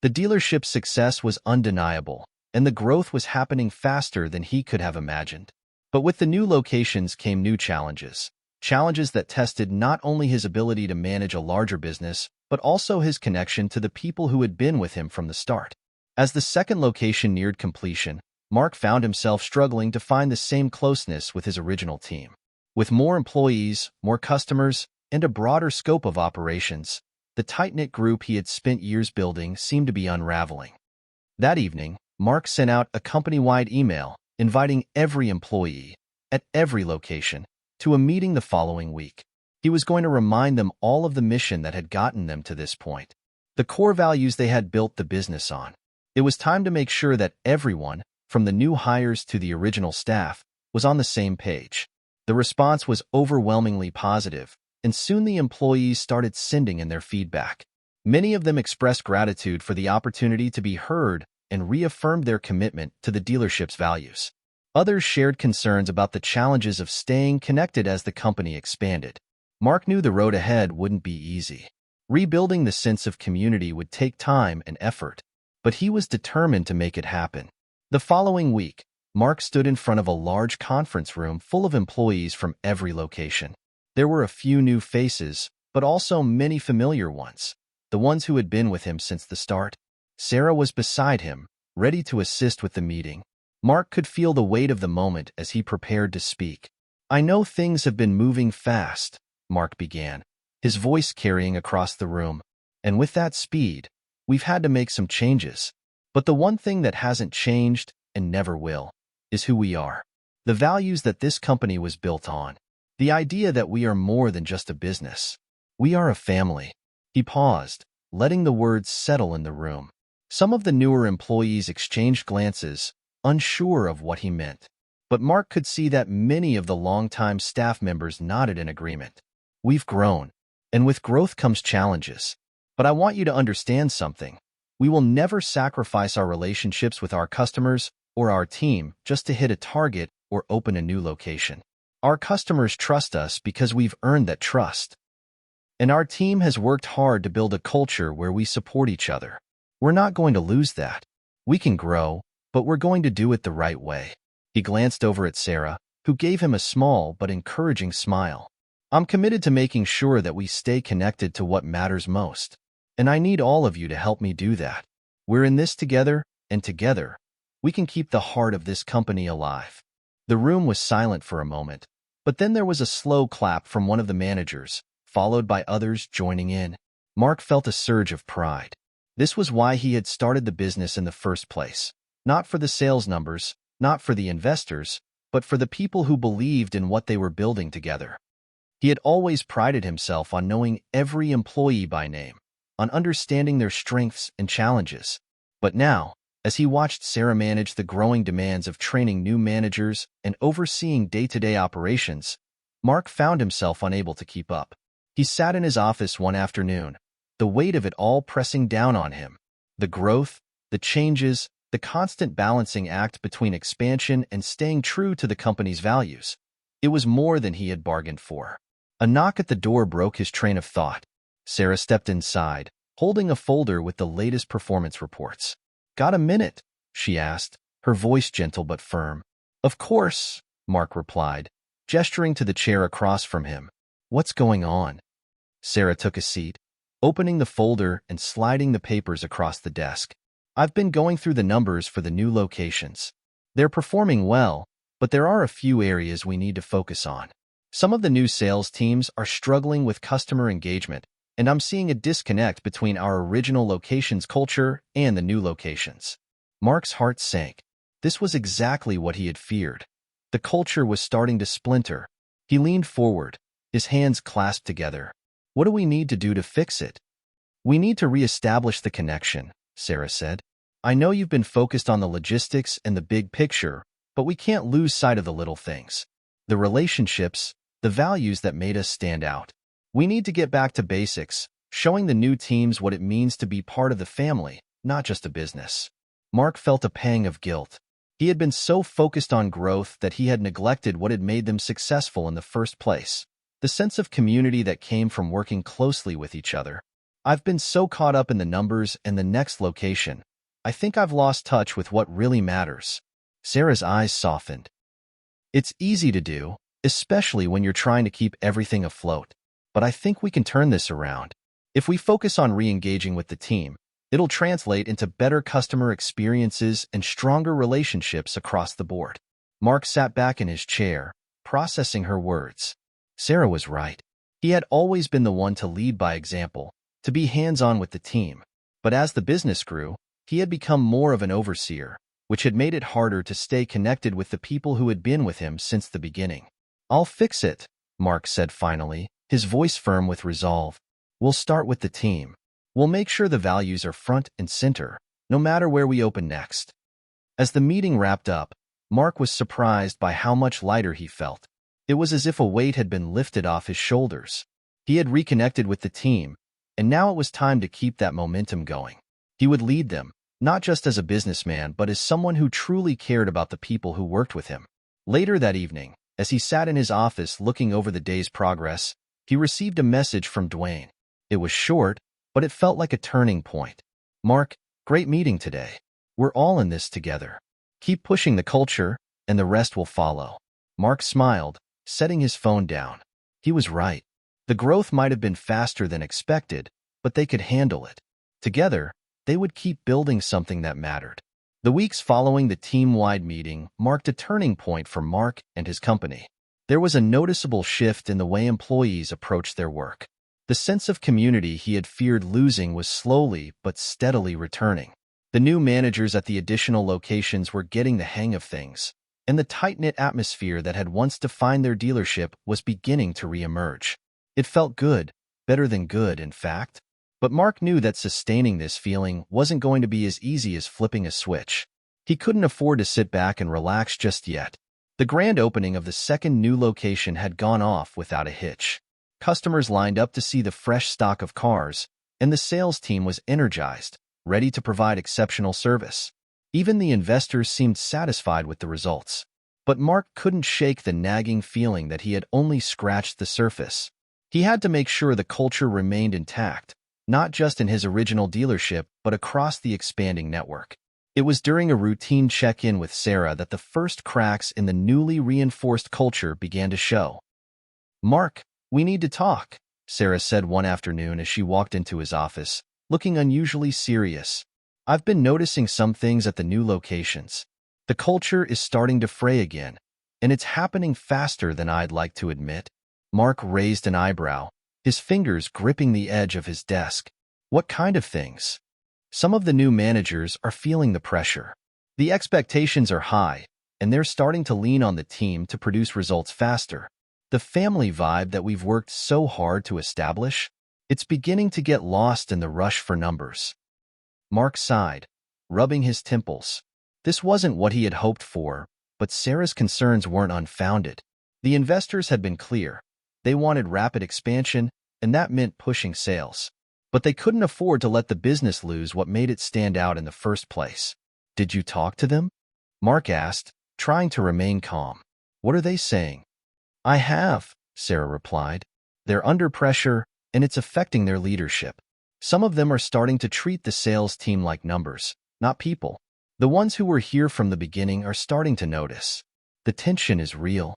The dealership's success was undeniable, and the growth was happening faster than he could have imagined. But with the new locations came new challenges. Challenges that tested not only his ability to manage a larger business, but also his connection to the people who had been with him from the start. As the second location neared completion, Mark found himself struggling to find the same closeness with his original team. With more employees, more customers, and a broader scope of operations, the tight-knit group he had spent years building seemed to be unraveling. That evening, Mark sent out a company-wide email inviting every employee, at every location, to a meeting the following week. He was going to remind them all of the mission that had gotten them to this point, the core values they had built the business on. It was time to make sure that everyone, from the new hires to the original staff, was on the same page. The response was overwhelmingly positive, and soon the employees started sending in their feedback. Many of them expressed gratitude for the opportunity to be heard and reaffirmed their commitment to the dealership's values. Others shared concerns about the challenges of staying connected as the company expanded. Mark knew the road ahead wouldn't be easy. Rebuilding the sense of community would take time and effort, but he was determined to make it happen. The following week, Mark stood in front of a large conference room full of employees from every location. There were a few new faces, but also many familiar ones, the ones who had been with him since the start. Sarah was beside him, ready to assist with the meeting. Mark could feel the weight of the moment as he prepared to speak. "I know things have been moving fast," Mark began, his voice carrying across the room. "And with that speed, we've had to make some changes. But the one thing that hasn't changed, and never will, is who we are. The values that this company was built on. The idea that we are more than just a business. We are a family." He paused, letting the words settle in the room. Some of the newer employees exchanged glances, unsure of what he meant. But Mark could see that many of the longtime staff members nodded in agreement. "We've grown, and with growth comes challenges. But I want you to understand something. We will never sacrifice our relationships with our customers or our team just to hit a target or open a new location. Our customers trust us because we've earned that trust. And our team has worked hard to build a culture where we support each other. We're not going to lose that. We can grow, but we're going to do it the right way." He glanced over at Sarah, who gave him a small but encouraging smile. "I'm committed to making sure that we stay connected to what matters most. And I need all of you to help me do that. We're in this together, and together, we can keep the heart of this company alive." The room was silent for a moment, but then there was a slow clap from one of the managers, followed by others joining in. Mark felt a surge of pride. This was why he had started the business in the first place. Not for the sales numbers, not for the investors, but for the people who believed in what they were building together. He had always prided himself on knowing every employee by name, on understanding their strengths and challenges. But now, as he watched Sarah manage the growing demands of training new managers and overseeing day-to-day operations, Mark found himself unable to keep up. He sat in his office one afternoon, the weight of it all pressing down on him. The growth, the changes, the constant balancing act between expansion and staying true to the company's values. It was more than he had bargained for. A knock at the door broke his train of thought. Sarah stepped inside, holding a folder with the latest performance reports. "Got a minute?" she asked, her voice gentle but firm. "Of course," Mark replied, gesturing to the chair across from him. "What's going on?" Sarah took a seat, opening the folder and sliding the papers across the desk. "I've been going through the numbers for the new locations. They're performing well, but there are a few areas we need to focus on. Some of the new sales teams are struggling with customer engagement, and I'm seeing a disconnect between our original location's culture and the new locations." Mark's heart sank. This was exactly what he had feared. The culture was starting to splinter. He leaned forward, his hands clasped together. "What do we need to do to fix it?" "We need to reestablish the connection," Sarah said. "I know you've been focused on the logistics and the big picture, but we can't lose sight of the little things. The relationships, the values that made us stand out. We need to get back to basics, showing the new teams what it means to be part of the family, not just a business." Mark felt a pang of guilt. He had been so focused on growth that he had neglected what had made them successful in the first place, the sense of community that came from working closely with each other. I've been so caught up in the numbers and the next location. I think I've lost touch with what really matters. Sarah's eyes softened. It's easy to do, especially when you're trying to keep everything afloat. But I think we can turn this around. If we focus on re-engaging with the team, it'll translate into better customer experiences and stronger relationships across the board. Mark sat back in his chair, processing her words. Sarah was right. He had always been the one to lead by example, to be hands-on with the team. But as the business grew, he had become more of an overseer, which had made it harder to stay connected with the people who had been with him since the beginning. "I'll fix it," Mark said finally, his voice firm with resolve. "We'll start with the team. We'll make sure the values are front and center, no matter where we open next." As the meeting wrapped up, Mark was surprised by how much lighter he felt. It was as if a weight had been lifted off his shoulders. He had reconnected with the team, and now it was time to keep that momentum going. He would lead them, not just as a businessman, but as someone who truly cared about the people who worked with him. Later that evening, as he sat in his office looking over the day's progress, he received a message from Dwayne. It was short, but it felt like a turning point. "Mark, great meeting today. We're all in this together. Keep pushing the culture, and the rest will follow." Mark smiled, setting his phone down. He was right. The growth might have been faster than expected, but they could handle it. Together, they would keep building something that mattered. The weeks following the team-wide meeting marked a turning point for Mark and his company. There was a noticeable shift in the way employees approached their work. The sense of community he had feared losing was slowly but steadily returning. The new managers at the additional locations were getting the hang of things, and the tight-knit atmosphere that had once defined their dealership was beginning to re-emerge. It felt good, better than good, in fact. But Mark knew that sustaining this feeling wasn't going to be as easy as flipping a switch. He couldn't afford to sit back and relax just yet. The grand opening of the second new location had gone off without a hitch. Customers lined up to see the fresh stock of cars, and the sales team was energized, ready to provide exceptional service. Even the investors seemed satisfied with the results. But Mark couldn't shake the nagging feeling that he had only scratched the surface. He had to make sure the culture remained intact, not just in his original dealership, but across the expanding network. It was during a routine check-in with Sarah that the first cracks in the newly reinforced culture began to show. "Mark, we need to talk," Sarah said one afternoon as she walked into his office, looking unusually serious. "I've been noticing some things at the new locations. The culture is starting to fray again, and it's happening faster than I'd like to admit." Mark raised an eyebrow, his fingers gripping the edge of his desk. "What kind of things?" "Some of the new managers are feeling the pressure. The expectations are high, and they're starting to lean on the team to produce results faster. The family vibe that we've worked so hard to establish, it's beginning to get lost in the rush for numbers." Mark sighed, rubbing his temples. This wasn't what he had hoped for, but Sarah's concerns weren't unfounded. The investors had been clear. They wanted rapid expansion, and that meant pushing sales. But they couldn't afford to let the business lose what made it stand out in the first place. "Did you talk to them?" Mark asked, trying to remain calm. "What are they saying?" "I have," Sarah replied. "They're under pressure, and it's affecting their leadership. Some of them are starting to treat the sales team like numbers, not people. The ones who were here from the beginning are starting to notice. The tension is real."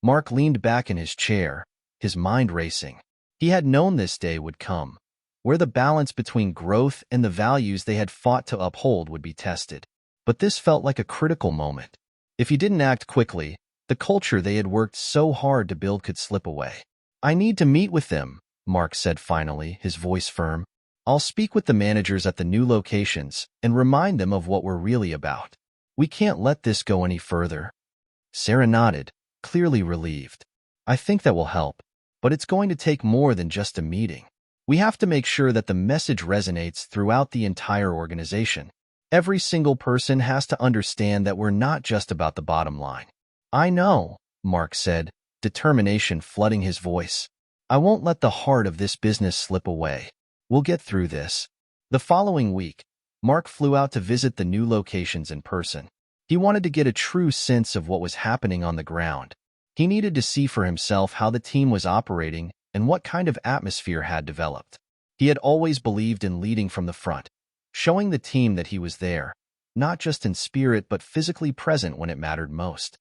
Mark leaned back in his chair, his mind racing. He had known this day would come, where the balance between growth and the values they had fought to uphold would be tested. But this felt like a critical moment. If he didn't act quickly, the culture they had worked so hard to build could slip away. "I need to meet with them," Mark said finally, his voice firm. "I'll speak with the managers at the new locations and remind them of what we're really about. We can't let this go any further." Sarah nodded, clearly relieved. "I think that will help. But it's going to take more than just a meeting. We have to make sure that the message resonates throughout the entire organization. Every single person has to understand that we're not just about the bottom line." "I know," Mark said, determination flooding his voice. "I won't let the heart of this business slip away. We'll get through this." The following week, Mark flew out to visit the new locations in person. He wanted to get a true sense of what was happening on the ground. He needed to see for himself how the team was operating and what kind of atmosphere had developed. He had always believed in leading from the front, showing the team that he was there, not just in spirit but physically present when it mattered most.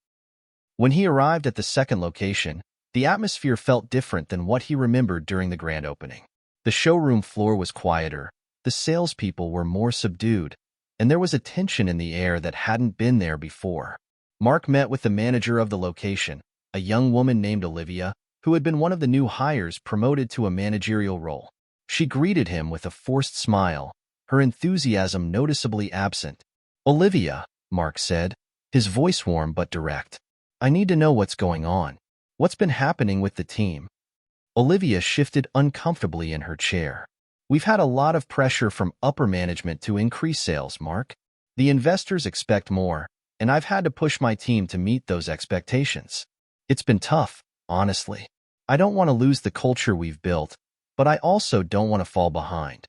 When he arrived at the second location, the atmosphere felt different than what he remembered during the grand opening. The showroom floor was quieter, the salespeople were more subdued, and there was a tension in the air that hadn't been there before. Mark met with the manager of the location, a young woman named Olivia, who had been one of the new hires promoted to a managerial role. She greeted him with a forced smile, her enthusiasm noticeably absent. "Olivia," Mark said, his voice warm but direct. "I need to know what's going on. What's been happening with the team?" Olivia shifted uncomfortably in her chair. "We've had a lot of pressure from upper management to increase sales, Mark. The investors expect more, and I've had to push my team to meet those expectations. It's been tough, honestly. I don't want to lose the culture we've built, but I also don't want to fall behind."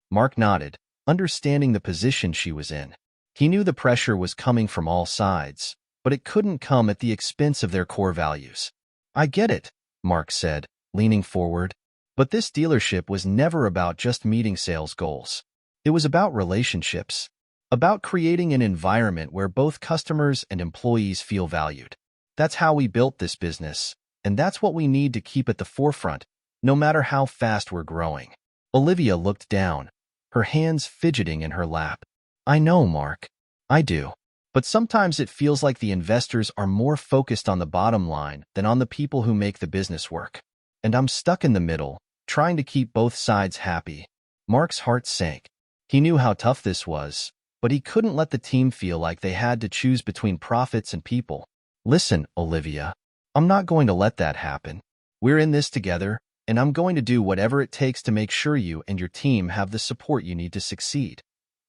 Mark nodded, understanding the position she was in. He knew the pressure was coming from all sides, but it couldn't come at the expense of their core values. "I get it," Mark said, leaning forward. "But this dealership was never about just meeting sales goals. It was about relationships, about creating an environment where both customers and employees feel valued. That's how we built this business, and that's what we need to keep at the forefront, no matter how fast we're growing." Olivia looked down, her hands fidgeting in her lap. "I know, Mark. I do. But sometimes it feels like the investors are more focused on the bottom line than on the people who make the business work. And I'm stuck in the middle, trying to keep both sides happy." Mark's heart sank. He knew how tough this was, but he couldn't let the team feel like they had to choose between profits and people. "Listen, Olivia, I'm not going to let that happen. We're in this together, and I'm going to do whatever it takes to make sure you and your team have the support you need to succeed,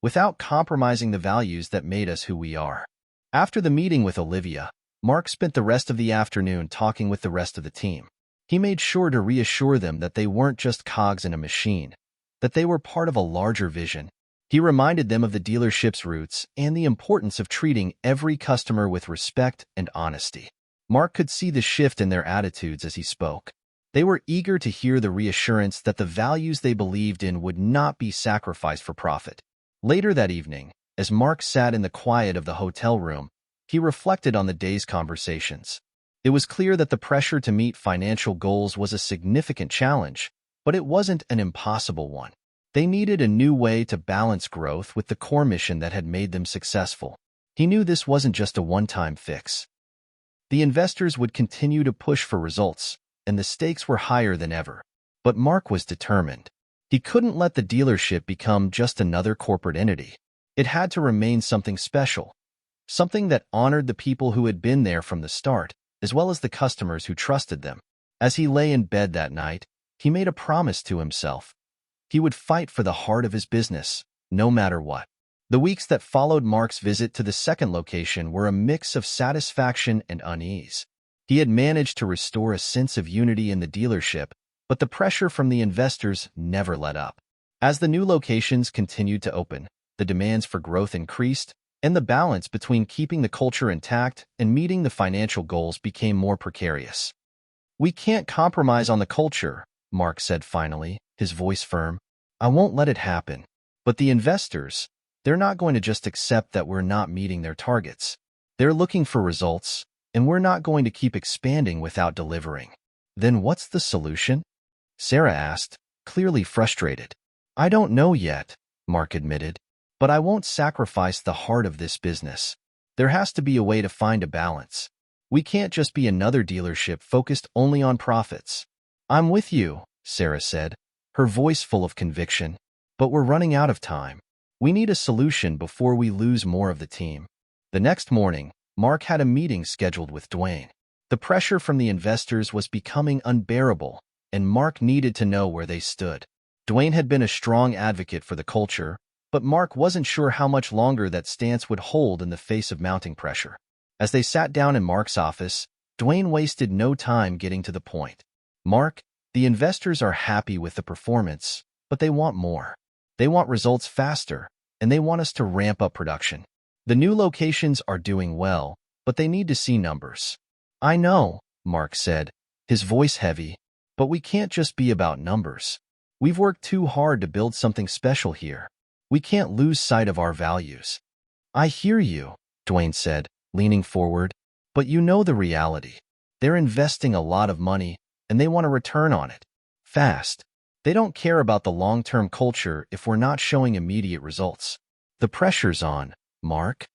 without compromising the values that made us who we are." After the meeting with Olivia, Mark spent the rest of the afternoon talking with the rest of the team. He made sure to reassure them that they weren't just cogs in a machine, that they were part of a larger vision. He reminded them of the dealership's roots and the importance of treating every customer with respect and honesty. Mark could see the shift in their attitudes as he spoke. They were eager to hear the reassurance that the values they believed in would not be sacrificed for profit. Later that evening, as Mark sat in the quiet of the hotel room, he reflected on the day's conversations. It was clear that the pressure to meet financial goals was a significant challenge, but it wasn't an impossible one. They needed a new way to balance growth with the core mission that had made them successful. He knew this wasn't just a one-time fix. The investors would continue to push for results, and the stakes were higher than ever. But Mark was determined. He couldn't let the dealership become just another corporate entity. It had to remain something special, something that honored the people who had been there from the start, as well as the customers who trusted them. As he lay in bed that night, he made a promise to himself. He would fight for the heart of his business, no matter what. The weeks that followed Mark's visit to the second location were a mix of satisfaction and unease. He had managed to restore a sense of unity in the dealership, but the pressure from the investors never let up. As the new locations continued to open, the demands for growth increased, and the balance between keeping the culture intact and meeting the financial goals became more precarious. "We can't compromise on the culture," Mark said finally, his voice firm. "I won't let it happen. But the investors, they're not going to just accept that we're not meeting their targets. They're looking for results, and we're not going to keep expanding without delivering." "Then what's the solution?" Sarah asked, clearly frustrated. "I don't know yet," Mark admitted, "but I won't sacrifice the heart of this business. There has to be a way to find a balance. We can't just be another dealership focused only on profits." "I'm with you," Sarah said, her voice full of conviction, "but we're running out of time. We need a solution before we lose more of the team." The next morning, Mark had a meeting scheduled with Dwayne. The pressure from the investors was becoming unbearable, and Mark needed to know where they stood. Dwayne had been a strong advocate for the culture, but Mark wasn't sure how much longer that stance would hold in the face of mounting pressure. As they sat down in Mark's office, Dwayne wasted no time getting to the point. "Mark, the investors are happy with the performance, but they want more. They want results faster, and they want us to ramp up production. The new locations are doing well, but they need to see numbers." "I know," Mark said, his voice heavy. But we can't just be about numbers. We've worked too hard to build something special here. We can't lose sight of our values. I hear you, Dwayne said, leaning forward. But you know the reality. They're investing a lot of money, and they want a return on it. Fast. They don't care about the long-term culture if we're not showing immediate results. The pressure's on, Mark.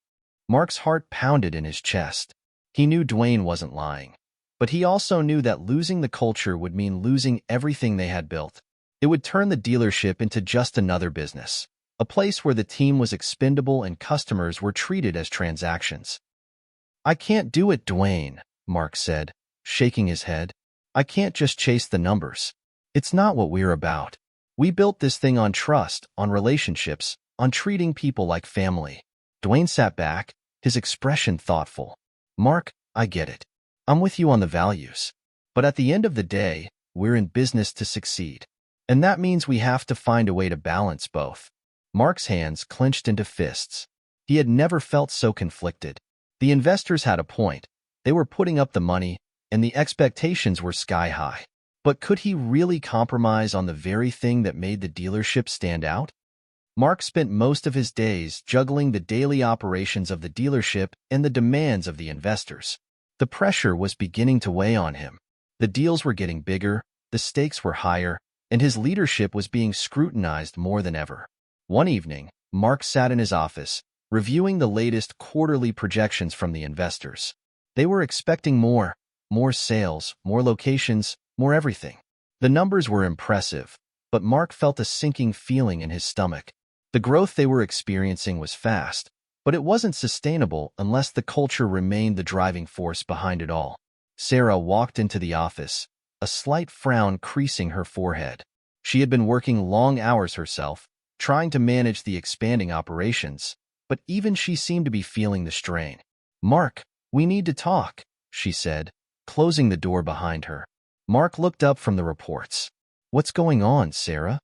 Mark's heart pounded in his chest. He knew Dwayne wasn't lying. But he also knew that losing the culture would mean losing everything they had built. It would turn the dealership into just another business, a place where the team was expendable and customers were treated as transactions. I can't do it, Dwayne, Mark said, shaking his head. I can't just chase the numbers. It's not what we're about. We built this thing on trust, on relationships, on treating people like family. Dwayne sat back, his expression thoughtful. Mark, I get it. I'm with you on the values. But at the end of the day, we're in business to succeed. And that means we have to find a way to balance both. Mark's hands clenched into fists. He had never felt so conflicted. The investors had a point. They were putting up the money, and the expectations were sky high. But could he really compromise on the very thing that made the dealership stand out? Mark spent most of his days juggling the daily operations of the dealership and the demands of the investors. The pressure was beginning to weigh on him. The deals were getting bigger, the stakes were higher, and his leadership was being scrutinized more than ever. One evening, Mark sat in his office, reviewing the latest quarterly projections from the investors. They were expecting more sales, more locations, more everything. The numbers were impressive, but Mark felt a sinking feeling in his stomach. The growth they were experiencing was fast, but it wasn't sustainable unless the culture remained the driving force behind it all. Sarah walked into the office, a slight frown creasing her forehead. She had been working long hours herself, trying to manage the expanding operations, but even she seemed to be feeling the strain. Mark, we need to talk, she said, closing the door behind her. Mark looked up from the reports. What's going on, Sarah?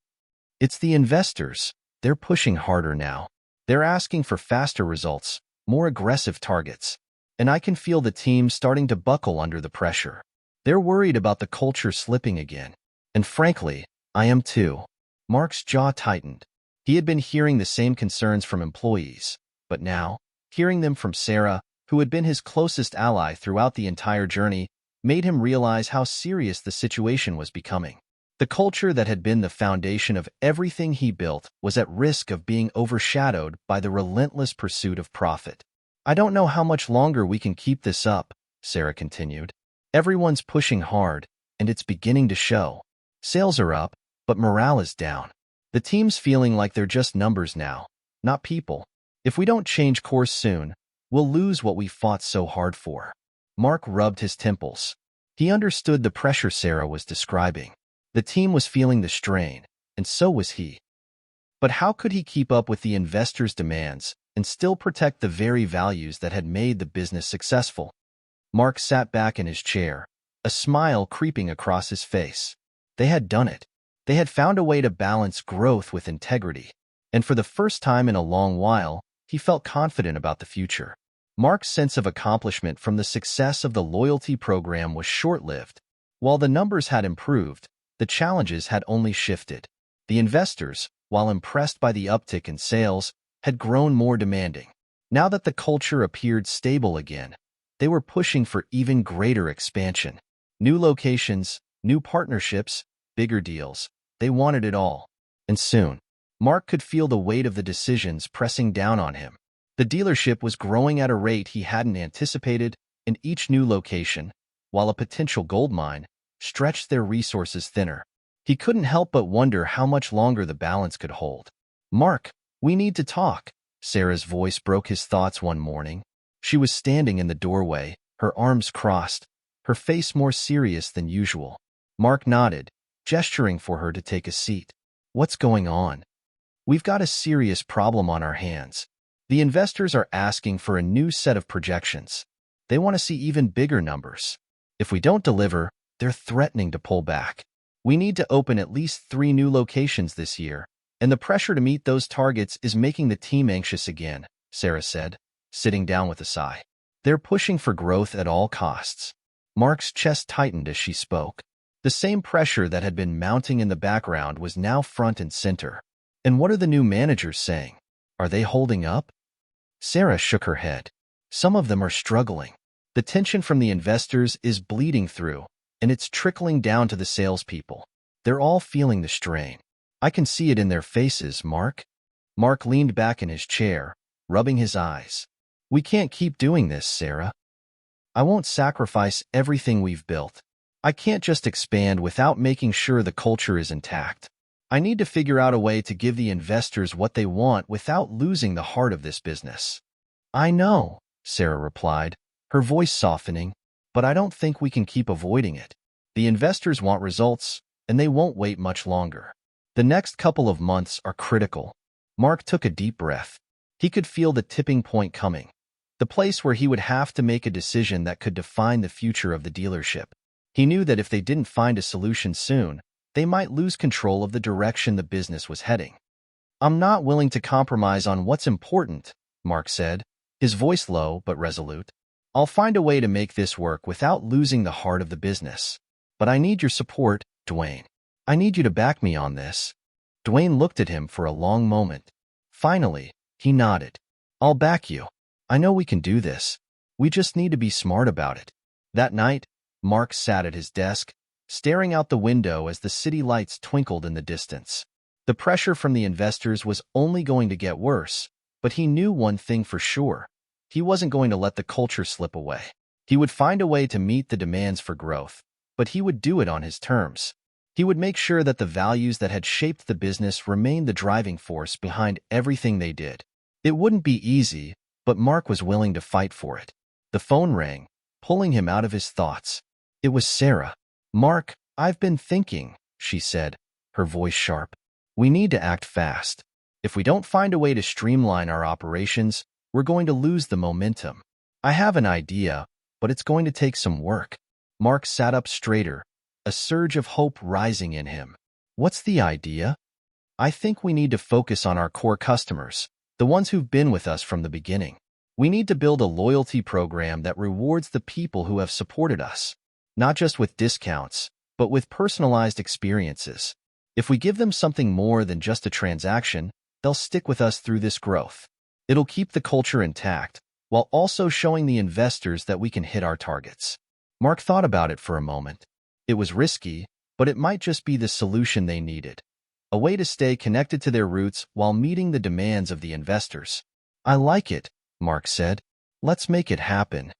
It's the investors. They're pushing harder now. They're asking for faster results, more aggressive targets. And I can feel the team starting to buckle under the pressure. They're worried about the culture slipping again. And frankly, I am too. Mark's jaw tightened. He had been hearing the same concerns from employees, but now, hearing them from Sarah, who had been his closest ally throughout the entire journey, made him realize how serious the situation was becoming. The culture that had been the foundation of everything he built was at risk of being overshadowed by the relentless pursuit of profit. I don't know how much longer we can keep this up, Sarah continued. Everyone's pushing hard, and it's beginning to show. Sales are up, but morale is down. The team's feeling like they're just numbers now, not people. If we don't change course soon, we'll lose what we fought so hard for. Mark rubbed his temples. He understood the pressure Sarah was describing. The team was feeling the strain, and so was he. But how could he keep up with the investors' demands and still protect the very values that had made the business successful? Mark sat back in his chair, a smile creeping across his face. They had done it. They had found a way to balance growth with integrity. And for the first time in a long while, he felt confident about the future. Mark's sense of accomplishment from the success of the loyalty program was short-lived. While the numbers had improved, the challenges had only shifted. The investors, while impressed by the uptick in sales, had grown more demanding. Now that the culture appeared stable again, they were pushing for even greater expansion. New locations, new partnerships, bigger deals. They wanted it all. And soon, Mark could feel the weight of the decisions pressing down on him. The dealership was growing at a rate he hadn't anticipated, and each new location, while a potential gold mine, stretched their resources thinner. He couldn't help but wonder how much longer the balance could hold. Mark, we need to talk. Sarah's voice broke his thoughts one morning. She was standing in the doorway, her arms crossed, her face more serious than usual. Mark nodded, gesturing for her to take a seat. What's going on? We've got a serious problem on our hands. The investors are asking for a new set of projections. They want to see even bigger numbers. If we don't deliver, they're threatening to pull back. We need to open at least 3 new locations this year, and the pressure to meet those targets is making the team anxious again, Sarah said, sitting down with a sigh. They're pushing for growth at all costs. Mark's chest tightened as she spoke. The same pressure that had been mounting in the background was now front and center. And what are the new managers saying? Are they holding up? Sarah shook her head. Some of them are struggling. The tension from the investors is bleeding through, and it's trickling down to the salespeople. They're all feeling the strain. I can see it in their faces, Mark. Mark leaned back in his chair, rubbing his eyes. We can't keep doing this, Sarah. I won't sacrifice everything we've built. I can't just expand without making sure the culture is intact. I need to figure out a way to give the investors what they want without losing the heart of this business. I know, Sarah replied, her voice softening, but I don't think we can keep avoiding it. The investors want results, and they won't wait much longer. The next couple of months are critical. Mark took a deep breath. He could feel the tipping point coming, the place where he would have to make a decision that could define the future of the dealership. He knew that if they didn't find a solution soon, they might lose control of the direction the business was heading. I'm not willing to compromise on what's important, Mark said, his voice low but resolute. I'll find a way to make this work without losing the heart of the business. But I need your support, Dwayne. I need you to back me on this. Dwayne looked at him for a long moment. Finally, he nodded. I'll back you. I know we can do this. We just need to be smart about it. That night, Mark sat at his desk, staring out the window as the city lights twinkled in the distance. The pressure from the investors was only going to get worse, but he knew one thing for sure. He wasn't going to let the culture slip away. He would find a way to meet the demands for growth, but he would do it on his terms. He would make sure that the values that had shaped the business remained the driving force behind everything they did. It wouldn't be easy, but Mark was willing to fight for it. The phone rang, pulling him out of his thoughts. It was Sarah. Mark, I've been thinking, she said, her voice sharp. We need to act fast. If we don't find a way to streamline our operations, we're going to lose the momentum. I have an idea, but it's going to take some work. Mark sat up straighter, a surge of hope rising in him. What's the idea? I think we need to focus on our core customers, the ones who've been with us from the beginning. We need to build a loyalty program that rewards the people who have supported us, not just with discounts, but with personalized experiences. If we give them something more than just a transaction, they'll stick with us through this growth. It'll keep the culture intact, while also showing the investors that we can hit our targets. Mark thought about it for a moment. It was risky, but it might just be the solution they needed. A way to stay connected to their roots while meeting the demands of the investors. I like it, Mark said. Let's make it happen.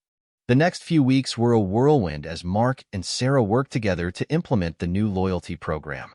The next few weeks were a whirlwind as Mark and Sarah worked together to implement the new loyalty program.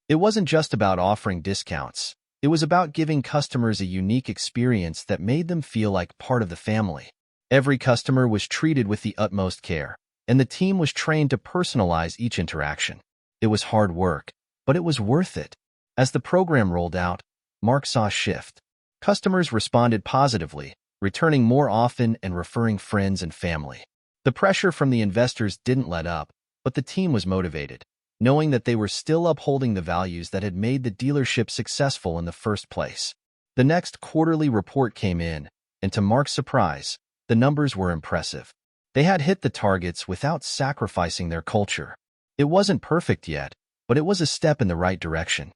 It wasn't just about offering discounts. It was about giving customers a unique experience that made them feel like part of the family. Every customer was treated with the utmost care, and the team was trained to personalize each interaction. It was hard work, but it was worth it. As the program rolled out, Mark saw a shift. Customers responded positively, returning more often and referring friends and family. The pressure from the investors didn't let up, but the team was motivated, knowing that they were still upholding the values that had made the dealership successful in the first place. The next quarterly report came in, and to Mark's surprise, the numbers were impressive. They had hit the targets without sacrificing their culture. It wasn't perfect yet, but it was a step in the right direction.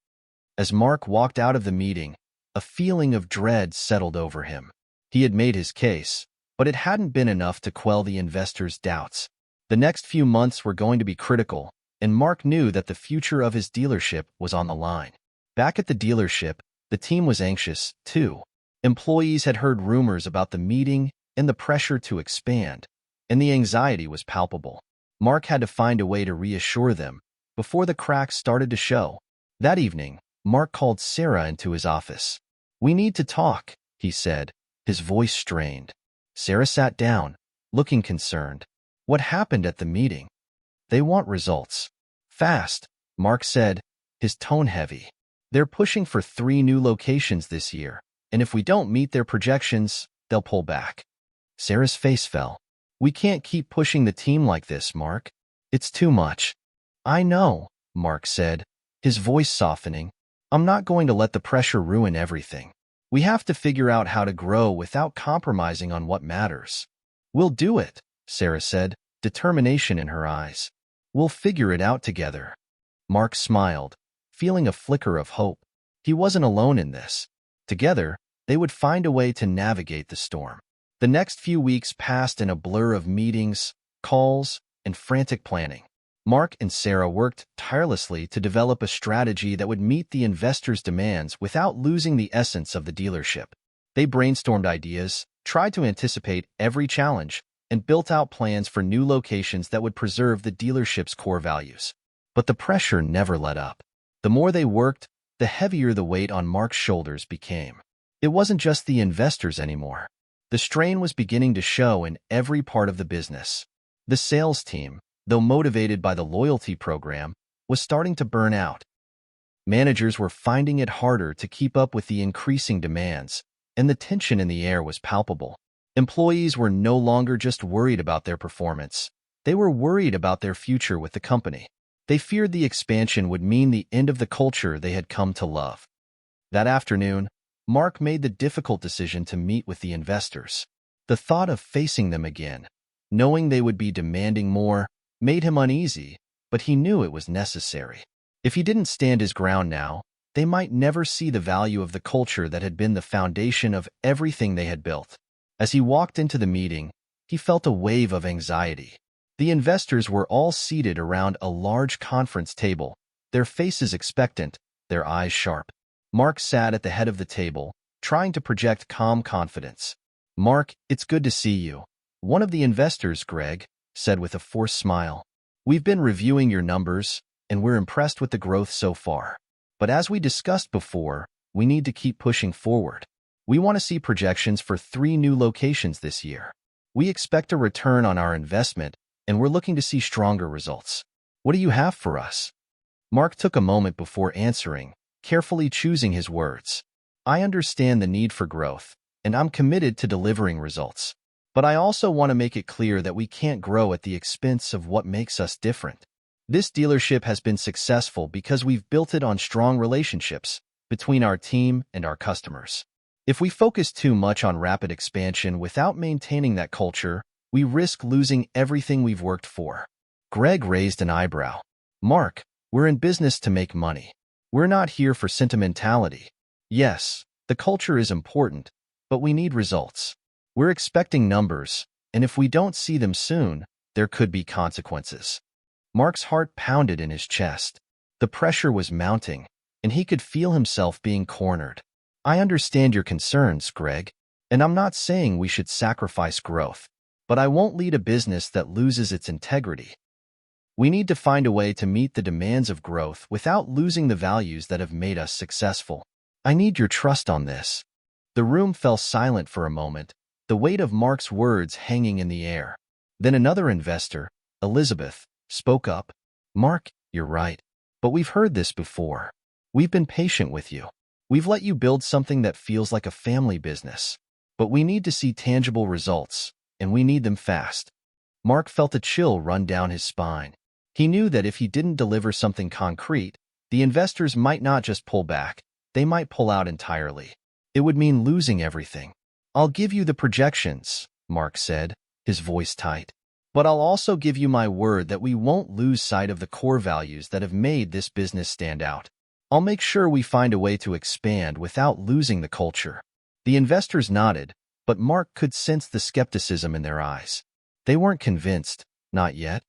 As Mark walked out of the meeting, a feeling of dread settled over him. He had made his case, but it hadn't been enough to quell the investors' doubts. The next few months were going to be critical, and Mark knew that the future of his dealership was on the line. Back at the dealership, the team was anxious, too. Employees had heard rumors about the meeting and the pressure to expand, and the anxiety was palpable. Mark had to find a way to reassure them before the cracks started to show. That evening, Mark called Sarah into his office. "We need to talk," he said, his voice strained. Sarah sat down, looking concerned. "What happened at the meeting?" "They want results. Fast," Mark said, his tone heavy. "They're pushing for 3 new locations this year, and if we don't meet their projections, they'll pull back." Sarah's face fell. "We can't keep pushing the team like this, Mark. It's too much." "I know," Mark said, his voice softening. "I'm not going to let the pressure ruin everything. We have to figure out how to grow without compromising on what matters." "We'll do it," Sarah said, determination in her eyes. "We'll figure it out together." Mark smiled, feeling a flicker of hope. He wasn't alone in this. Together, they would find a way to navigate the storm. The next few weeks passed in a blur of meetings, calls, and frantic planning. Mark and Sarah worked tirelessly to develop a strategy that would meet the investors' demands without losing the essence of the dealership. They brainstormed ideas, tried to anticipate every challenge, and built out plans for new locations that would preserve the dealership's core values. But the pressure never let up. The more they worked, the heavier the weight on Mark's shoulders became. It wasn't just the investors anymore. The strain was beginning to show in every part of the business. The sales team, though motivated by the loyalty program, was starting to burn out. Managers were finding it harder to keep up with the increasing demands, and the tension in the air was palpable. Employees were no longer just worried about their performance. They were worried about their future with the company. They feared the expansion would mean the end of the culture they had come to love. That afternoon, Mark made the difficult decision to meet with the investors. The thought of facing them again, knowing they would be demanding more, made him uneasy, but he knew it was necessary. If he didn't stand his ground now, they might never see the value of the culture that had been the foundation of everything they had built. As he walked into the meeting, he felt a wave of anxiety. The investors were all seated around a large conference table, their faces expectant, their eyes sharp. Mark sat at the head of the table, trying to project calm confidence. "Mark, it's good to see you." One of the investors, Greg, said with a forced smile. "We've been reviewing your numbers, and we're impressed with the growth so far. But as we discussed before, we need to keep pushing forward. We want to see projections for 3 new locations this year. We expect a return on our investment, and we're looking to see stronger results. What do you have for us?" Mark took a moment before answering, carefully choosing his words. "I understand the need for growth, and I'm committed to delivering results. But I also want to make it clear that we can't grow at the expense of what makes us different. This dealership has been successful because we've built it on strong relationships between our team and our customers. If we focus too much on rapid expansion without maintaining that culture, we risk losing everything we've worked for." Greg raised an eyebrow. "Mark, we're in business to make money. We're not here for sentimentality. Yes, the culture is important, but we need results. We're expecting numbers, and if we don't see them soon, there could be consequences." Mark's heart pounded in his chest. The pressure was mounting, and he could feel himself being cornered. "I understand your concerns, Greg, and I'm not saying we should sacrifice growth, but I won't lead a business that loses its integrity. We need to find a way to meet the demands of growth without losing the values that have made us successful. I need your trust on this." The room fell silent for a moment, the weight of Mark's words hanging in the air. Then another investor, Elizabeth, spoke up. "Mark, you're right, but we've heard this before. We've been patient with you. We've let you build something that feels like a family business. But we need to see tangible results, and we need them fast." Mark felt a chill run down his spine. He knew that if he didn't deliver something concrete, the investors might not just pull back, they might pull out entirely. It would mean losing everything. "I'll give you the projections," Mark said, his voice tight. "But I'll also give you my word that we won't lose sight of the core values that have made this business stand out. I'll make sure we find a way to expand without losing the culture." The investors nodded, but Mark could sense the skepticism in their eyes. They weren't convinced, not yet.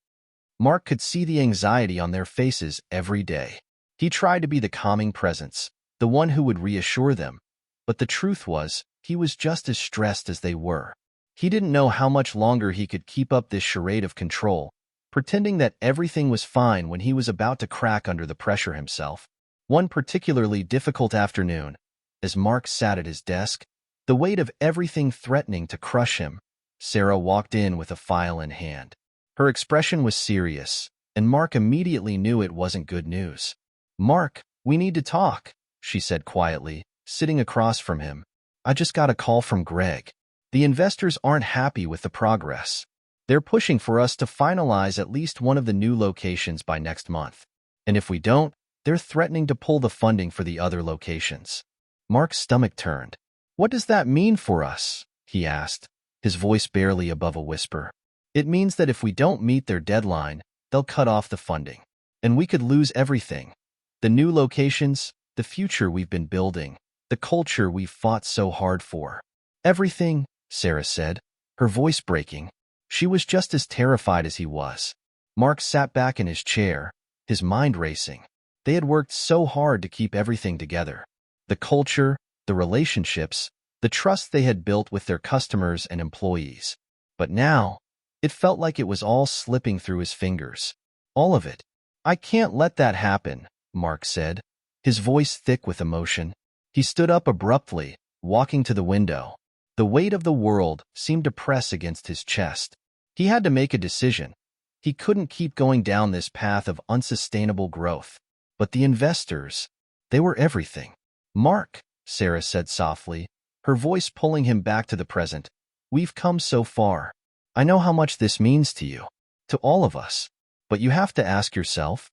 Mark could see the anxiety on their faces every day. He tried to be the calming presence, the one who would reassure them, but the truth was, he was just as stressed as they were. He didn't know how much longer he could keep up this charade of control, pretending that everything was fine when he was about to crack under the pressure himself. One particularly difficult afternoon, as Mark sat at his desk, the weight of everything threatening to crush him, Sarah walked in with a file in hand. Her expression was serious, and Mark immediately knew it wasn't good news. "Mark, we need to talk," she said quietly, sitting across from him. "I just got a call from Greg. The investors aren't happy with the progress. They're pushing for us to finalize at least one of the new locations by next month. And if we don't, they're threatening to pull the funding for the other locations." Mark's stomach turned. "What does that mean for us?" he asked, his voice barely above a whisper. It means that if we don't meet their deadline, they'll cut off the funding. And we could lose everything. The new locations, the future we've been building, the culture we've fought so hard for. Everything, Sarah said, her voice breaking. She was just as terrified as he was. Mark sat back in his chair, his mind racing. They had worked so hard to keep everything together. The culture, the relationships, the trust they had built with their customers and employees. But now, it felt like it was all slipping through his fingers. All of it. I can't let that happen, Mark said, his voice thick with emotion. He stood up abruptly, walking to the window. The weight of the world seemed to press against his chest. He had to make a decision. He couldn't keep going down this path of unsustainable growth. But the investors, they were everything. Mark, Sarah said softly, her voice pulling him back to the present. We've come so far. I know how much this means to you, to all of us. But you have to ask yourself,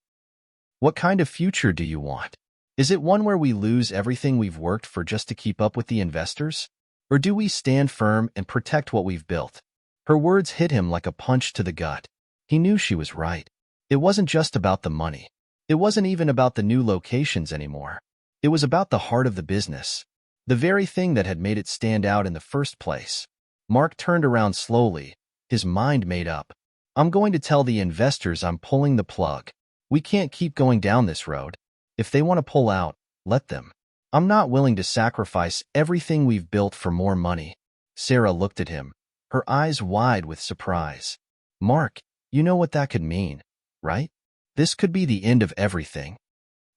what kind of future do you want? Is it one where we lose everything we've worked for just to keep up with the investors? Or do we stand firm and protect what we've built? Her words hit him like a punch to the gut. He knew she was right. It wasn't just about the money. It wasn't even about the new locations anymore. It was about the heart of the business, the very thing that had made it stand out in the first place. Mark turned around slowly, his mind made up. I'm going to tell the investors I'm pulling the plug. We can't keep going down this road. If they want to pull out, let them. I'm not willing to sacrifice everything we've built for more money. Sarah looked at him, her eyes wide with surprise. Mark, you know what that could mean, right? This could be the end of everything.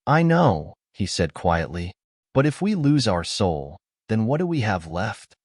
I know, he said quietly. But if we lose our soul, then what do we have left?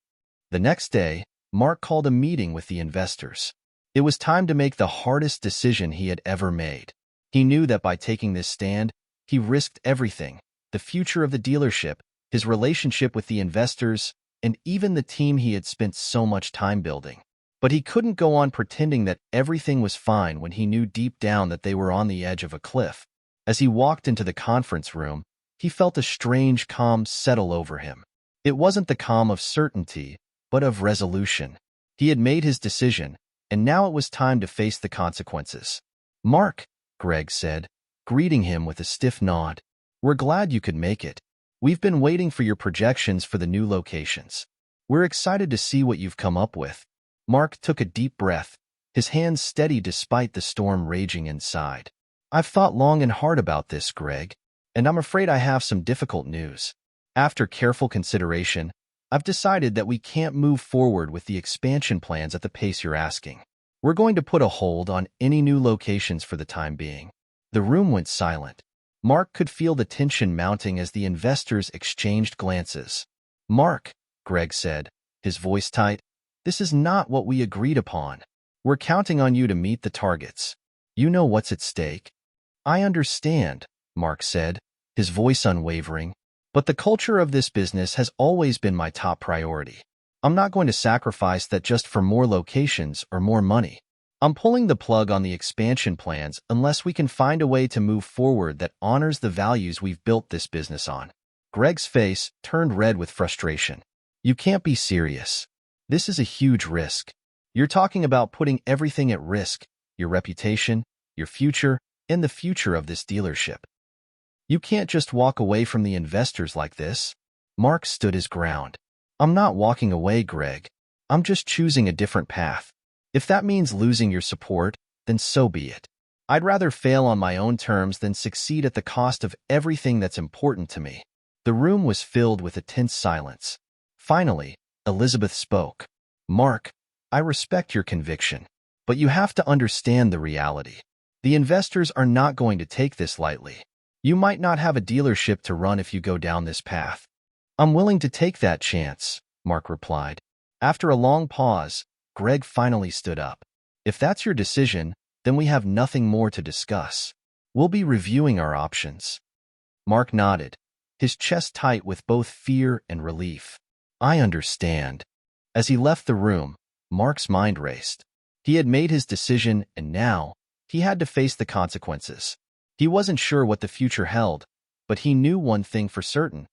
The next day, Mark called a meeting with the investors. It was time to make the hardest decision he had ever made. He knew that by taking this stand, he risked everything, the future of the dealership, his relationship with the investors, and even the team he had spent so much time building. But he couldn't go on pretending that everything was fine when he knew deep down that they were on the edge of a cliff. As he walked into the conference room, he felt a strange calm settle over him. It wasn't the calm of certainty, but of resolution. He had made his decision, and now it was time to face the consequences. Mark, Greg said, greeting him with a stiff nod. We're glad you could make it. We've been waiting for your projections for the new locations. We're excited to see what you've come up with. Mark took a deep breath, his hands steady despite the storm raging inside. I've thought long and hard about this, Greg, and I'm afraid I have some difficult news. After careful consideration, I've decided that we can't move forward with the expansion plans at the pace you're asking. We're going to put a hold on any new locations for the time being. The room went silent. Mark could feel the tension mounting as the investors exchanged glances. Mark, Greg said, his voice tight, this is not what we agreed upon. We're counting on you to meet the targets. You know what's at stake. I understand, Mark said, his voice unwavering, but the culture of this business has always been my top priority. I'm not going to sacrifice that just for more locations or more money. I'm pulling the plug on the expansion plans unless we can find a way to move forward that honors the values we've built this business on. Greg's face turned red with frustration. You can't be serious. This is a huge risk. You're talking about putting everything at risk, your reputation, your future, and the future of this dealership. You can't just walk away from the investors like this. Mark stood his ground. I'm not walking away, Greg. I'm just choosing a different path. If that means losing your support, then so be it. I'd rather fail on my own terms than succeed at the cost of everything that's important to me. The room was filled with a tense silence. Finally, Elizabeth spoke. Mark, I respect your conviction, but you have to understand the reality. The investors are not going to take this lightly. You might not have a dealership to run if you go down this path. I'm willing to take that chance, Mark replied. After a long pause, Greg finally stood up. If that's your decision, then we have nothing more to discuss. We'll be reviewing our options. Mark nodded, his chest tight with both fear and relief. I understand. As he left the room, Mark's mind raced. He had made his decision, and now he had to face the consequences. He wasn't sure what the future held, but he knew one thing for certain.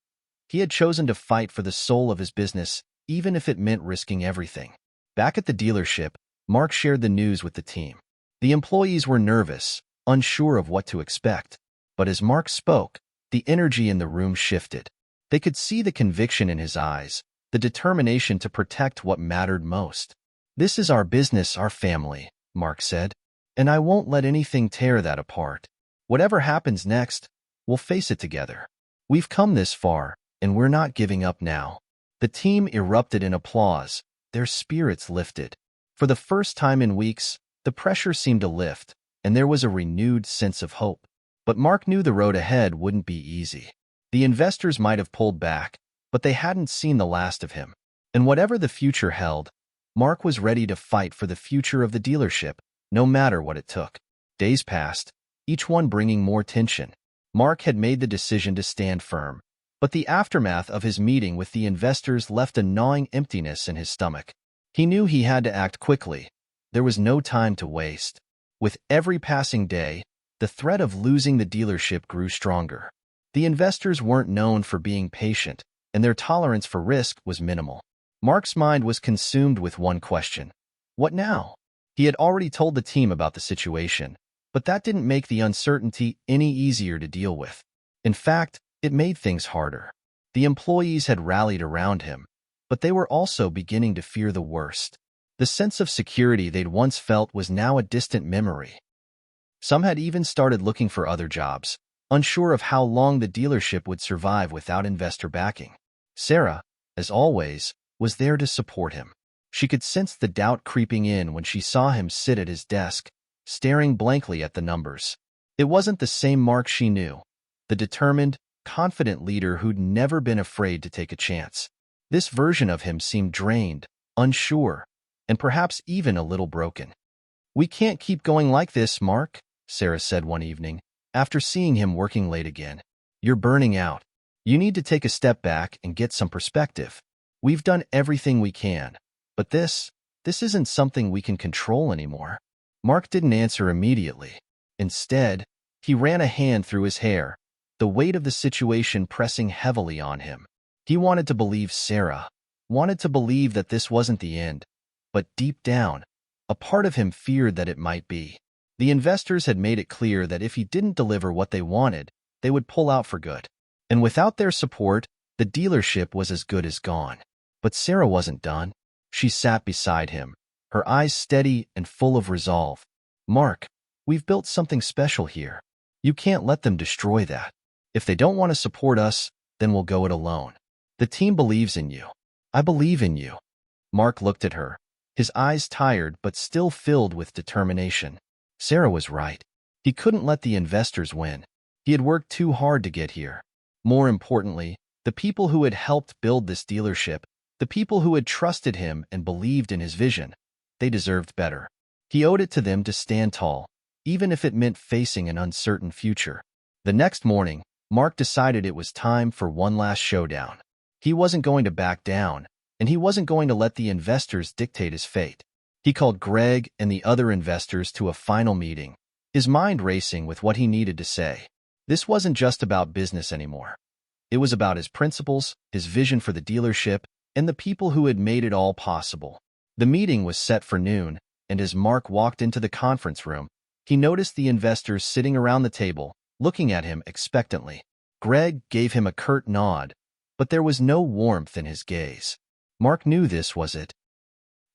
He had chosen to fight for the soul of his business, even if it meant risking everything. Back at the dealership, Mark shared the news with the team. The employees were nervous, unsure of what to expect. But as Mark spoke, the energy in the room shifted. They could see the conviction in his eyes, the determination to protect what mattered most. "This is our business, our family," Mark said, "and I won't let anything tear that apart. Whatever happens next, we'll face it together. We've come this far, and we're not giving up now." The team erupted in applause, their spirits lifted. For the first time in weeks, the pressure seemed to lift, and there was a renewed sense of hope. But Mark knew the road ahead wouldn't be easy. The investors might have pulled back, but they hadn't seen the last of him. And whatever the future held, Mark was ready to fight for the future of the dealership, no matter what it took. Days passed, each one bringing more tension. Mark had made the decision to stand firm, but the aftermath of his meeting with the investors left a gnawing emptiness in his stomach. He knew he had to act quickly. There was no time to waste. With every passing day, the threat of losing the dealership grew stronger. The investors weren't known for being patient, and their tolerance for risk was minimal. Mark's mind was consumed with one question: what now? He had already told the team about the situation, but that didn't make the uncertainty any easier to deal with. In fact, it made things harder. The employees had rallied around him, but they were also beginning to fear the worst. The sense of security they'd once felt was now a distant memory. Some had even started looking for other jobs, unsure of how long the dealership would survive without investor backing. Sarah, as always, was there to support him. She could sense the doubt creeping in when she saw him sit at his desk, staring blankly at the numbers. It wasn't the same Mark she knew, the determined, confident leader who'd never been afraid to take a chance. This version of him seemed drained, unsure, and perhaps even a little broken. "We can't keep going like this, Mark," Sarah said one evening, after seeing him working late again. "You're burning out. You need to take a step back and get some perspective. We've done everything we can, but this isn't something we can control anymore." Mark didn't answer immediately. Instead, he ran a hand through his hair, the weight of the situation pressing heavily on him. He wanted to believe Sarah, wanted to believe that this wasn't the end, but deep down, a part of him feared that it might be. The investors had made it clear that if he didn't deliver what they wanted, they would pull out for good. And without their support, the dealership was as good as gone. But Sarah wasn't done. She sat beside him, her eyes steady and full of resolve. "Mark, we've built something special here. You can't let them destroy that. If they don't want to support us, then we'll go it alone. The team believes in you. I believe in you." Mark looked at her, his eyes tired but still filled with determination. Sarah was right. He couldn't let the investors win. He had worked too hard to get here. More importantly, the people who had helped build this dealership, the people who had trusted him and believed in his vision, they deserved better. He owed it to them to stand tall, even if it meant facing an uncertain future. The next morning, Mark decided it was time for one last showdown. He wasn't going to back down, and he wasn't going to let the investors dictate his fate. He called Greg and the other investors to a final meeting, his mind racing with what he needed to say. This wasn't just about business anymore. It was about his principles, his vision for the dealership, and the people who had made it all possible. The meeting was set for noon, and as Mark walked into the conference room, he noticed the investors sitting around the table, looking at him expectantly. Greg gave him a curt nod, but there was no warmth in his gaze. Mark knew this was it.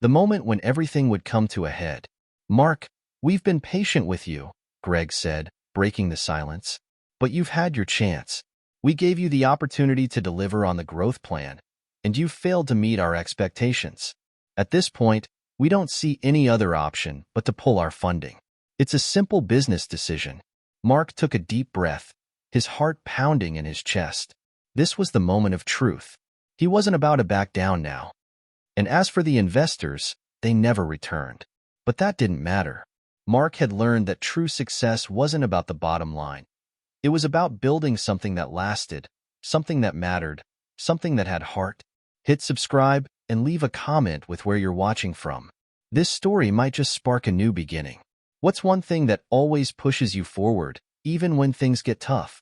The moment when everything would come to a head. "Mark, we've been patient with you," Greg said, breaking the silence. "But you've had your chance. We gave you the opportunity to deliver on the growth plan, and you've failed to meet our expectations. At this point, we don't see any other option but to pull our funding. It's a simple business decision." Mark took a deep breath, his heart pounding in his chest. This was the moment of truth. He wasn't about to back down now. And as for the investors, they never returned. But that didn't matter. Mark had learned that true success wasn't about the bottom line. It was about building something that lasted, something that mattered, something that had heart. Hit subscribe and leave a comment with where you're watching from. This story might just spark a new beginning. What's one thing that always pushes you forward, even when things get tough?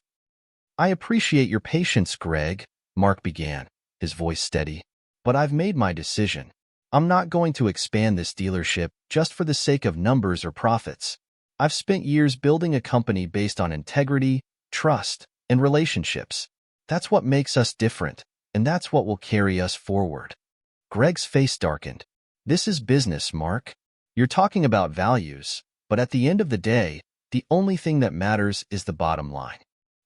"I appreciate your patience, Greg," Mark began, his voice steady. "But I've made my decision. I'm not going to expand this dealership just for the sake of numbers or profits. I've spent years building a company based on integrity, trust, and relationships. That's what makes us different, and that's what will carry us forward. Greg's face darkened. This is business, Mark. You're talking about values, but at the end of the day, the only thing that matters is the bottom line.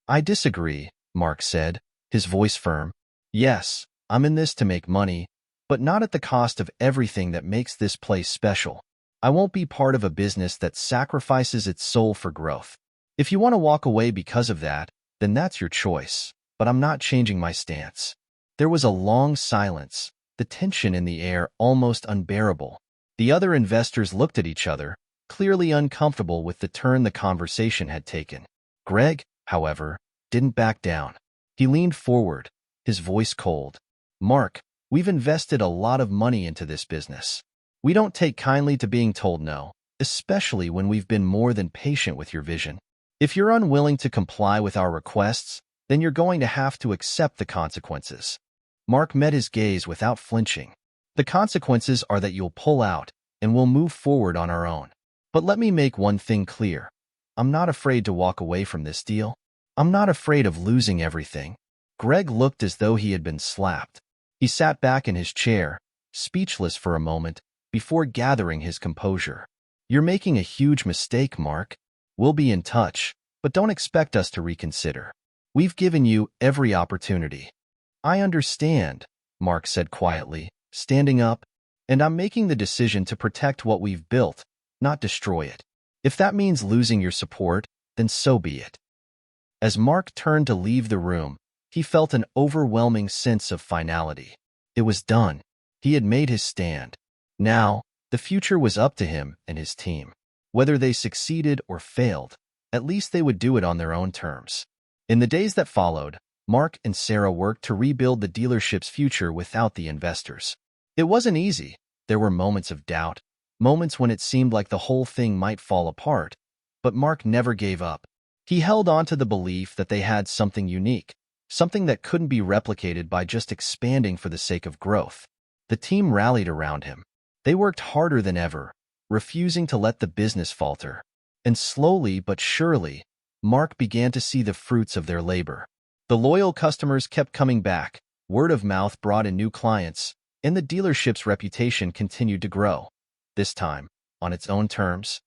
I disagree, Mark said, his voice firm. Yes, I'm in this to make money, but not at the cost of everything that makes this place special. I won't be part of a business that sacrifices its soul for growth. If you want to walk away because of that, then that's your choice, but I'm not changing my stance. There was a long silence, the tension in the air almost unbearable. The other investors looked at each other, clearly uncomfortable with the turn the conversation had taken. Greg, however, didn't back down. He leaned forward, his voice cold. Mark, we've invested a lot of money into this business. We don't take kindly to being told no, especially when we've been more than patient with your vision. If you're unwilling to comply with our requests, then you're going to have to accept the consequences. Mark met his gaze without flinching. The consequences are that you'll pull out, and we'll move forward on our own. But let me make one thing clear. I'm not afraid to walk away from this deal. I'm not afraid of losing everything. Greg looked as though he had been slapped. He sat back in his chair, speechless for a moment, before gathering his composure. You're making a huge mistake, Mark. We'll be in touch, but don't expect us to reconsider. We've given you every opportunity. I understand, Mark said quietly, standing up, and I'm making the decision to protect what we've built, not destroy it. If that means losing your support, then so be it. As Mark turned to leave the room, he felt an overwhelming sense of finality. It was done. He had made his stand. Now, the future was up to him and his team. Whether they succeeded or failed, at least they would do it on their own terms. In the days that followed, Mark and Sarah worked to rebuild the dealership's future without the investors. It wasn't easy. There were moments of doubt, moments when it seemed like the whole thing might fall apart, but Mark never gave up. He held on to the belief that they had something unique, something that couldn't be replicated by just expanding for the sake of growth. The team rallied around him. They worked harder than ever, refusing to let the business falter. And slowly but surely, Mark began to see the fruits of their labor. The loyal customers kept coming back, word of mouth brought in new clients, and the dealership's reputation continued to grow. This time, on its own terms.